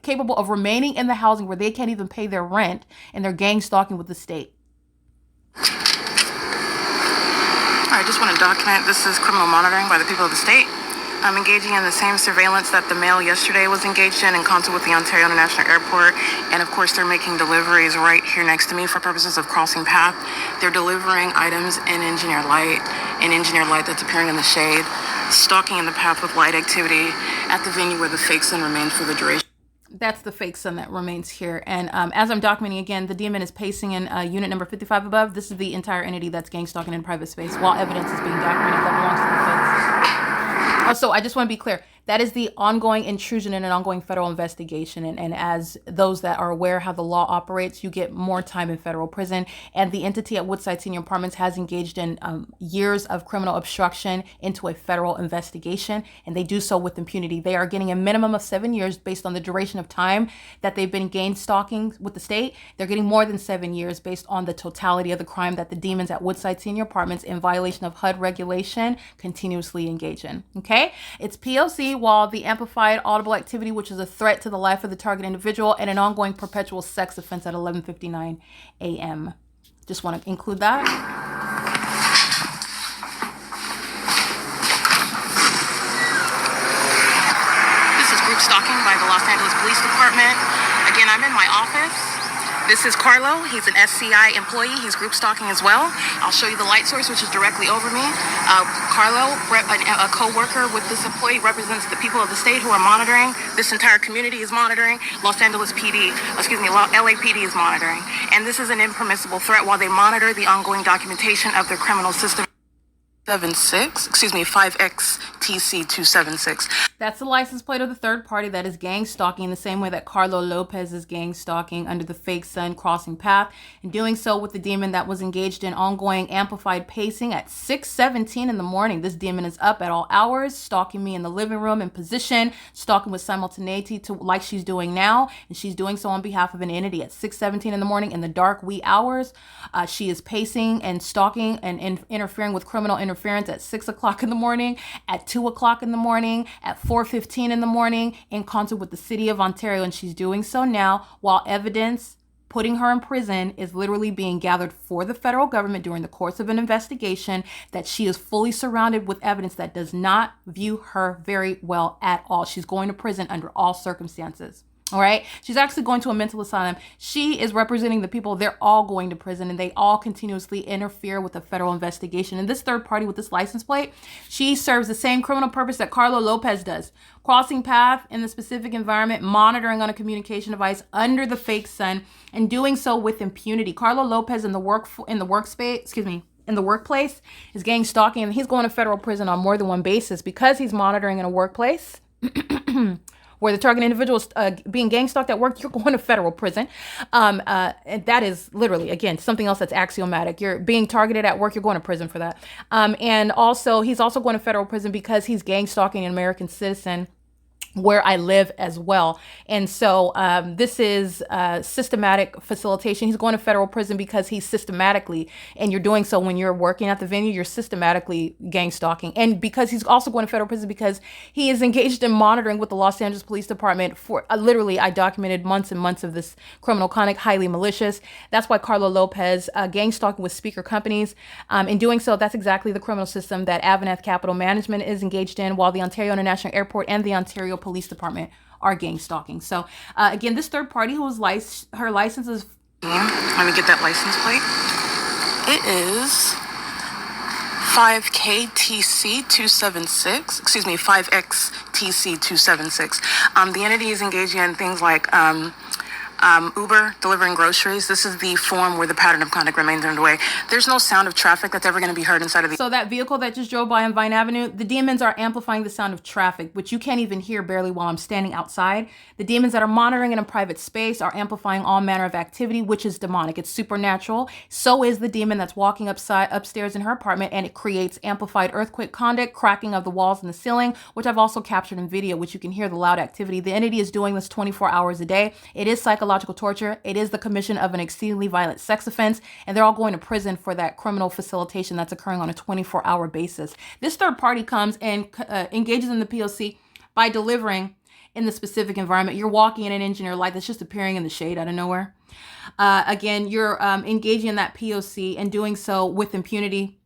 capable of remaining in the housing where they can't even pay their rent, and they're gang stalking with the state. I just want to document this is criminal monitoring by the people of the state. I'm engaging in the same surveillance that the mail yesterday was engaged in concert with the Ontario International Airport. And of course, they're making deliveries right here next to me for purposes of crossing path. They're delivering items in engineer light that's appearing in the shade, stalking in the path with light activity at the venue where the fake sun remains for the duration. That's the fake sun that remains here. And as I'm documenting again, the demon is pacing in unit number 55 above. This is the entire entity that's gang stalking in private space while evidence is being documented that belongs to the feds. So I just want to be clear. That is the ongoing intrusion in an ongoing federal investigation. And as those that are aware how the law operates, you get more time in federal prison. And the entity at Woodside Senior Apartments has engaged in years of criminal obstruction into a federal investigation. And they do so with impunity. They are getting a minimum of 7 years based on the duration of time that they've been gang stalking with the state. They're getting more than 7 years based on the totality of the crime that the demons at Woodside Senior Apartments, in violation of HUD regulation, continuously engage in. Okay? It's P.O.C. while the amplified audible activity, which is a threat to the life of the target individual, and an ongoing perpetual sex offense at 11:59 a.m. Just want to include that. This is group stalking by the Los Angeles Police Department. Again, I'm in my office. This is Carlo. He's an SCI employee. He's group stalking as well. I'll show you the light source, which is directly over me. Carlo, a co-worker with this employee, represents the people of the state who are monitoring. This entire community is monitoring. Los Angeles PD, LAPD is monitoring. And this is an impermissible threat while they monitor the ongoing documentation of their criminal system. 5XTC 276. That's the license plate of the third party that is gang stalking in the same way that Carlo Lopez is gang stalking under the fake sun crossing path, and doing so with the demon that was engaged in ongoing amplified pacing at 6:17 in the morning. This demon is up at all hours, stalking me in the living room in position, stalking with simultaneity to like she's doing now, and she's doing so on behalf of an entity at 6:17 in the morning in the dark wee hours. She is pacing and stalking and interfering with criminal interference at 6 o'clock in the morning, at 2 o'clock in the morning, at 4:15 in the morning, in concert with the city of Ontario, and she's doing so now while evidence putting her in prison is literally being gathered for the federal government during the course of an investigation, that she is fully surrounded with evidence that does not view her very well at all. She's going to prison under all circumstances. All right. She's actually going to a mental asylum. She is representing the people. They're all going to prison, and they all continuously interfere with the federal investigation. And this third party with this license plate, she serves the same criminal purpose that Carlo Lopez does. Crossing path in the specific environment, monitoring on a communication device under the fake sun, and doing so with impunity. Carlo Lopez in the workplace is gang stalking, and he's going to federal prison on more than one basis because he's monitoring in a workplace. Where the target individual is being gang stalked at work, you're going to federal prison. And that is literally, again, something else that's axiomatic. You're being targeted at work, you're going to prison for that. And also, he's also going to federal prison because he's gang stalking an American citizen where I live as well. And so this is systematic facilitation. He's going to federal prison because he's systematically, and you're doing so when you're working at the venue, you're systematically gang stalking. And because he's also going to federal prison because he is engaged in monitoring with the Los Angeles Police Department for literally, I documented months and months of this criminal conduct, highly malicious. That's why Carlo Lopez gang stalking with speaker companies. In doing so, that's exactly the criminal system that AVANATH Capital Management is engaged in, while the Ontario International Airport and the Ontario Police Department are gang stalking. So again, this third party who was her license is. Let me get that license plate. It is 5KTC276. Excuse me, 5XTC276. The entity is engaging in things like Uber, delivering groceries. This is the form where the pattern of conduct remains underway. There's no sound of traffic that's ever going to be heard inside of the... So that vehicle that just drove by on Vine Avenue, the demons are amplifying the sound of traffic, which you can't even hear barely while I'm standing outside. The demons that are monitoring in a private space are amplifying all manner of activity, which is demonic. It's supernatural. So is the demon that's walking upstairs in her apartment, and it creates amplified earthquake conduct, cracking of the walls and the ceiling, which I've also captured in video, which you can hear the loud activity. The entity is doing this 24 hours a day. It is psychological torture. It is the commission of an exceedingly violent sex offense, and they're all going to prison for that criminal facilitation that's occurring on a 24-hour basis. This third party comes and engages in the P.O.C. by delivering in the specific environment. You're walking in an engineer light that's just appearing in the shade out of nowhere. Again, you're engaging in that P.O.C. and doing so with impunity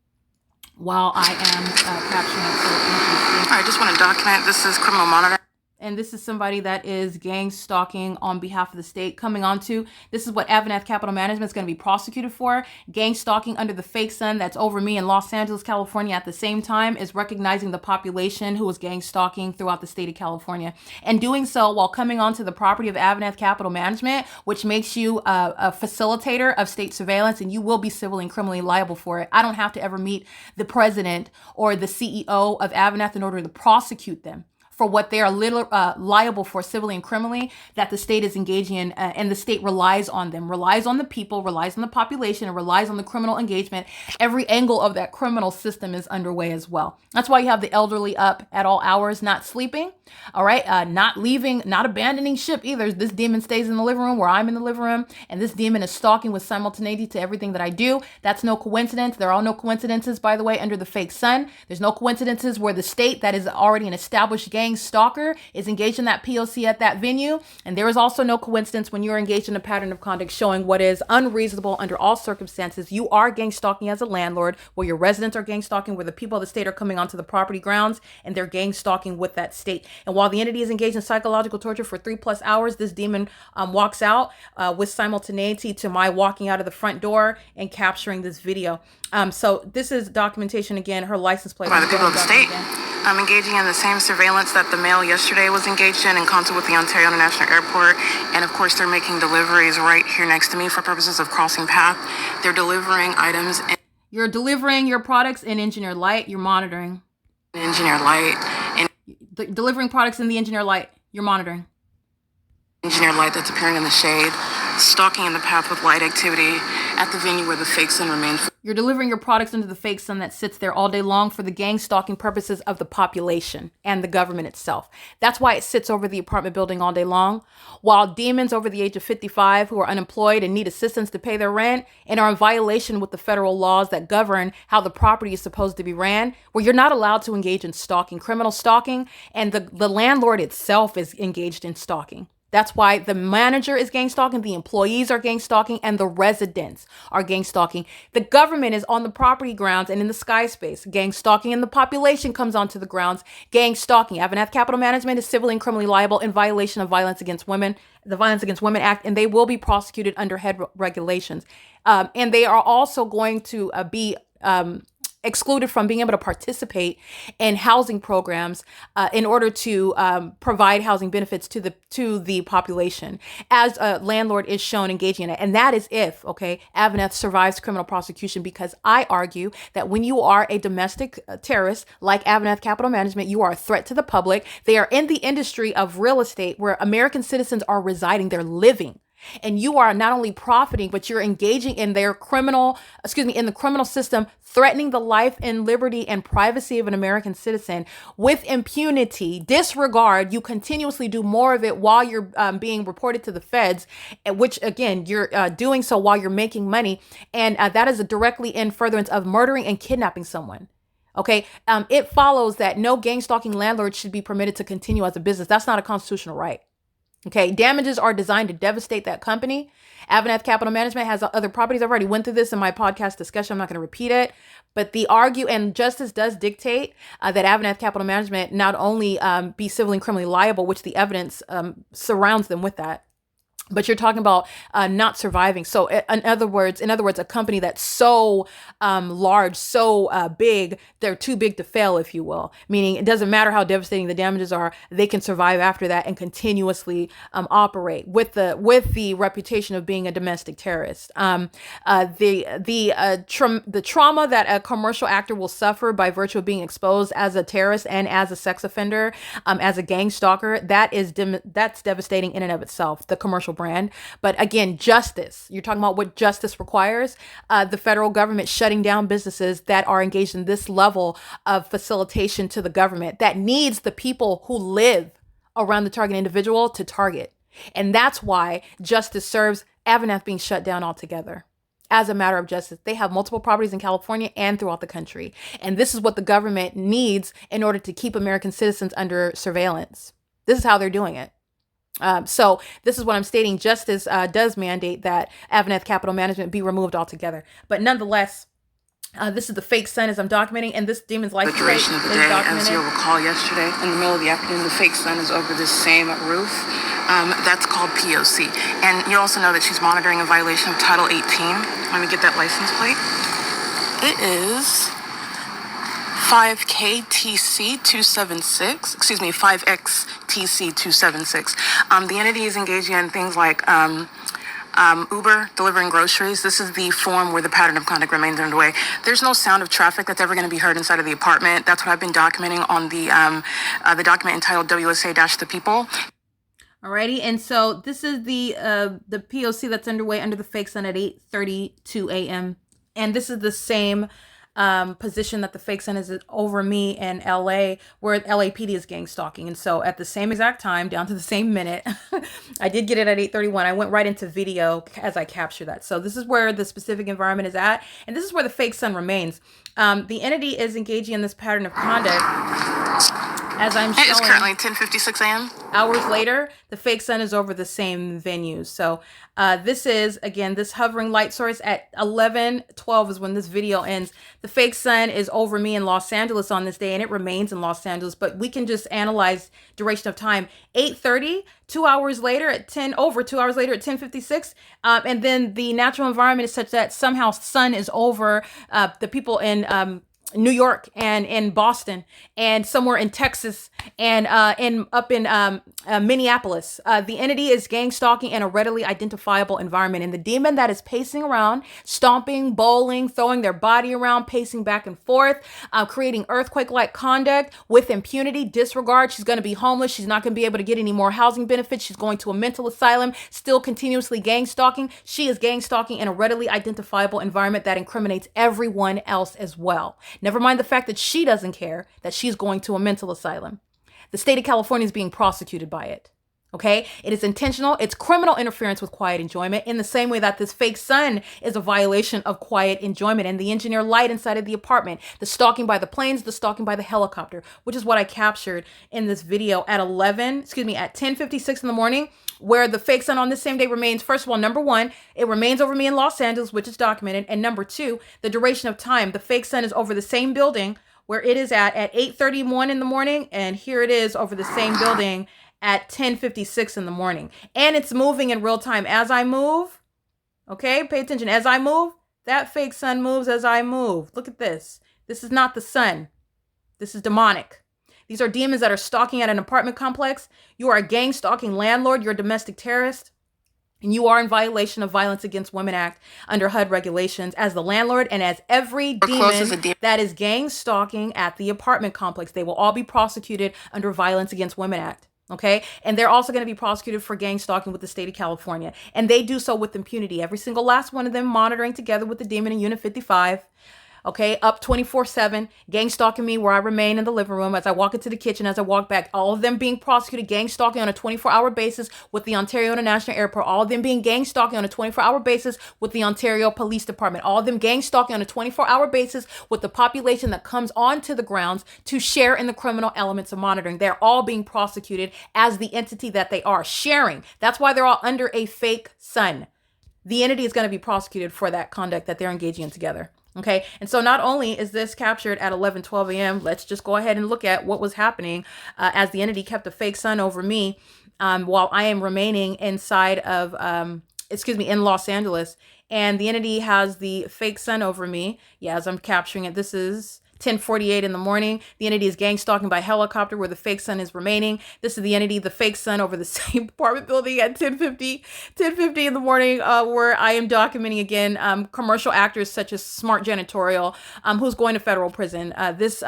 while I am capturing it. I just want to document this is criminal monitoring. And this is somebody that is gang stalking on behalf of the state. Coming on to, this is what AVANATH Capital Management is going to be prosecuted for. Gang stalking under the fake sun that's over me in Los Angeles, California at the same time is recognizing the population who was gang stalking throughout the state of California. And doing so while coming onto the property of AVANATH Capital Management, which makes you a facilitator of state surveillance, and you will be civilly and criminally liable for it. I don't have to ever meet the president or the CEO of AVANATH in order to prosecute them for what they are liable for civilly and criminally that the state is engaging in, and the state relies on them, relies on the people, relies on the population, and relies on the criminal engagement. Every angle of that criminal system is underway as well. That's why you have the elderly up at all hours, not sleeping, all right, not leaving, not abandoning ship either. This demon stays in the living room where I'm in the living room, and this demon is stalking with simultaneity to everything that I do. That's no coincidence. There are no coincidences, by the way, under the fake sun. There's no coincidences where the state that is already an established gang stalker is engaged in that P.O.C. at that venue. And there is also no coincidence when you're engaged in a pattern of conduct showing what is unreasonable under all circumstances. You are gang stalking as a landlord, where your residents are gang stalking, where the people of the state are coming onto the property grounds and they're gang stalking with that state. And while the entity is engaged in psychological torture for 3+ hours, this demon walks out with simultaneity to my walking out of the front door and capturing this video. So this is documentation again, her license plate. By the people of the state. I'm engaging in the same surveillance that the mail yesterday was engaged in concert with the Ontario International Airport. And of course, they're making deliveries right here next to me for purposes of crossing path. They're delivering items. You're delivering your products in engineer light. You're monitoring. Engineer light. And delivering products in the engineer light. You're monitoring. Engineered light that's appearing in the shade, stalking in the path with light activity at the venue where the fake sun remains. You're delivering your products into the fake sun that sits there all day long for the gang stalking purposes of the population and the government itself. That's why it sits over the apartment building all day long, while demons over the age of 55 who are unemployed and need assistance to pay their rent and are in violation with the federal laws that govern how the property is supposed to be ran, where you're not allowed to engage in stalking, criminal stalking, and the landlord itself is engaged in stalking. That's why the manager is gang stalking, the employees are gang stalking, and the residents are gang stalking. The government is on the property grounds and in the sky space, gang stalking, and the population comes onto the grounds, gang stalking. AVANATH Capital Management is civilly and criminally liable in violation of Violence Against Women, the Violence Against Women Act, and they will be prosecuted under HEAD regulations. And they are also going to be excluded from being able to participate in housing programs in order to provide housing benefits to the population, as a landlord is shown engaging in it. And that is if, AVANATH survives criminal prosecution, because I argue that when you are a domestic terrorist like AVANATH Capital Management, you are a threat to the public. They are in the industry of real estate where American citizens are residing, they're living. And you are not only profiting, but you're engaging in in the criminal system, threatening the life and liberty and privacy of an American citizen with impunity, disregard. You continuously do more of it while you're being reported to the feds, which again, you're doing so while you're making money. And that is directly in furtherance of murdering and kidnapping someone. It follows that no gang stalking landlord should be permitted to continue as a business. That's not a constitutional right. Damages are designed to devastate that company. AVANATH Capital Management has other properties. I've already went through this in my podcast discussion. I'm not going to repeat it, but and justice does dictate that AVANATH Capital Management not only be civilly and criminally liable, which the evidence surrounds them with that, but you're talking about not surviving. So in other words, a company that's so large, so big, they're too big to fail, if you will. Meaning it doesn't matter how devastating the damages are, they can survive after that and continuously operate with the reputation of being a domestic terrorist. The trauma that a commercial actor will suffer by virtue of being exposed as a terrorist and as a sex offender, as a gang stalker, that's devastating in and of itself. The commercial brand. But again, justice, you're talking about what justice requires. The federal government shutting down businesses that are engaged in this level of facilitation to the government that needs the people who live around the target individual to target. And that's why justice serves AVANATH being shut down altogether. As a matter of justice, they have multiple properties in California and throughout the country. And this is what the government needs in order to keep American citizens under surveillance. This is how they're doing it. So this is what I'm stating. Justice does mandate that AVANATH Capital Management be removed altogether. But nonetheless, this is the fake sun as I'm documenting, and this demon's life. The duration of the day, as you'll recall yesterday, in the middle of the afternoon, the fake sun is over this same roof. That's called P.O.C. And you also know that she's monitoring a violation of Title 18. Let me get that license plate. It is 5KTC276, 5XTC276. The entity is engaging in things like Uber, delivering groceries. This is the form where the pattern of conduct remains underway. There's no sound of traffic that's ever going to be heard inside of the apartment. That's what I've been documenting on the document entitled WSA-The People. Alrighty, and so this is the POC that's underway under the fake sun at 8:32 a.m. And this is the same position that the fake sun is over me in LA, where LAPD is gang stalking. And so at the same exact time, down to the same minute, I did get it at 8:31. I went right into video as I capture that. So this is where the specific environment is at, and this is where the fake sun remains. The entity is engaging in this pattern of conduct. As I'm showing, it is currently 10:56 a.m. Hours later, the fake sun is over the same venue. So this is, again, this hovering light source at 11:12 is when this video ends. The fake sun is over me in Los Angeles on this day, and it remains in Los Angeles. But we can just analyze duration of time. 8:30, 2 hours later at 10:56. And then the natural environment is such that somehow sun is over the people in New York and in Boston and somewhere in Texas and up in Minneapolis. The entity is gang stalking in a readily identifiable environment. And the demon that is pacing around, stomping, bowling, throwing their body around, pacing back and forth, creating earthquake-like conduct with impunity, disregard. She's going to be homeless. She's not going to be able to get any more housing benefits. She's going to a mental asylum, still continuously gang stalking. She is gang stalking in a readily identifiable environment that incriminates everyone else as well. Never mind the fact that she doesn't care that she's going to a mental asylum. The state of California is being prosecuted by it. Okay, it is intentional. It's criminal interference with quiet enjoyment in the same way that this fake sun is a violation of quiet enjoyment and the engineer light inside of the apartment, the stalking by the planes, the stalking by the helicopter, which is what I captured in this video at 10:56 in the morning, where the fake sun on this same day remains, first of all, number one, it remains over me in Los Angeles, which is documented. And number two, the duration of time, the fake sun is over the same building where it is at 8:31 in the morning. And here it is over the same building at 10:56 in the morning. And it's moving in real time as I move. Okay, pay attention. As I move, that fake sun moves as I move. Look at this. This is not the sun. This is demonic. These are demons that are stalking at an apartment complex. You are a gang stalking landlord. You're a domestic terrorist. And you are in violation of Violence Against Women Act under HUD regulations as the landlord and as every demon that is gang stalking at the apartment complex. They will all be prosecuted under Violence Against Women Act. Okay. And they're also going to be prosecuted for gang stalking with the state of California. And they do so with impunity. Every single last one of them monitoring together with the demon in Unit 55. Okay, up 24/7, gang stalking me where I remain in the living room as I walk into the kitchen, as I walk back. All of them being prosecuted, gang stalking on a 24-hour basis with the Ontario International Airport. All of them being gang stalking on a 24-hour basis with the Ontario Police Department. All of them gang stalking on a 24-hour basis with the population that comes onto the grounds to share in the criminal elements of monitoring. They're all being prosecuted as the entity that they are, sharing. That's why they're all under a fake sun. The entity is going to be prosecuted for that conduct that they're engaging in together. Okay. And so not only is this captured at 11:12 a.m., let's just go ahead and look at what was happening as the entity kept a fake sun over me while I am remaining inside of, in Los Angeles. And the entity has the fake sun over me. Yeah, as I'm capturing it, this is 10:48 in the morning. The entity is gang stalking by helicopter where the fake sun is remaining. This is the entity, the fake sun over the same apartment building at 10:50 in the morning, where I am documenting again commercial actors such as Smart Janitorial, who's going to federal prison. This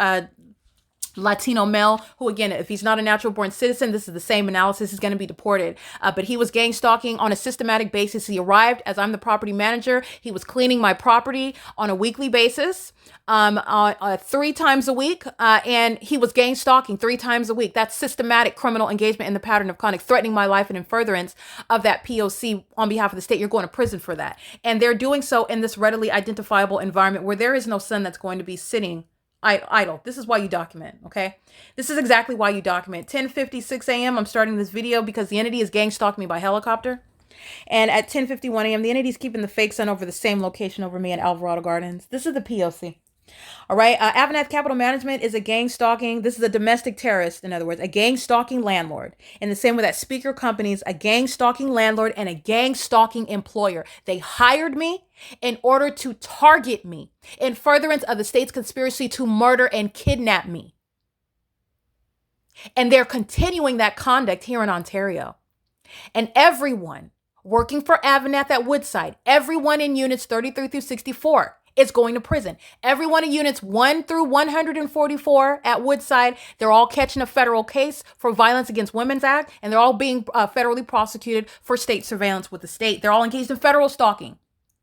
Latino male who, again, if he's not a natural born citizen, this is the same analysis, is going to be deported. But he was gang stalking on a systematic basis. He arrived as I'm the property manager. He was cleaning my property on a weekly basis, 3 times a week. And he was gang stalking 3 times a week. That's systematic criminal engagement in the pattern of conduct, threatening my life and in furtherance of that P.O.C. on behalf of the state. You're going to prison for that. And they're doing so in this readily identifiable environment where there is no sun that's going to be sitting idle. This is why you document, okay? This is exactly why you document. 10:56 a.m. I'm starting this video because the entity is gang stalking me by helicopter. And at 10:51 a.m., the entity is keeping the fake sun over the same location over me in Alvarado Gardens. This is the P.O.C. All right. AVANATH Capital Management is a gang stalking. This is a domestic terrorist, in other words, a gang stalking landlord. In the same way that Speaker Companies, a gang stalking landlord and a gang stalking employer. They hired me in order to target me in furtherance of the state's conspiracy to murder and kidnap me. And they're continuing that conduct here in Ontario. And everyone working for AVANATH at Woodside, everyone in units 33 through 64, is going to prison. Everyone in units 1 through 144 at Woodside, they're all catching a federal case for Violence Against Women's Act, and they're all being federally prosecuted for state surveillance with the state. They're all engaged in federal stalking.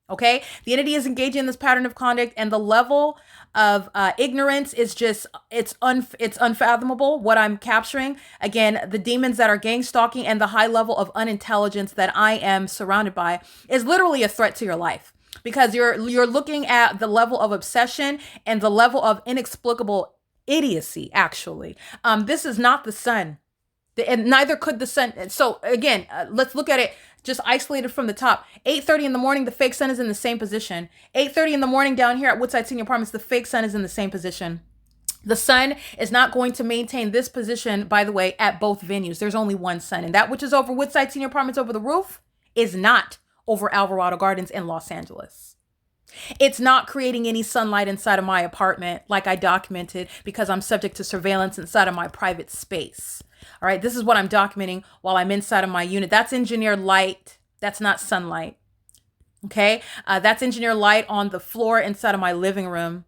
Okay, the entity is engaging in this pattern of conduct, and the level of ignorance is just, it's unfathomable what I'm capturing. Again, the demons that are gang stalking and the high level of unintelligence that I am surrounded by is literally a threat to your life. Because you're looking at the level of obsession and the level of inexplicable idiocy, actually. This is not the sun. And neither could the sun. So again, let's look at it just isolated from the top. 8:30 in the morning, the fake sun is in the same position. 8:30 in the morning down here at Woodside Senior Apartments, the fake sun is in the same position. The sun is not going to maintain this position, by the way, at both venues. There's only one sun. And that which is over Woodside Senior Apartments over the roof is not over Alvarado Gardens in Los Angeles. It's not creating any sunlight inside of my apartment like I documented because I'm subject to surveillance inside of my private space. All right, this is what I'm documenting while I'm inside of my unit. That's engineered light. That's not sunlight. Okay, that's engineered light on the floor inside of my living room.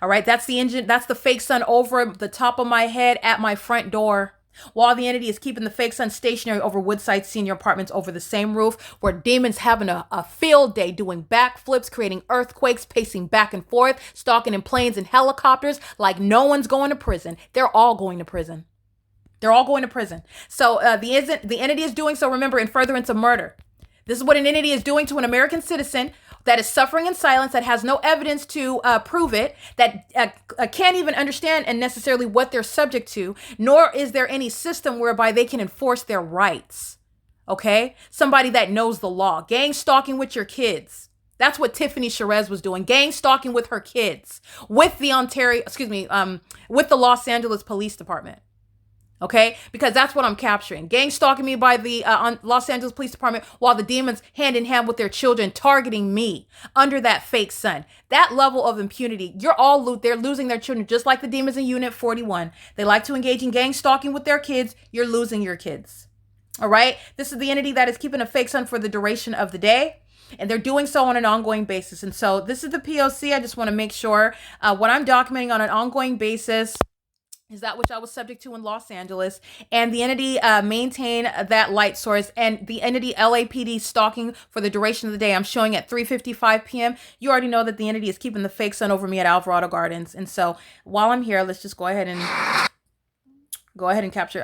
All right, that's the fake sun over the top of my head at my front door. While the entity is keeping the fake sun stationary over Woodside Senior Apartments over the same roof, where demons having a field day, doing backflips, creating earthquakes, pacing back and forth, stalking in planes and helicopters like no one's going to prison. They're all going to prison. They're all going to prison. So the entity is doing so, remember, in furtherance of murder. This is what an entity is doing to an American citizen that is suffering in silence, that has no evidence to prove it, that can't even understand and necessarily what they're subject to, nor is there any system whereby they can enforce their rights. Okay? Somebody that knows the law. Gang stalking with your kids. That's what Tiffany Sherez was doing. Gang stalking with her kids. With the with the Los Angeles Police Department. Okay, because that's what I'm capturing. Gang stalking me by the Los Angeles Police Department while the demons hand in hand with their children targeting me under that fake sun. That level of impunity, they're losing their children just like the demons in Unit 41. They like to engage in gang stalking with their kids. You're losing your kids. All right, this is the entity that is keeping a fake sun for the duration of the day. And they're doing so on an ongoing basis. And so this is the P.O.C. I just want to make sure what I'm documenting on an ongoing basis is that which I was subject to in Los Angeles, and the entity maintain that light source, and the entity LAPD stalking for the duration of the day. I'm showing at 3:55 p.m. You already know that the entity is keeping the fake sun over me at Alvarado Gardens. And so while I'm here, let's just go ahead and capture.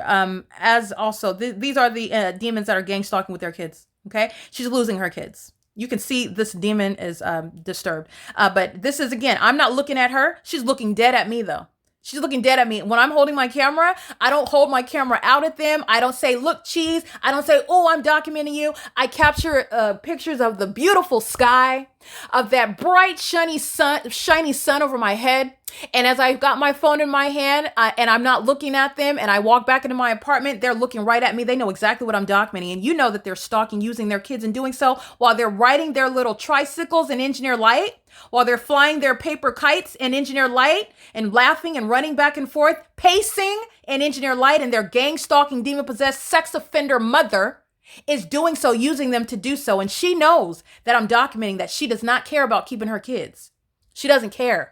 As also, these are the demons that are gang stalking with their kids. Okay, she's losing her kids. You can see this demon is disturbed. But this is, again, I'm not looking at her. She's looking dead at me, though. She's looking dead at me. When I'm holding my camera, I don't hold my camera out at them. I don't say, look, cheese. I don't say, oh, I'm documenting you. I capture pictures of the beautiful sky, of that bright, shiny sun over my head. And as I've got my phone in my hand and I'm not looking at them and I walk back into my apartment, they're looking right at me. They know exactly what I'm documenting. And you know that they're stalking using their kids and doing so while they're riding their little tricycles in engineer light, while they're flying their paper kites in engineer light and laughing and running back and forth, pacing in engineer light, and their gang stalking demon possessed sex offender mother is doing so, using them to do so. And she knows that I'm documenting that she does not care about keeping her kids. She doesn't care.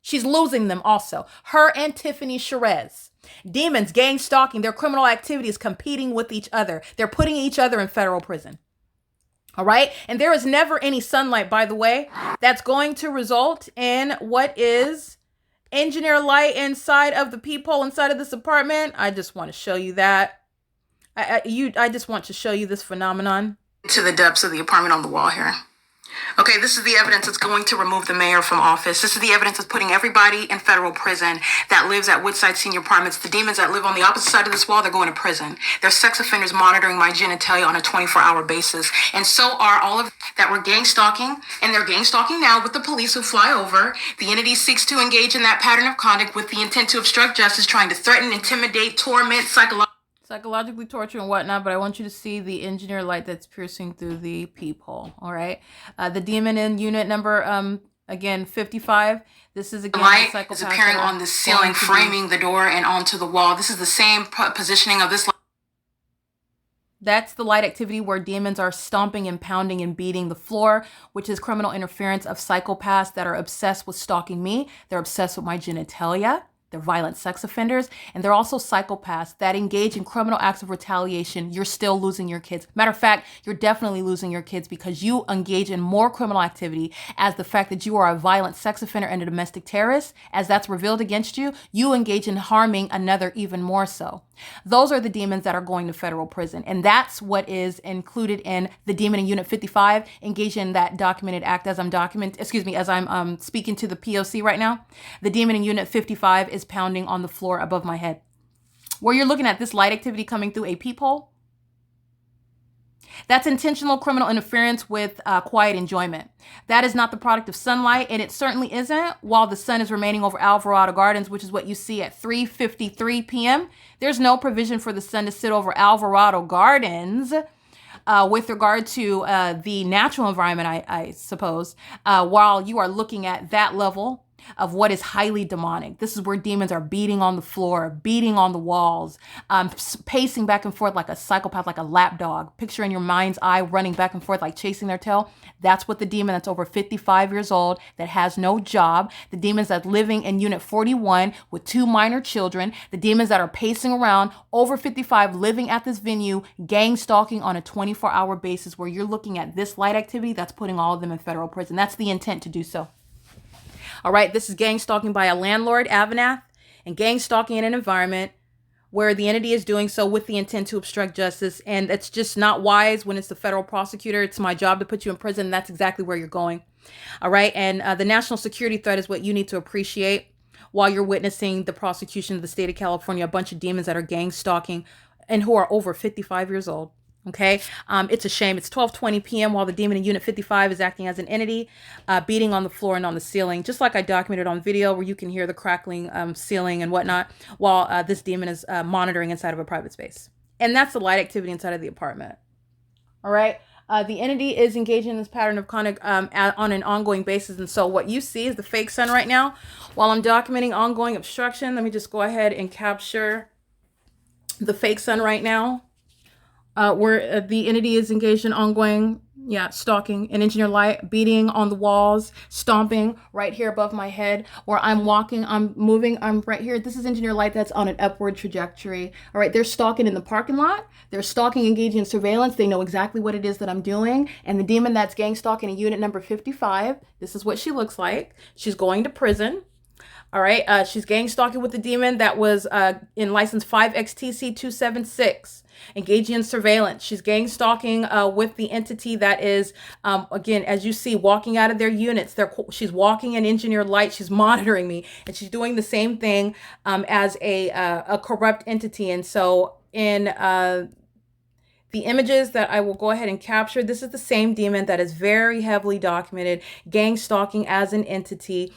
She's losing them also. Her and Tiffany Sherez. Demons, gang stalking, their criminal activities competing with each other. They're putting each other in federal prison. All right. And there is never any sunlight, by the way, that's going to result in what is engineer light inside of the peephole inside of this apartment. I just want to show you that. I just want to show you this phenomenon. To the depths of the apartment on the wall here. Okay, this is the evidence that's going to remove the mayor from office. This is the evidence that's putting everybody in federal prison that lives at Woodside Senior Apartments. The demons that live on the opposite side of this wall, they're going to prison. There's sex offenders monitoring my genitalia on a 24-hour basis. And so are all of that were gang stalking, and they're gang stalking now with the police who fly over. The entity seeks to engage in that pattern of conduct with the intent to obstruct justice, trying to threaten, intimidate, torment, psychologically torture and whatnot, but I want you to see the engineer light that's piercing through the peephole. All right. The demon in unit number, again, 55. This is again light is appearing on the ceiling, framing the door and onto the wall. This is the same positioning of this light. That's the light activity where demons are stomping and pounding and beating the floor, which is criminal interference of psychopaths that are obsessed with stalking me. They're obsessed with my genitalia. They're violent sex offenders, and they're also psychopaths that engage in criminal acts of retaliation. You're still losing your kids. Matter of fact, you're definitely losing your kids because you engage in more criminal activity as the fact that you are a violent sex offender and a domestic terrorist, as that's revealed against you, you engage in harming another even more so. Those are the demons that are going to federal prison. And that's what is included in the demon in Unit 55, engaged in that documented act as I'm speaking to the P.O.C. right now. The demon in Unit 55 is pounding on the floor above my head. Where you're looking at this light activity coming through a peephole, that's intentional criminal interference with quiet enjoyment. That is not the product of sunlight, and it certainly isn't while the sun is remaining over Alvarado Gardens, which is what you see at 3:53 p.m. There's no provision for the sun to sit over Alvarado Gardens with regard to the natural environment, I suppose, while you are looking at that level of what is highly demonic. This is where demons are beating on the floor, beating on the walls, pacing back and forth like a psychopath, like a lap dog. Picture in your mind's eye running back and forth like chasing their tail. That's what the demon that's over 55 years old, that has no job, the demons that's living in Unit 41 with 2 minor children, the demons that are pacing around over 55 living at this venue, gang stalking on a 24-hour basis, where you're looking at this light activity that's putting all of them in federal prison. That's the intent to do so. All right, this is gang stalking by a landlord, AVANATH, and gang stalking in an environment where the entity is doing so with the intent to obstruct justice. And it's just not wise when it's the federal prosecutor. It's my job to put you in prison. And that's exactly where you're going. All right, and the national security threat is what you need to appreciate while you're witnessing the prosecution of the state of California, a bunch of demons that are gang stalking and who are over 55 years old. Okay, it's a shame. It's 12:20 p.m. while the demon in Unit 55 is acting as an entity, beating on the floor and on the ceiling, just like I documented on video, where you can hear the crackling ceiling and whatnot, while this demon is monitoring inside of a private space. And that's the light activity inside of the apartment. All right. The entity is engaging in this pattern of conduct on an ongoing basis. And so what you see is the fake sun right now. While I'm documenting ongoing obstruction, let me just go ahead and capture the fake sun right now. Where the entity is engaged in ongoing, stalking, and engineer light, beating on the walls, stomping right here above my head, where I'm walking, I'm moving, I'm right here. This is engineer light that's on an upward trajectory. All right, they're stalking in the parking lot. They're stalking, engaging in surveillance. They know exactly what it is that I'm doing. And the demon that's gang stalking in unit number 55, this is what she looks like. She's going to prison. All right, she's gang stalking with the demon that was in license 5XTC276. Engaging in surveillance. She's gang stalking with the entity that is, again, as you see, walking out of their units. She's walking in engineer light. She's monitoring me, and she's doing the same thing as a corrupt entity. And so in the images that I will go ahead and capture, this is the same demon that is very heavily documented, gang stalking as an entity.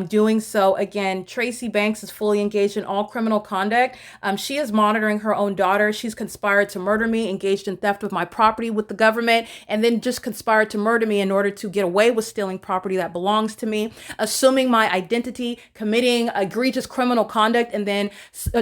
Doing so, again, Tracy Banks is fully engaged in all criminal conduct. She is monitoring her own daughter. She's conspired to murder me, engaged in theft of my property with the government, and then just conspired to murder me in order to get away with stealing property that belongs to me, assuming my identity, committing egregious criminal conduct, and then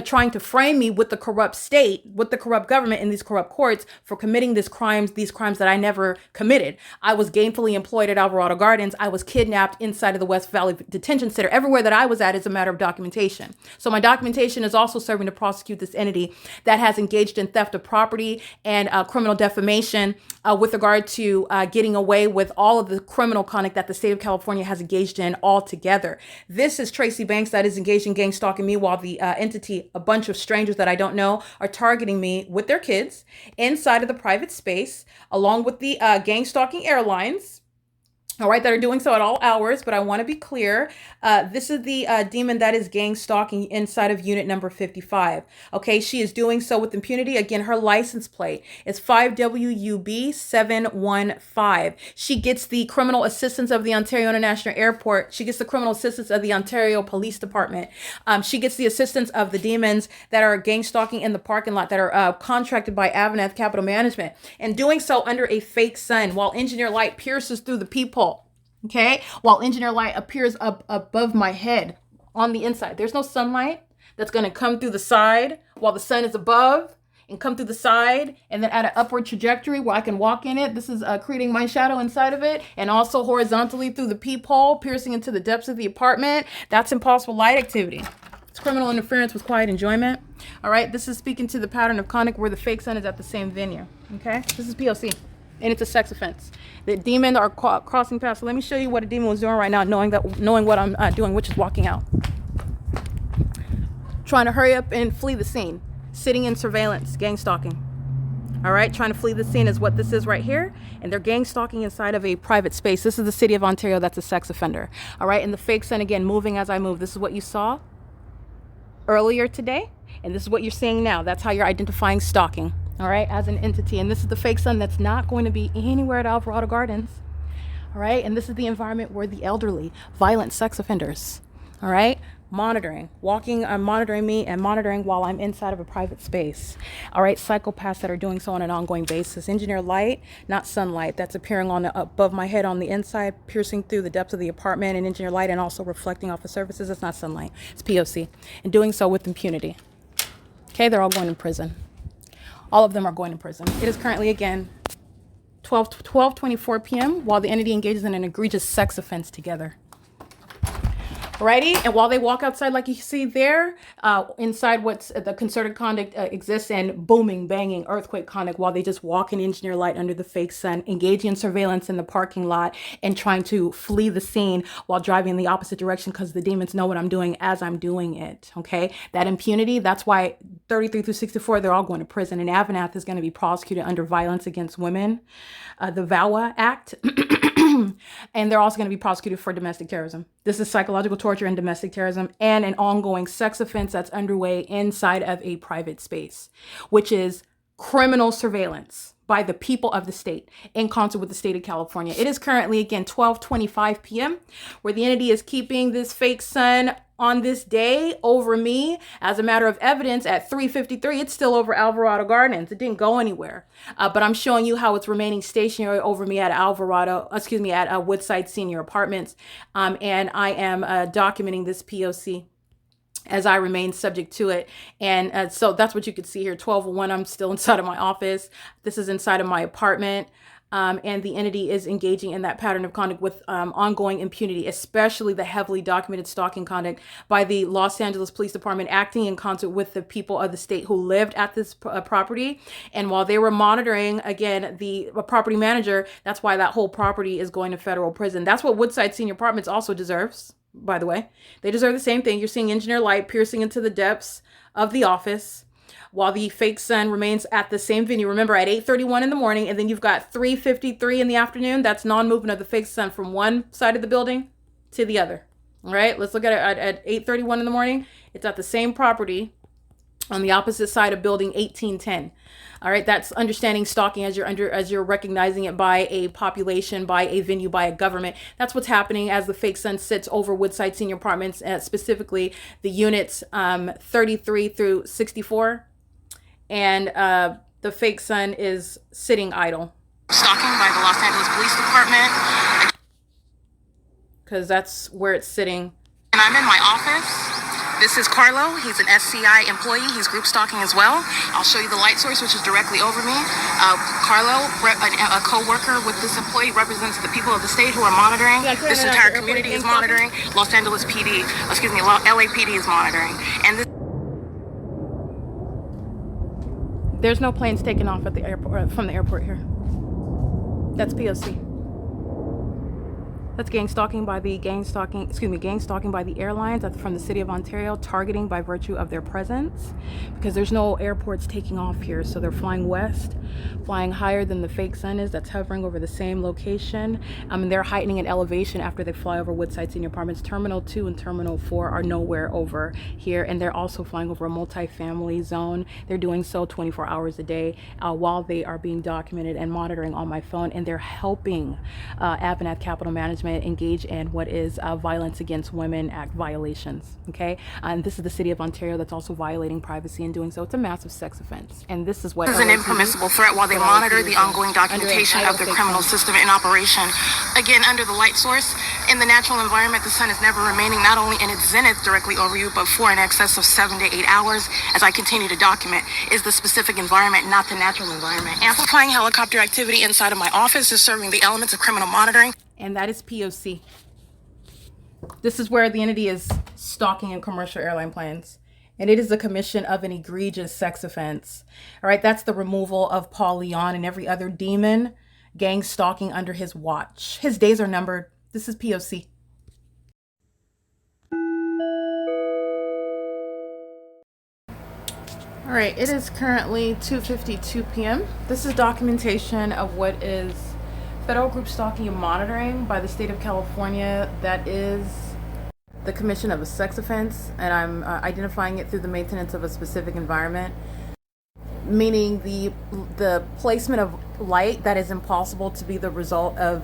trying to frame me with the corrupt state, with the corrupt government in these corrupt courts, for committing these crimes that I never committed. I was gainfully employed at Alvarado Gardens. I was kidnapped inside of the West Valley Detention Center. Everywhere that I was at is a matter of documentation. So my documentation is also serving to prosecute this entity that has engaged in theft of property and criminal defamation with regard to getting away with all of the criminal conduct that the state of California has engaged in altogether. This is Tracy Banks that is engaged in gang stalking me, while the entity, a bunch of strangers that I don't know, are targeting me with their kids inside of the private space, along with the gang stalking airlines. All right, that are doing so at all hours. But I want to be clear. This is the demon that is gang stalking inside of unit number 55. Okay, she is doing so with impunity. Again, her license plate is 5WUB715. She gets the criminal assistance of the Ontario International Airport. She gets the criminal assistance of the Ontario Police Department. She gets the assistance of the demons that are gang stalking in the parking lot, that are contracted by AVANATH Capital Management, and doing so under a fake sun, while engineer light pierces through the peephole. Okay, while engineer light appears up above my head on the inside. There's no sunlight that's going to come through the side while the sun is above, and come through the side and then at an upward trajectory where I can walk in it. This is creating my shadow inside of it, and also horizontally through the peephole, piercing into the depths of the apartment. That's impossible light activity. It's criminal interference with quiet enjoyment. All right, this is speaking to the pattern of conduct where the fake sun is at the same venue. Okay, this is P.O.C. and it's a sex offense. The demons are crossing paths. So let me show you what a demon was doing right now, knowing what I'm doing, which is walking out. Trying to hurry up and flee the scene. Sitting in surveillance, gang stalking. All right, trying to flee the scene is what this is right here. And they're gang stalking inside of a private space. This is the city of Ontario. That's a sex offender. All right, and the fake sun, again, moving as I move. This is what you saw earlier today. And this is what you're seeing now. That's how you're identifying stalking. All right, as an entity. And this is the fake sun that's not going to be anywhere at Alvarado Gardens. All right, and this is the environment where the elderly, violent sex offenders, all right, monitoring, monitoring me and monitoring while I'm inside of a private space. All right, psychopaths that are doing so on an ongoing basis. Engineer light, not sunlight, that's appearing on the above my head on the inside, piercing through the depths of the apartment, and engineer light and also reflecting off the surfaces. It's not sunlight, it's P.O.C. and doing so with impunity. Okay, they're all going to prison. All of them are going to prison. It is currently, again, 12:24 p.m. while the entity engages in an egregious sex offense together. Alrighty, and while they walk outside, like you see there, inside what's the concerted conduct exists, and booming, banging, earthquake conduct, while they just walk in engineer light under the fake sun, engaging in surveillance in the parking lot, and trying to flee the scene while driving in the opposite direction because the demons know what I'm doing as I'm doing it. Okay, that impunity. That's why 33 through 64, they're all going to prison, and AVANATH is going to be prosecuted under violence against women, the VAWA Act. And they're also going to be prosecuted for domestic terrorism. This is psychological torture and domestic terrorism and an ongoing sex offense that's underway inside of a private space, which is criminal surveillance by the people of the state in concert with the state of California. It is currently, again, 12:25 p.m. where the entity is keeping this fake sun on this day over me. As a matter of evidence, at 3:53, it's still over Alvarado Gardens. It didn't go anywhere. But I'm showing you how it's remaining stationary over me at at Woodside Senior Apartments. And I am documenting this P.O.C. as I remain subject to it. And so that's what you could see here. 12:01, I'm still inside of my office. This is inside of my apartment. And the entity is engaging in that pattern of conduct with ongoing impunity, especially the heavily documented stalking conduct by the Los Angeles Police Department, acting in concert with the people of the state who lived at this property. And while they were monitoring, again, the property manager, that's why that whole property is going to federal prison. That's what Woodside Senior Apartments also deserves, by the way. They deserve the same thing. You're seeing engineer light piercing into the depths of the office while the fake sun remains at the same venue. Remember, at 8:31 in the morning, and then you've got 3:53 in the afternoon. That's non-movement of the fake sun from one side of the building to the other. All right, let's look at it at 8:31 in the morning. It's at the same property on the opposite side of building 1810. All right, that's understanding stalking as you're recognizing it by a population, by a venue, by a government. That's what's happening as the fake sun sits over Woodside Senior Apartments, specifically the units 33 through 64. And the fake sun is sitting idle. Stalking by the Los Angeles Police Department. Because that's where it's sitting. And I'm in my office. This is Carlo. He's an SCI employee. He's group stalking as well. I'll show you the light source, which is directly over me. Carlo, a co-worker with this employee, represents the people of the state who are monitoring. This entire community is monitoring. Los Angeles PD, LAPD is monitoring. And this There's no planes taking off at the airport from the airport here. That's P.O.C. That's gang stalking by the airlines from the city of Ontario, targeting by virtue of their presence, because there's no airports taking off here. So they're flying west, flying higher than the fake sun is, that's hovering over the same location. And they're heightening in elevation after they fly over Woodside Senior Apartments. Terminal 2 and Terminal 4 are nowhere over here. And they're also flying over a multi-family zone. They're doing so 24 hours a day while they are being documented and monitoring on my phone. And they're helping AVANATH Capital Management engage in what is Violence Against Women Act violations. Okay, and this is the city of Ontario that's also violating privacy and doing so. It's a massive sex offense, and this is what is an impermissible threat while they monitor the ongoing documentation of their criminal system in operation. Again, under the light source, in the natural environment, the sun is never remaining not only in its zenith directly over you, but for in excess of 7 to 8 hours. As I continue to document, is the specific environment, not the natural environment. Amplifying helicopter activity inside of my office is serving the elements of criminal monitoring. And that is P.O.C. This is where the entity is stalking in commercial airline planes. And it is the commission of an egregious sex offense. All right, that's the removal of Paul Leon and every other demon gang stalking under his watch. His days are numbered. This is P.O.C. All right, it is currently 2:52 p.m. This is documentation of what is federal group stalking and monitoring by the state of California. That is the commission of a sex offense, and I'm identifying it through the maintenance of a specific environment, meaning the placement of light that is impossible to be the result of,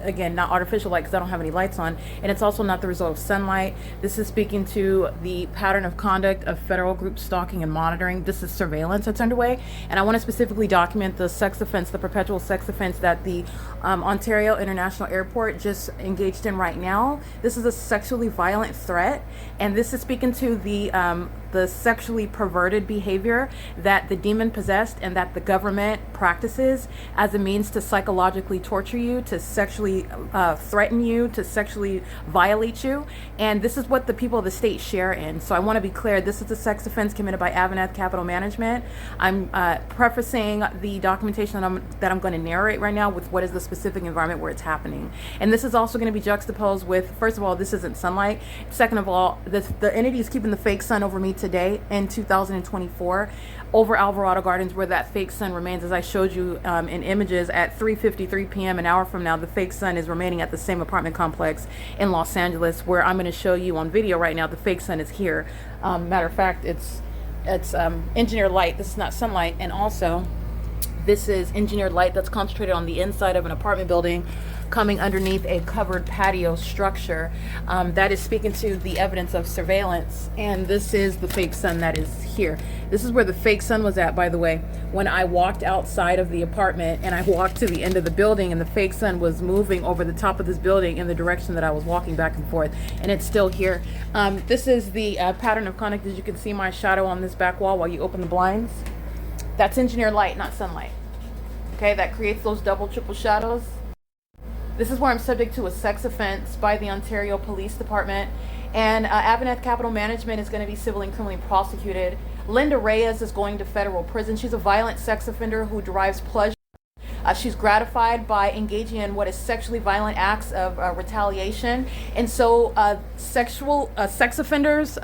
again, not artificial light because I don't have any lights on, and it's also not the result of sunlight. This is speaking to the pattern of conduct of federal group stalking and monitoring. This is surveillance that's underway, and I want to specifically document the sex offense, the perpetual sex offense that the Ontario International Airport just engaged in right now. This is a sexually violent threat, and this is speaking to the sexually perverted behavior that the demon possessed and that the government practices as a means to psychologically torture you, to sexually threaten you, to sexually violate you. And this is what the people of the state share in. So I want to be clear, this is a sex offense committed by AVANATH Capital Management. I'm prefacing the documentation that I'm going to narrate right now with what is the specific environment where it's happening. And this is also going to be juxtaposed with, first of all, this isn't sunlight. Second of all, the entity is keeping the fake sun over me today in 2024 over Alvarado Gardens, where that fake sun remains. As I showed you in images, at 3:53 p.m. an hour from now, the fake sun is remaining at the same apartment complex in Los Angeles, where I'm going to show you on video right now. The fake sun is here. Matter of fact, it's engineered light. This is not sunlight. And also, this is engineered light that's concentrated on the inside of an apartment building coming underneath a covered patio structure. That is speaking to the evidence of surveillance. And this is the fake sun that is here. This is where the fake sun was at, by the way, when I walked outside of the apartment and I walked to the end of the building, and the fake sun was moving over the top of this building in the direction that I was walking back and forth, and it's still here. This is the pattern of conduct. As you can see my shadow on this back wall while you open the blinds. That's engineered light, not sunlight. Okay, that creates those double, triple shadows. This is where I'm subject to a sex offense by the Ontario Police Department, and AVANATH Capital Management is going to be civilly and criminally prosecuted. Linda Reyes is going to federal prison. She's a violent sex offender who derives pleasure. She's gratified by engaging in what is sexually violent acts of retaliation. And so sex offenders,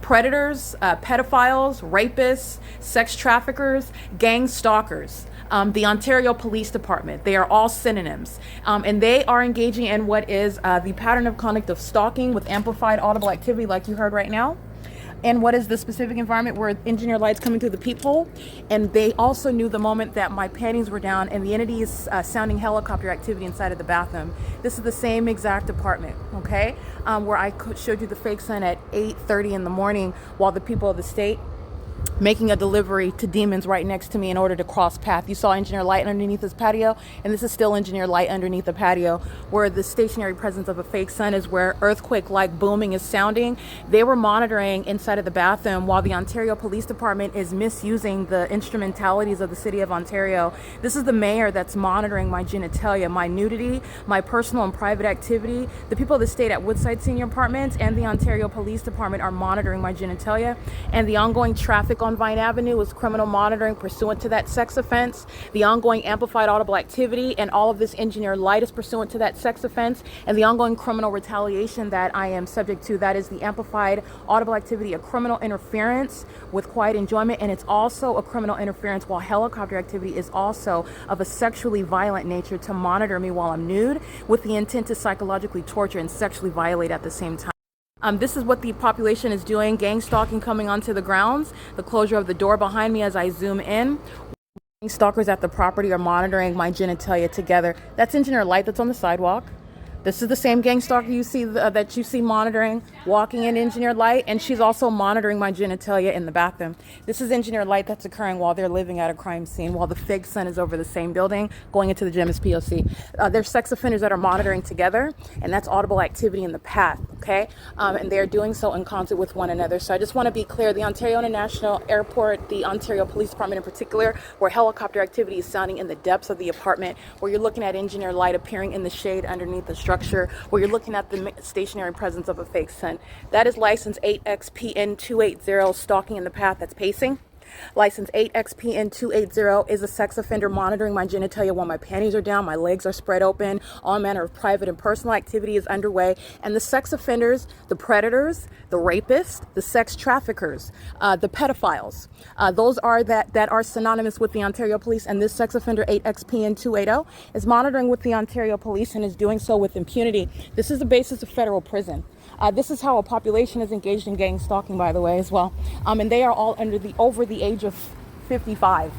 predators, pedophiles, rapists, sex traffickers, gang stalkers, the Ontario Police Department, they are all synonyms. And they are engaging in what is the pattern of conduct of stalking with amplified audible activity like you heard right now. And what is the specific environment where engineered lights coming through the peephole. And they also knew the moment that my panties were down and the entity is sounding helicopter activity inside of the bathroom. This is the same exact apartment, okay? Where I showed you the fake sun at 8:30 in the morning while the people of the state making a delivery to demons right next to me in order to cross path. You saw engineered light underneath this patio, and this is still engineered light underneath the patio, where the stationary presence of a fake sun is where earthquake-like booming is sounding. They were monitoring inside of the bathroom while the Ontario Police Department is misusing the instrumentalities of the city of Ontario. This is the mayor that's monitoring my genitalia, my nudity, my personal and private activity. The people of the state at Woodside Senior Apartments and the Ontario Police Department are monitoring my genitalia, and the ongoing traffic on Vine Avenue is criminal monitoring pursuant to that sex offense. The ongoing amplified audible activity and all of this engineered light is pursuant to that sex offense, and the ongoing criminal retaliation that I am subject to, that is the amplified audible activity, a criminal interference with quiet enjoyment, and it's also a criminal interference while helicopter activity is also of a sexually violent nature to monitor me while I'm nude with the intent to psychologically torture and sexually violate at the same time. This is what the population is doing. Gang stalking coming onto the grounds. The closure of the door behind me as I zoom in. Gang stalkers at the property are monitoring my genitalia together. That's engineered light that's on the sidewalk. This is the same gang stalker you see that you see monitoring, walking in engineered light, and she's also monitoring my genitalia in the bathroom. This is engineered light that's occurring while they're living at a crime scene, while the fake sun is over the same building, going into the gym is P.O.C. There's sex offenders that are monitoring together, and that's audible activity in the path, okay? And they're doing so in concert with one another. So I just want to be clear, the Ontario International Airport, the Ontario Police Department in particular, where helicopter activity is sounding in the depths of the apartment, where you're looking at engineered light appearing in the shade underneath the structure, where you're looking at the stationary presence of a fake sun. That is license 8XPN280, stalking in the path, that's pacing. License 8XPN280 is a sex offender monitoring my genitalia while my panties are down, my legs are spread open, all manner of private and personal activity is underway. And the sex offenders, the predators, the rapists, the sex traffickers, the pedophiles, those are that are synonymous with the Ontario Police. And this sex offender 8XPN280 is monitoring with the Ontario Police and is doing so with impunity. This is the basis of federal prison. This is how a population is engaged in gang stalking, by the way, as well. And they are all over the age of 55.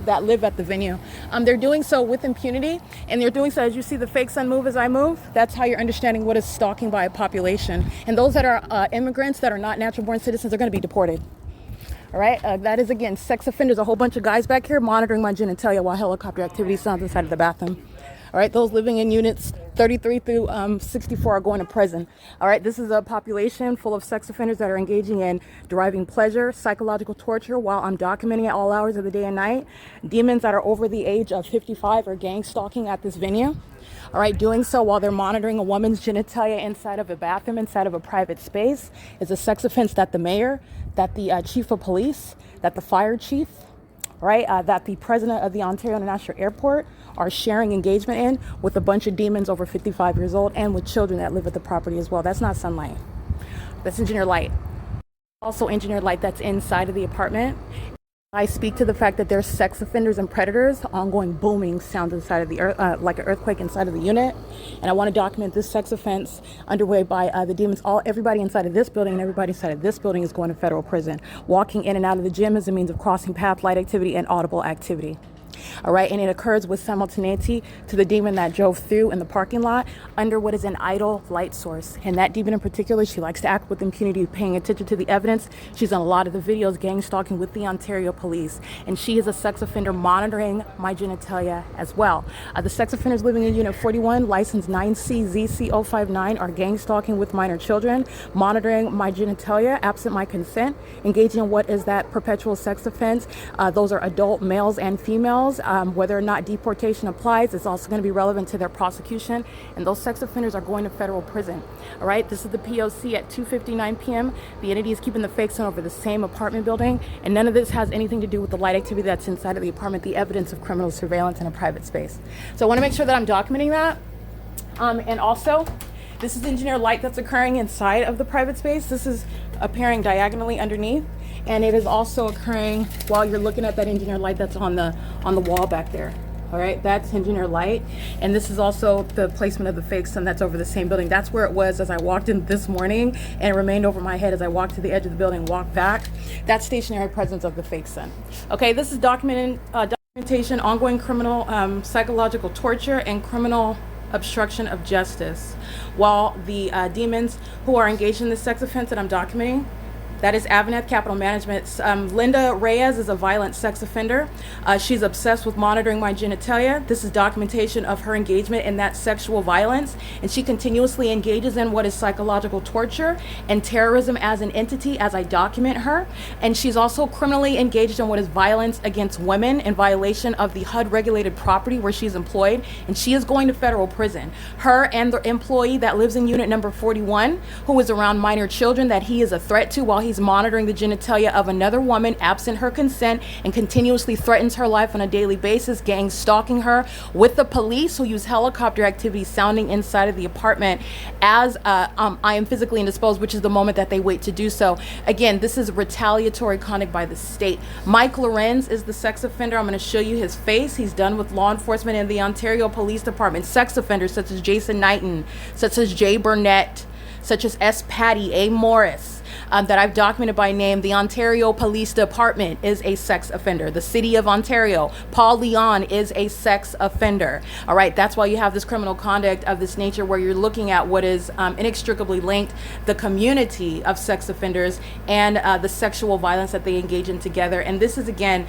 that live at the venue. They're doing so with impunity, and they're doing so as you see the fake sun move as I move. That's how you're understanding what is stalking by a population. And those that are immigrants that are not natural born citizens are going to be deported. All right, that is again sex offenders, a whole bunch of guys back here monitoring my genitalia while helicopter activity sounds inside of the bathroom. All right, those living in units 33 through 64 are going to prison. All right, this is a population full of sex offenders that are engaging in deriving pleasure, psychological torture while I'm documenting at all hours of the day and night. Demons that are over the age of 55 are gang stalking at this venue. All right, doing so while they're monitoring a woman's genitalia inside of a bathroom, inside of a private space, is a sex offense that the mayor, that the chief of police, that the fire chief, right, that the president of the Ontario International Airport are sharing engagement in with a bunch of demons over 55 years old and with children that live at the property as well. That's not sunlight. That's engineered light. Also engineered light that's inside of the apartment. I speak to the fact that there's sex offenders and predators, ongoing booming sounds inside of the earth, like an earthquake inside of the unit. And I want to document this sex offense underway by the demons. Everybody inside of this building and everybody inside of this building is going to federal prison. Walking in and out of the gym is a means of crossing path, light activity, and audible activity. All right, and it occurs with simultaneity to the demon that drove through in the parking lot under what is an idle light source. And that demon in particular, she likes to act with impunity, paying attention to the evidence. She's on a lot of the videos gang stalking with the Ontario police, and she is a sex offender monitoring my genitalia as well. The sex offenders living in Unit 41, license 9C-ZC059, are gang stalking with minor children, monitoring my genitalia absent my consent, engaging in what is that perpetual sex offense. Those are adult males and females. Whether or not deportation applies is also going to be relevant to their prosecution, and those sex offenders are going to federal prison. All right, this is the P.O.C. at 2:59 p.m. The entity is keeping the fake sun over the same apartment building, and none of this has anything to do with the light activity that's inside of the apartment, the evidence of criminal surveillance in a private space. So I want to make sure that I'm documenting that. And also, this is engineered light that's occurring inside of the private space. This is appearing diagonally underneath, and it is also occurring while you're looking at that engineered light that's on the wall back there. All right, that's engineered light, and this is also the placement of the fake sun that's over the same building. That's where it was as I walked in this morning, and it remained over my head as I walked to the edge of the building and walked back. That stationary presence of the fake sun. Okay, this is documentation, ongoing criminal psychological torture and criminal obstruction of justice, while the demons who are engaged in this sex offense that I'm documenting, that is AVANATH Capital Management's Linda Reyes is a violent sex offender. She's obsessed with monitoring my genitalia. This is documentation of her engagement in that sexual violence, and she continuously engages in what is psychological torture and terrorism as an entity as I document her. And she's also criminally engaged in what is violence against women in violation of the HUD regulated property where she's employed, and she is going to federal prison. Her and the employee that lives in unit number 41, who is around minor children that he is a threat to while he's monitoring the genitalia of another woman absent her consent and continuously threatens her life on a daily basis, gang stalking her with the police who use helicopter activity sounding inside of the apartment as I am physically indisposed, which is the moment that they wait to do so. Again, this is retaliatory conduct by the state. Mike Lorenz is the sex offender. I'm going to show you his face. He's done with law enforcement in the Ontario Police Department. Sex offenders such as Jason Knighton, such as Jay Burnett, such as S. Patty A. Morris, that I've documented by name. The Ontario Police Department is a sex offender. The City of Ontario, Paul Leon, is a sex offender. All right, that's why you have this criminal conduct of this nature where you're looking at what is inextricably linked, the community of sex offenders and the sexual violence that they engage in together. And this is, again,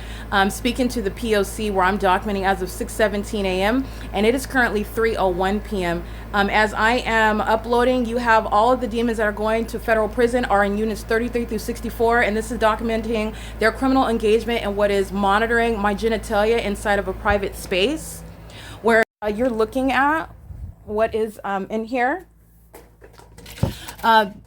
speaking to the P.O.C. where I'm documenting as of 6:17 a.m. and it is currently 3:01 p.m. As I am uploading, you have all of the demons that are going to federal prison are in units 33 through 64, and this is documenting their criminal engagement and what is monitoring my genitalia inside of a private space where you're looking at what is in here.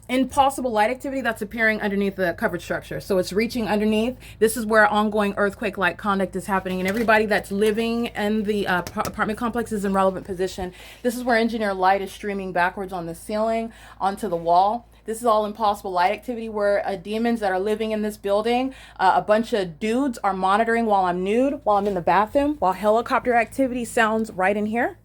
Impossible light activity that's appearing underneath the covered structure. So it's reaching underneath. This is where ongoing earthquake-like conduct is happening, and everybody that's living in the apartment complex is in relevant position. This is where engineer light is streaming backwards on the ceiling onto the wall. This is all impossible light activity where demons that are living in this building, a bunch of dudes are monitoring while I'm nude, while I'm in the bathroom, while helicopter activity sounds right in here.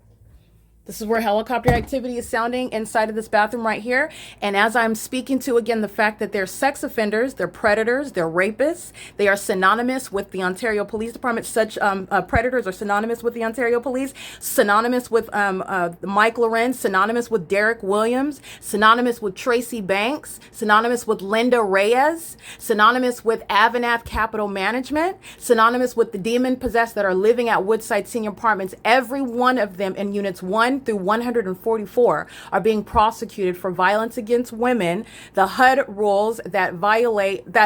This is where helicopter activity is sounding inside of this bathroom right here. And as I'm speaking to, again, the fact that they're sex offenders, they're predators, they're rapists, they are synonymous with the Ontario Police Department. Such predators are synonymous with the Ontario Police, synonymous with Mike Lorenz, synonymous with Derek Williams, synonymous with Tracy Banks, synonymous with Linda Reyes, synonymous with AVANATH Capital Management, synonymous with the demon possessed that are living at Woodside Senior Apartments. Every one of them in units 1 through 144 are being prosecuted for violence against women, the HUD rules that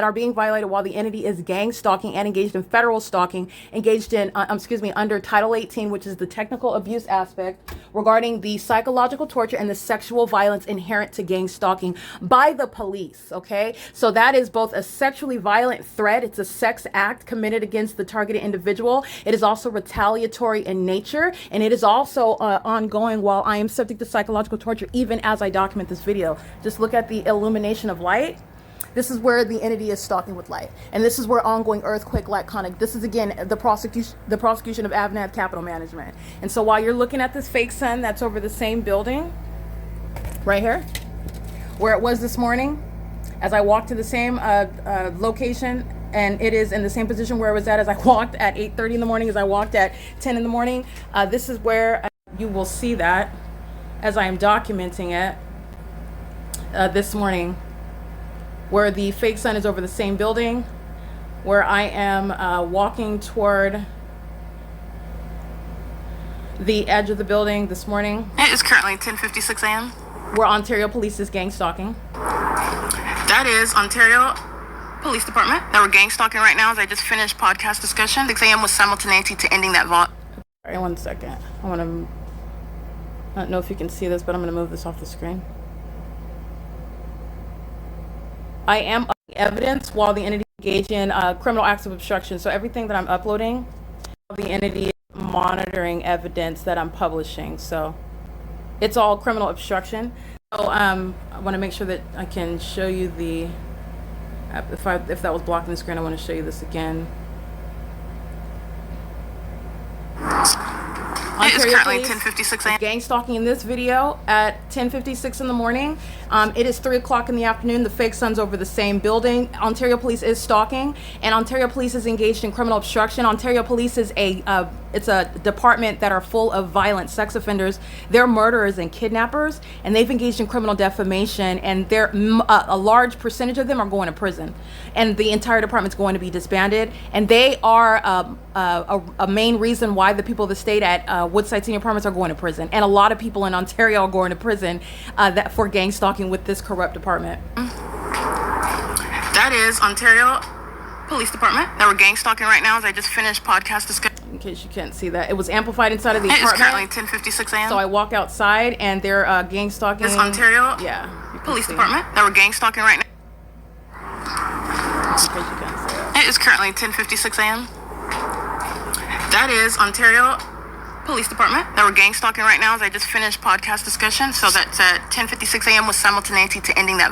are being violated while the entity is gang stalking and engaged in federal stalking, engaged in under Title 18, which is the technical abuse aspect regarding the psychological torture and the sexual violence inherent to gang stalking by the police. Okay, so that is both a sexually violent threat, it's a sex act committed against the targeted individual. It is also retaliatory in nature, and it is also ongoing while I am subject to psychological torture, even as I document this video. Just look at the illumination of light. This is where the entity is stalking with light. And this is where ongoing earthquake-like conduct. This is, again, the prosecution of AVANATH Capital Management. And so while you're looking at this fake sun that's over the same building, right here, where it was this morning, as I walked to the same location, and it is in the same position where it was at as I walked at 8:30 in the morning, as I walked at 10 in the morning. This is where you will see that as I am documenting it this morning, where the fake sun is over the same building, where I am walking toward the edge of the building this morning. It is currently 10:56 a.m. where Ontario Police is gang stalking. That is Ontario Police Department that we're gang stalking right now as I just finished podcast discussion. 6 a.m. was simultaneity to ending that vault. All right, 1 second. I don't know if you can see this, but I'm going to move this off the screen. I am uploading evidence while the entity engaged in criminal acts of obstruction. So everything that I'm uploading, the entity is monitoring evidence that I'm publishing. So it's all criminal obstruction. So I want to make sure that I can show you the, if that was blocking the screen, I want to show you this again. It is currently 10:56 a.m. Gang stalking in this video at 10:56 in the morning. It is 3 o'clock in the afternoon. The fake sun's over the same building. Ontario Police is stalking, and Ontario Police is engaged in criminal obstruction. Ontario Police is it's a department that are full of violent sex offenders. They're murderers and kidnappers, and they've engaged in criminal defamation, and they're a large percentage of them are going to prison, and the entire department's going to be disbanded. And they are a main reason why the people of the state at Woodside Senior Apartments are going to prison, and a lot of people in Ontario are going to prison for gang stalking with this corrupt department. That is Ontario Police Department that we're gang stalking right now as I just finished podcast discussion. In case you can't see that, it was amplified inside of the apartment. It is currently 10:56 a.m. So I walk outside and they're gang stalking. This Ontario Police Department that we're gang stalking right now. In case you can't see it. It is currently 10:56 a.m. That is Ontario Police Department that we're gang stalking right now as I just finished podcast discussion. So that's at 10:56 a.m. was simultaneity to ending that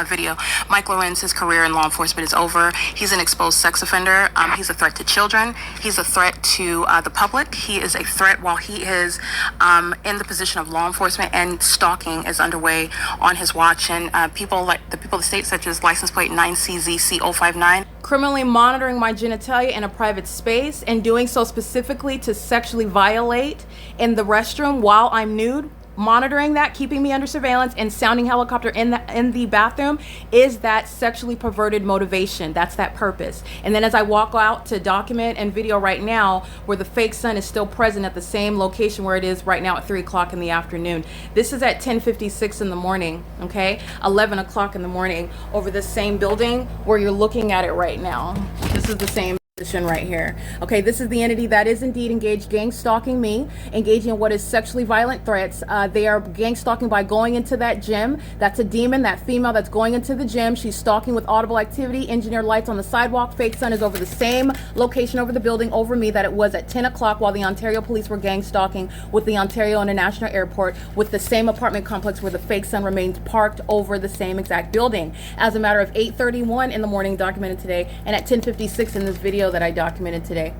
video. Mike Lorenz's career in law enforcement is over. He's an exposed sex offender. He's a threat to children. He's a threat to the public. He is a threat while he is in the position of law enforcement, and stalking is underway on his watch. And people like the people of the state, such as license plate 9CZC059. Criminally monitoring my genitalia in a private space, and doing so specifically to sexually violate in the restroom while I'm nude. Monitoring that, keeping me under surveillance, and sounding helicopter in the bathroom is that sexually perverted motivation. That's that purpose. And then as I walk out to document and video right now, where the fake sun is still present at the same location where it is right now at 3 o'clock in the afternoon. This is at 10:56 in the morning, okay? 11 o'clock in the morning over the same building where you're looking at it right now. This is the same position right here. Okay, this is the entity that is indeed engaged gang stalking me, engaging in what is sexually violent threats. They are gang stalking by going into that gym. That's a demon, that female that's going into the gym. She's stalking with audible activity, engineered lights on the sidewalk. Fake sun is over the same location over the building over me that it was at 10 o'clock while the Ontario Police were gang stalking with the Ontario International Airport, with the same apartment complex where the fake sun remains parked over the same exact building. As a matter of 8:31 in the morning documented today, and at 10:56 in this video that I documented today.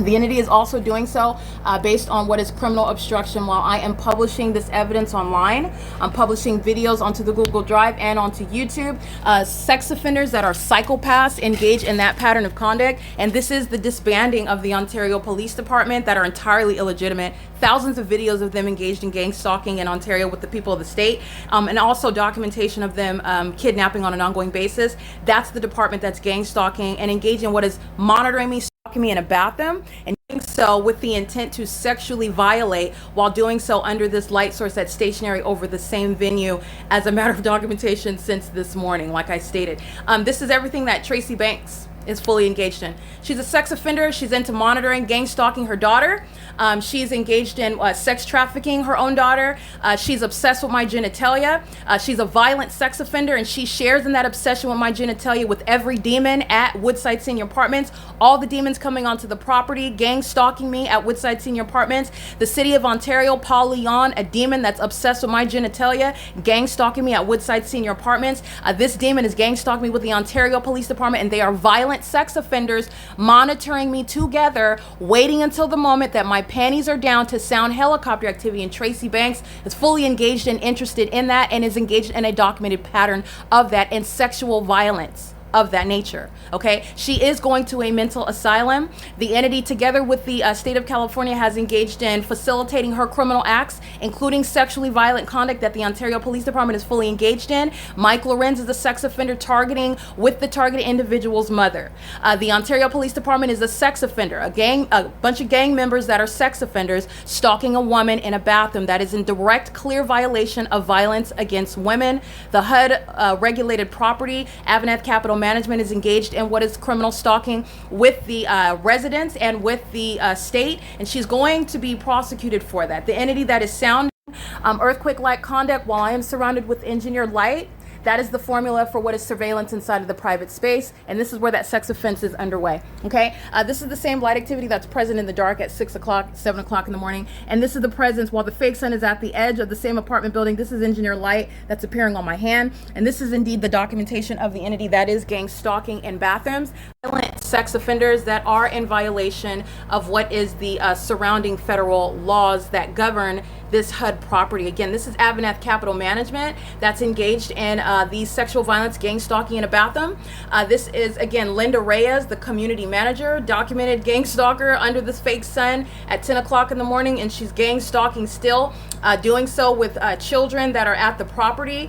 The entity is also doing so based on what is criminal obstruction. While I am publishing this evidence online, I'm publishing videos onto the Google Drive and onto YouTube. Sex offenders that are psychopaths engage in that pattern of conduct, and this is the disbanding of the Ontario Police Department that are entirely illegitimate. Thousands of videos of them engaged in gang stalking in Ontario with the people of the state, and also documentation of them kidnapping on an ongoing basis. That's the department that's gang stalking and engaging in what is monitoring me, stalking me in a bathroom, and doing so with the intent to sexually violate, while doing so under this light source that's stationary over the same venue as a matter of documentation since this morning, like I stated. This is everything that Tracy Banks is fully engaged in. She's a sex offender. She's into monitoring, gang stalking her daughter. She's engaged in sex trafficking her own daughter. She's obsessed with my genitalia. She's a violent sex offender, and she shares in that obsession with my genitalia with every demon at Woodside Senior Apartments. All the demons coming onto the property, gang stalking me at Woodside Senior Apartments. The city of Ontario, Paul Leon, a demon that's obsessed with my genitalia, gang stalking me at Woodside Senior Apartments. This demon is gang stalking me with the Ontario Police Department, and they are violent sex offenders monitoring me together, waiting until the moment that my panties are down to sound helicopter activity. And Tracy Banks is fully engaged and interested in that, and is engaged in a documented pattern of that and sexual violence of that nature. Okay, she is going to a mental asylum. The entity, together with the state of California, has engaged in facilitating her criminal acts, including sexually violent conduct that the Ontario Police Department is fully engaged in. Mike Lorenz is a sex offender targeting with the targeted individual's mother. The Ontario Police Department is a sex offender, a bunch of gang members that are sex offenders stalking a woman in a bathroom. That is in direct, clear violation of violence against women. The HUD regulated property, AVANATH Capital Management, is engaged in what is criminal stalking with the residents and with the state, and she's going to be prosecuted for that. The entity that is sound earthquake-like conduct while I am surrounded with engineered light. That is the formula for what is surveillance inside of the private space, and this is where that sex offense is underway. Okay, this is the same light activity that's present in the dark at 6 o'clock, 7 o'clock in the morning, and this is the presence while the fake sun is at the edge of the same apartment building. This is engineer light that's appearing on my hand, and this is indeed the documentation of the entity that is gang stalking in bathrooms. Violent sex offenders that are in violation of what is the surrounding federal laws that govern this HUD property. Again, this is AVANATH Capital Management that's engaged in the sexual violence, gang stalking in a bathroom. This is, again, Linda Reyes, the community manager, documented gang stalker under this fake sun at 10 o'clock in the morning, and she's gang stalking still, doing so with children that are at the property,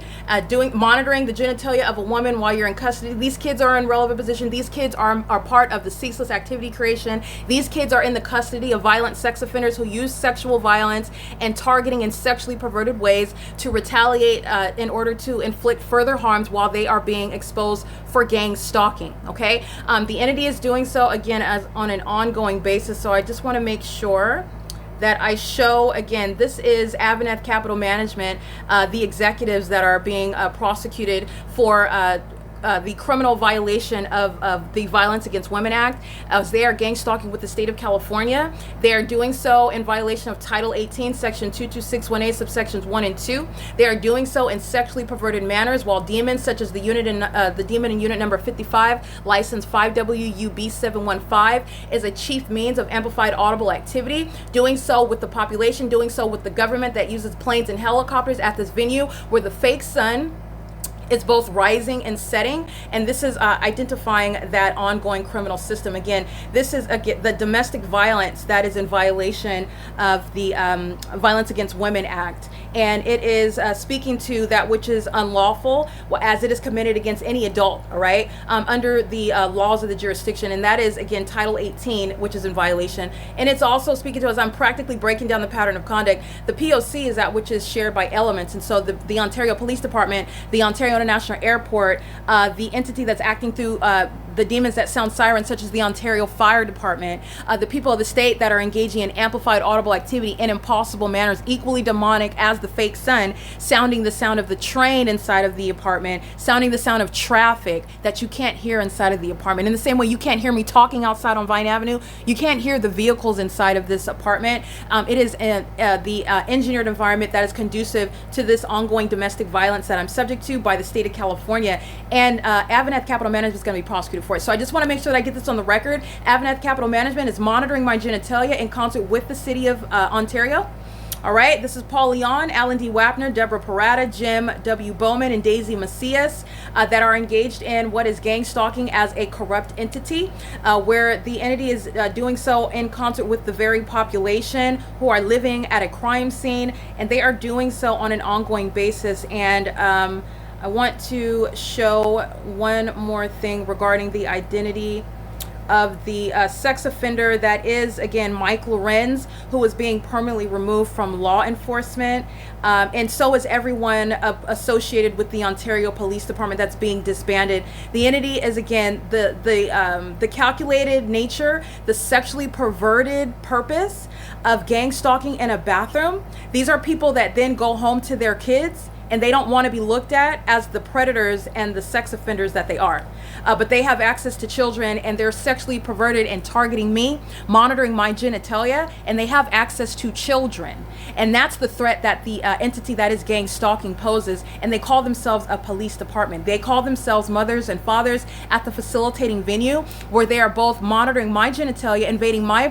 monitoring the genitalia of a woman while you're in custody. These kids are in relevant position. These kids are part of the ceaseless activity creation. These kids are in the custody of violent sex offenders who use sexual violence and targeting in sexually perverted ways to retaliate in order to inflict further harms while they are being exposed for gang stalking. Okay, the entity is doing so again as on an ongoing basis. So I just want to make sure that I show, again, this is AVANATH Capital Management, the executives that are being prosecuted for the criminal violation of the Violence Against Women Act, as they are gang stalking with the state of California. They are doing so in violation of Title 18, Section 22618, subsections 1 and 2. They are doing so in sexually perverted manners, while demons such as the demon in unit number 55, license 5WUB715, is a chief means of amplified audible activity, doing so with the population, doing so with the government that uses planes and helicopters at this venue where the fake sun is both rising and setting, and this is identifying that ongoing criminal system. Again, this is the domestic violence that is in violation of the Violence Against Women Act, and it is speaking to that which is unlawful as it is committed against any adult, all right, under the laws of the jurisdiction, and that is, again, Title 18, which is in violation. And it's also speaking to, as I'm practically breaking down the pattern of conduct, the P.O.C. is that which is shared by elements, and so the Ontario Police Department, the Ontario International Airport, the entity that's acting through the demons that sound sirens, such as the Ontario Fire Department, the people of the state that are engaging in amplified audible activity in impossible manners, equally demonic as the fake sun, sounding the sound of the train inside of the apartment, sounding the sound of traffic that you can't hear inside of the apartment. In the same way you can't hear me talking outside on Vine Avenue, you can't hear the vehicles inside of this apartment. It is the engineered environment that is conducive to this ongoing domestic violence that I'm subject to by the state of California, and AVANATH Capital Management is going to be prosecuted prosecuted for it. So I just want to make sure that I get this on the record. AVANATH Capital Management is monitoring my genitalia in concert with the city of Ontario. All right, this is Paul Leon, Alan D. WAPNER, DEBRA PORADA, Jim W. BOWMAN, and Daisy Macias that are engaged in what is gang stalking as a corrupt entity, where the entity is doing so in concert with the very population who are living at a crime scene, and they are doing so on an ongoing basis. And I want to show one more thing regarding the identity of the sex offender that is, again, Mike Lorenz, who is being permanently removed from law enforcement. And so is everyone associated with the Ontario Police Department that's being disbanded. The entity is, again, the calculated nature, the sexually perverted purpose of gang stalking in a bathroom. These are people that then go home to their kids, and they don't want to be looked at as the predators and the sex offenders that they are. But they have access to children, and they're sexually perverted and targeting me, monitoring my genitalia, and they have access to children. And that's the threat that the entity that is gang stalking poses. And they call themselves a police department. They call themselves mothers and fathers at the facilitating venue, where they are both monitoring my genitalia, invading my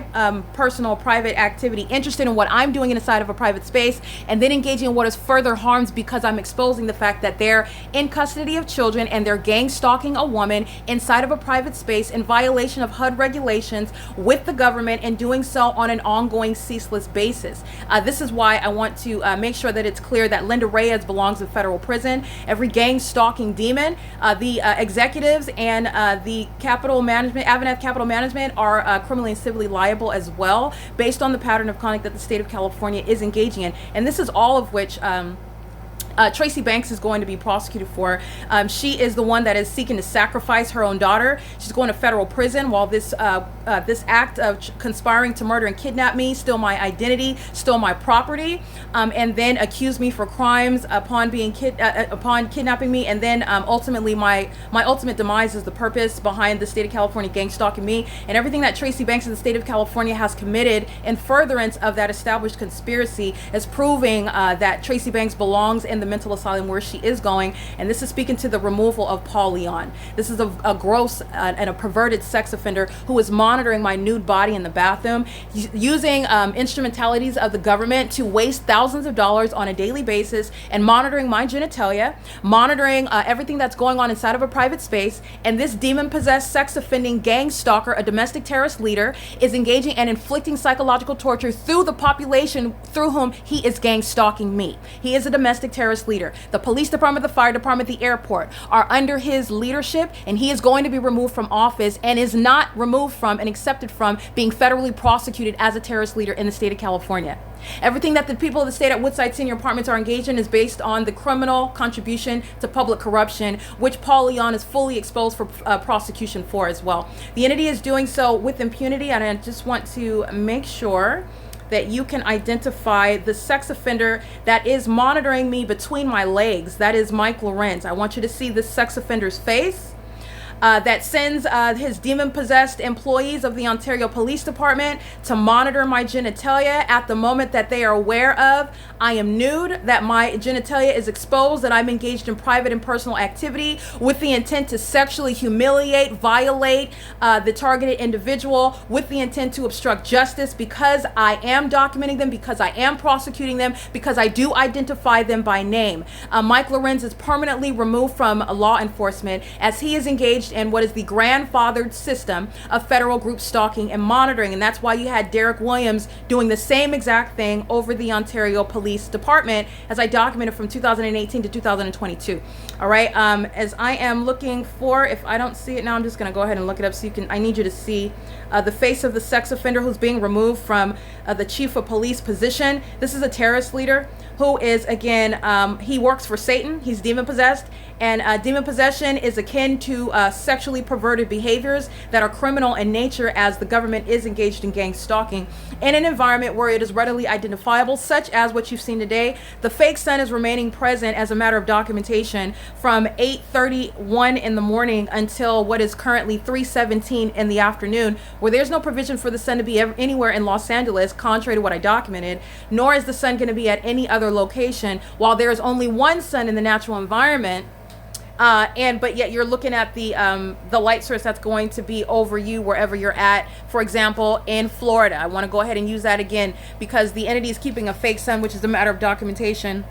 personal private activity, interested in what I'm doing inside of a private space, and then engaging in what is further harms because I'm exposing the fact that they're in custody of children and they're gang stalking a woman inside of a private space in violation of HUD regulations with the government, and doing so on an ongoing, ceaseless basis. This is why I want to make sure that it's clear that Linda Reyes belongs in federal prison. Every gang stalking demon, the executives and the capital management, AVANATH Capital Management, are criminally and civilly liable as well, based on the pattern of conduct that the state of California is engaging in. And this is all of which Tracy Banks is going to be prosecuted for. She is the one that is seeking to sacrifice her own daughter. She's going to federal prison while this act of conspiring to murder and kidnap me, steal my identity, steal my property, and then accuse me for crimes upon being upon kidnapping me, and then ultimately my ultimate demise is the purpose behind the state of California gang stalking me, and everything that Tracy Banks in the state of California has committed in furtherance of that established conspiracy is proving that Tracy Banks belongs in the mental asylum where she is going. And this is speaking to the removal of Paul Leon. This is a gross and a perverted sex offender who is monitoring my nude body in the bathroom, using instrumentalities of the government to waste thousands of dollars on a daily basis, and monitoring my genitalia, monitoring everything that's going on inside of a private space. And this demon-possessed sex offending gang stalker, a domestic terrorist leader, is engaging and inflicting psychological torture through the population through whom he is gang stalking me. He is a domestic terrorist leader. The police department, the fire department, the airport are under his leadership, and he is going to be removed from office, and is not removed from and accepted from being federally prosecuted as a terrorist leader in the state of California. Everything that the people of the state at Woodside Senior Apartments are engaged in is based on the criminal contribution to public corruption, which Paul Leon is fully exposed for prosecution for as well. The entity is doing so with impunity, and I just want to make sure that you can identify the sex offender that is monitoring me between my legs. That is Mike Lorenz. I want you to see this sex offender's face. That sends his demon-possessed employees of the Ontario Police Department to monitor my genitalia at the moment that they are aware of I am nude, that my genitalia is exposed, that I'm engaged in private and personal activity with the intent to sexually humiliate, violate the targeted individual, with the intent to obstruct justice, because I am documenting them, because I am prosecuting them, because I do identify them by name. Mike Lorenz is permanently removed from law enforcement as he is engaged in what is the grandfathered system of federal group stalking and monitoring. And that's why you had Derek Williams doing the same exact thing over the Ontario Police Department, as I documented from 2018 to 2022. All right. As I am looking for, if I don't see it now, I'm just going to go ahead and look it up so you can, I need you to see the face of the sex offender who's being removed from the chief of police position. This is a terrorist leader who is, again, he works for Satan. He's demon possessed, and demon possession is akin to sexually perverted behaviors that are criminal in nature, as the government is engaged in gang stalking in an environment where it is readily identifiable, such as what you've seen today. The fake sun is remaining present as a matter of documentation from 8:31 in the morning until what is currently 3:17 in the afternoon, where there's no provision for the sun to be anywhere in Los Angeles, contrary to what I documented, nor is the sun going to be at any other location. While there is only one sun in the natural environment, But yet you're looking at the light source that's going to be over you wherever you're at. For example, in Florida, I want to go ahead and use that again because the entity is keeping a fake sun, which is a matter of documentation,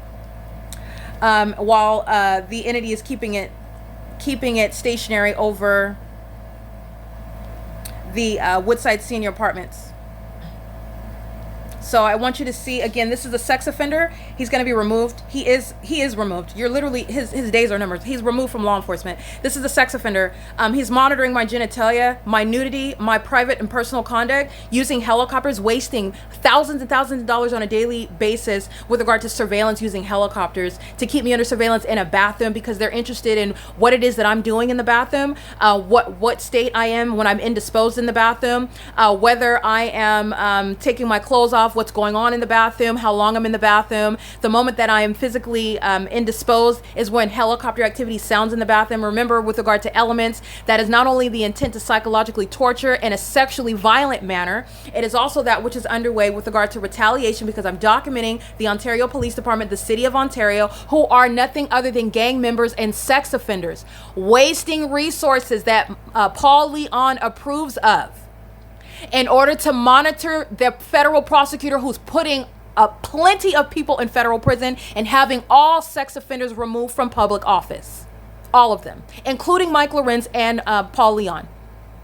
while the entity is keeping it stationary over the Woodside Senior Apartments. So I want you to see again, this is a sex offender. He's going to be removed. He is removed. You're literally, his days are numbered. He's removed from law enforcement. This is a sex offender. He's monitoring my genitalia, my nudity, my private and personal conduct, using helicopters, wasting thousands and thousands of dollars on a daily basis with regard to surveillance, using helicopters to keep me under surveillance in a bathroom because they're interested in what it is that I'm doing in the bathroom, what state I am when I'm indisposed in the bathroom, whether I am taking my clothes off, what's going on in the bathroom, how long I'm in the bathroom. The moment that I am physically indisposed is when helicopter activity sounds in the bathroom. Remember, with regard to elements, that is not only the intent to psychologically torture in a sexually violent manner, it is also that which is underway with regard to retaliation, because I'm documenting the Ontario Police Department, the City of Ontario, who are nothing other than gang members and sex offenders, wasting resources that Paul Leon approves of in order to monitor the federal prosecutor who's putting plenty of people in federal prison and having all sex offenders removed from public office. All of them, including Mike Lorenz and Paul Leon.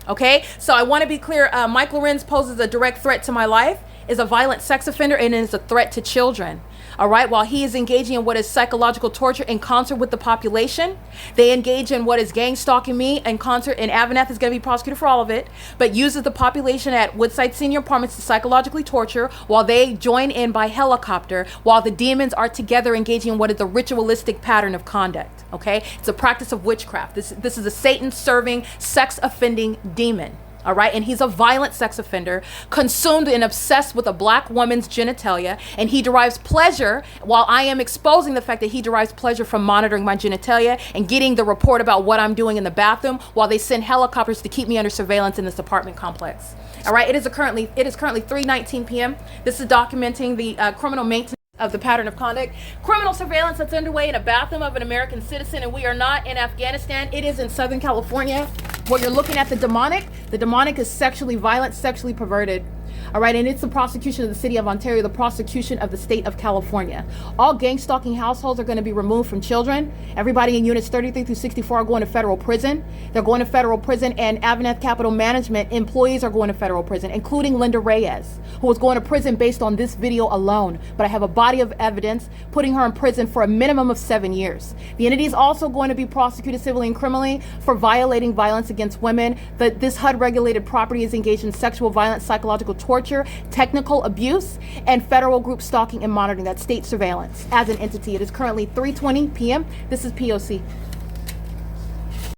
Okay, so I want to be clear. Mike Lorenz poses a direct threat to my life, is a violent sex offender, and is a threat to children. All right, while he is engaging in what is psychological torture in concert with the population, they engage in what is gang stalking me in concert, and AVANATH is going to be prosecuted for all of it, but uses the population at Woodside Senior Apartments to psychologically torture while they join in by helicopter, while the demons are together engaging in what is a ritualistic pattern of conduct. Okay, it's a practice of witchcraft. This is a Satan-serving, sex-offending demon. All right, and he's a violent sex offender, consumed and obsessed with a black woman's genitalia, and he derives pleasure, while I am exposing the fact that he derives pleasure from monitoring my genitalia and getting the report about what I'm doing in the bathroom, while they send helicopters to keep me under surveillance in this apartment complex. All right, it is currently 3:19 p.m. This is documenting the criminal maintenance of the pattern of conduct. Criminal surveillance that's underway in a bathroom of an American citizen, and we are not in Afghanistan. It is in Southern California, where you're looking at the demonic. The demonic is sexually violent, sexually perverted. All right, and it's the prosecution of the City of Ontario, the prosecution of the state of California. All gang stalking households are going to be removed from children. Everybody in units 33 through 64 are going to federal prison. They're going to federal prison, and AVANATH Capital Management employees are going to federal prison, including Linda Reyes, who is going to prison based on this video alone. But I have a body of evidence putting her in prison for a minimum of 7 years. The entity is also going to be prosecuted civilly and criminally for violating violence against women. This HUD-regulated property is engaged in sexual violence, psychological torture, technical abuse, and federal group stalking and monitoring. That's state surveillance as an entity. It is currently 3:20 p.m. This is P.O.C.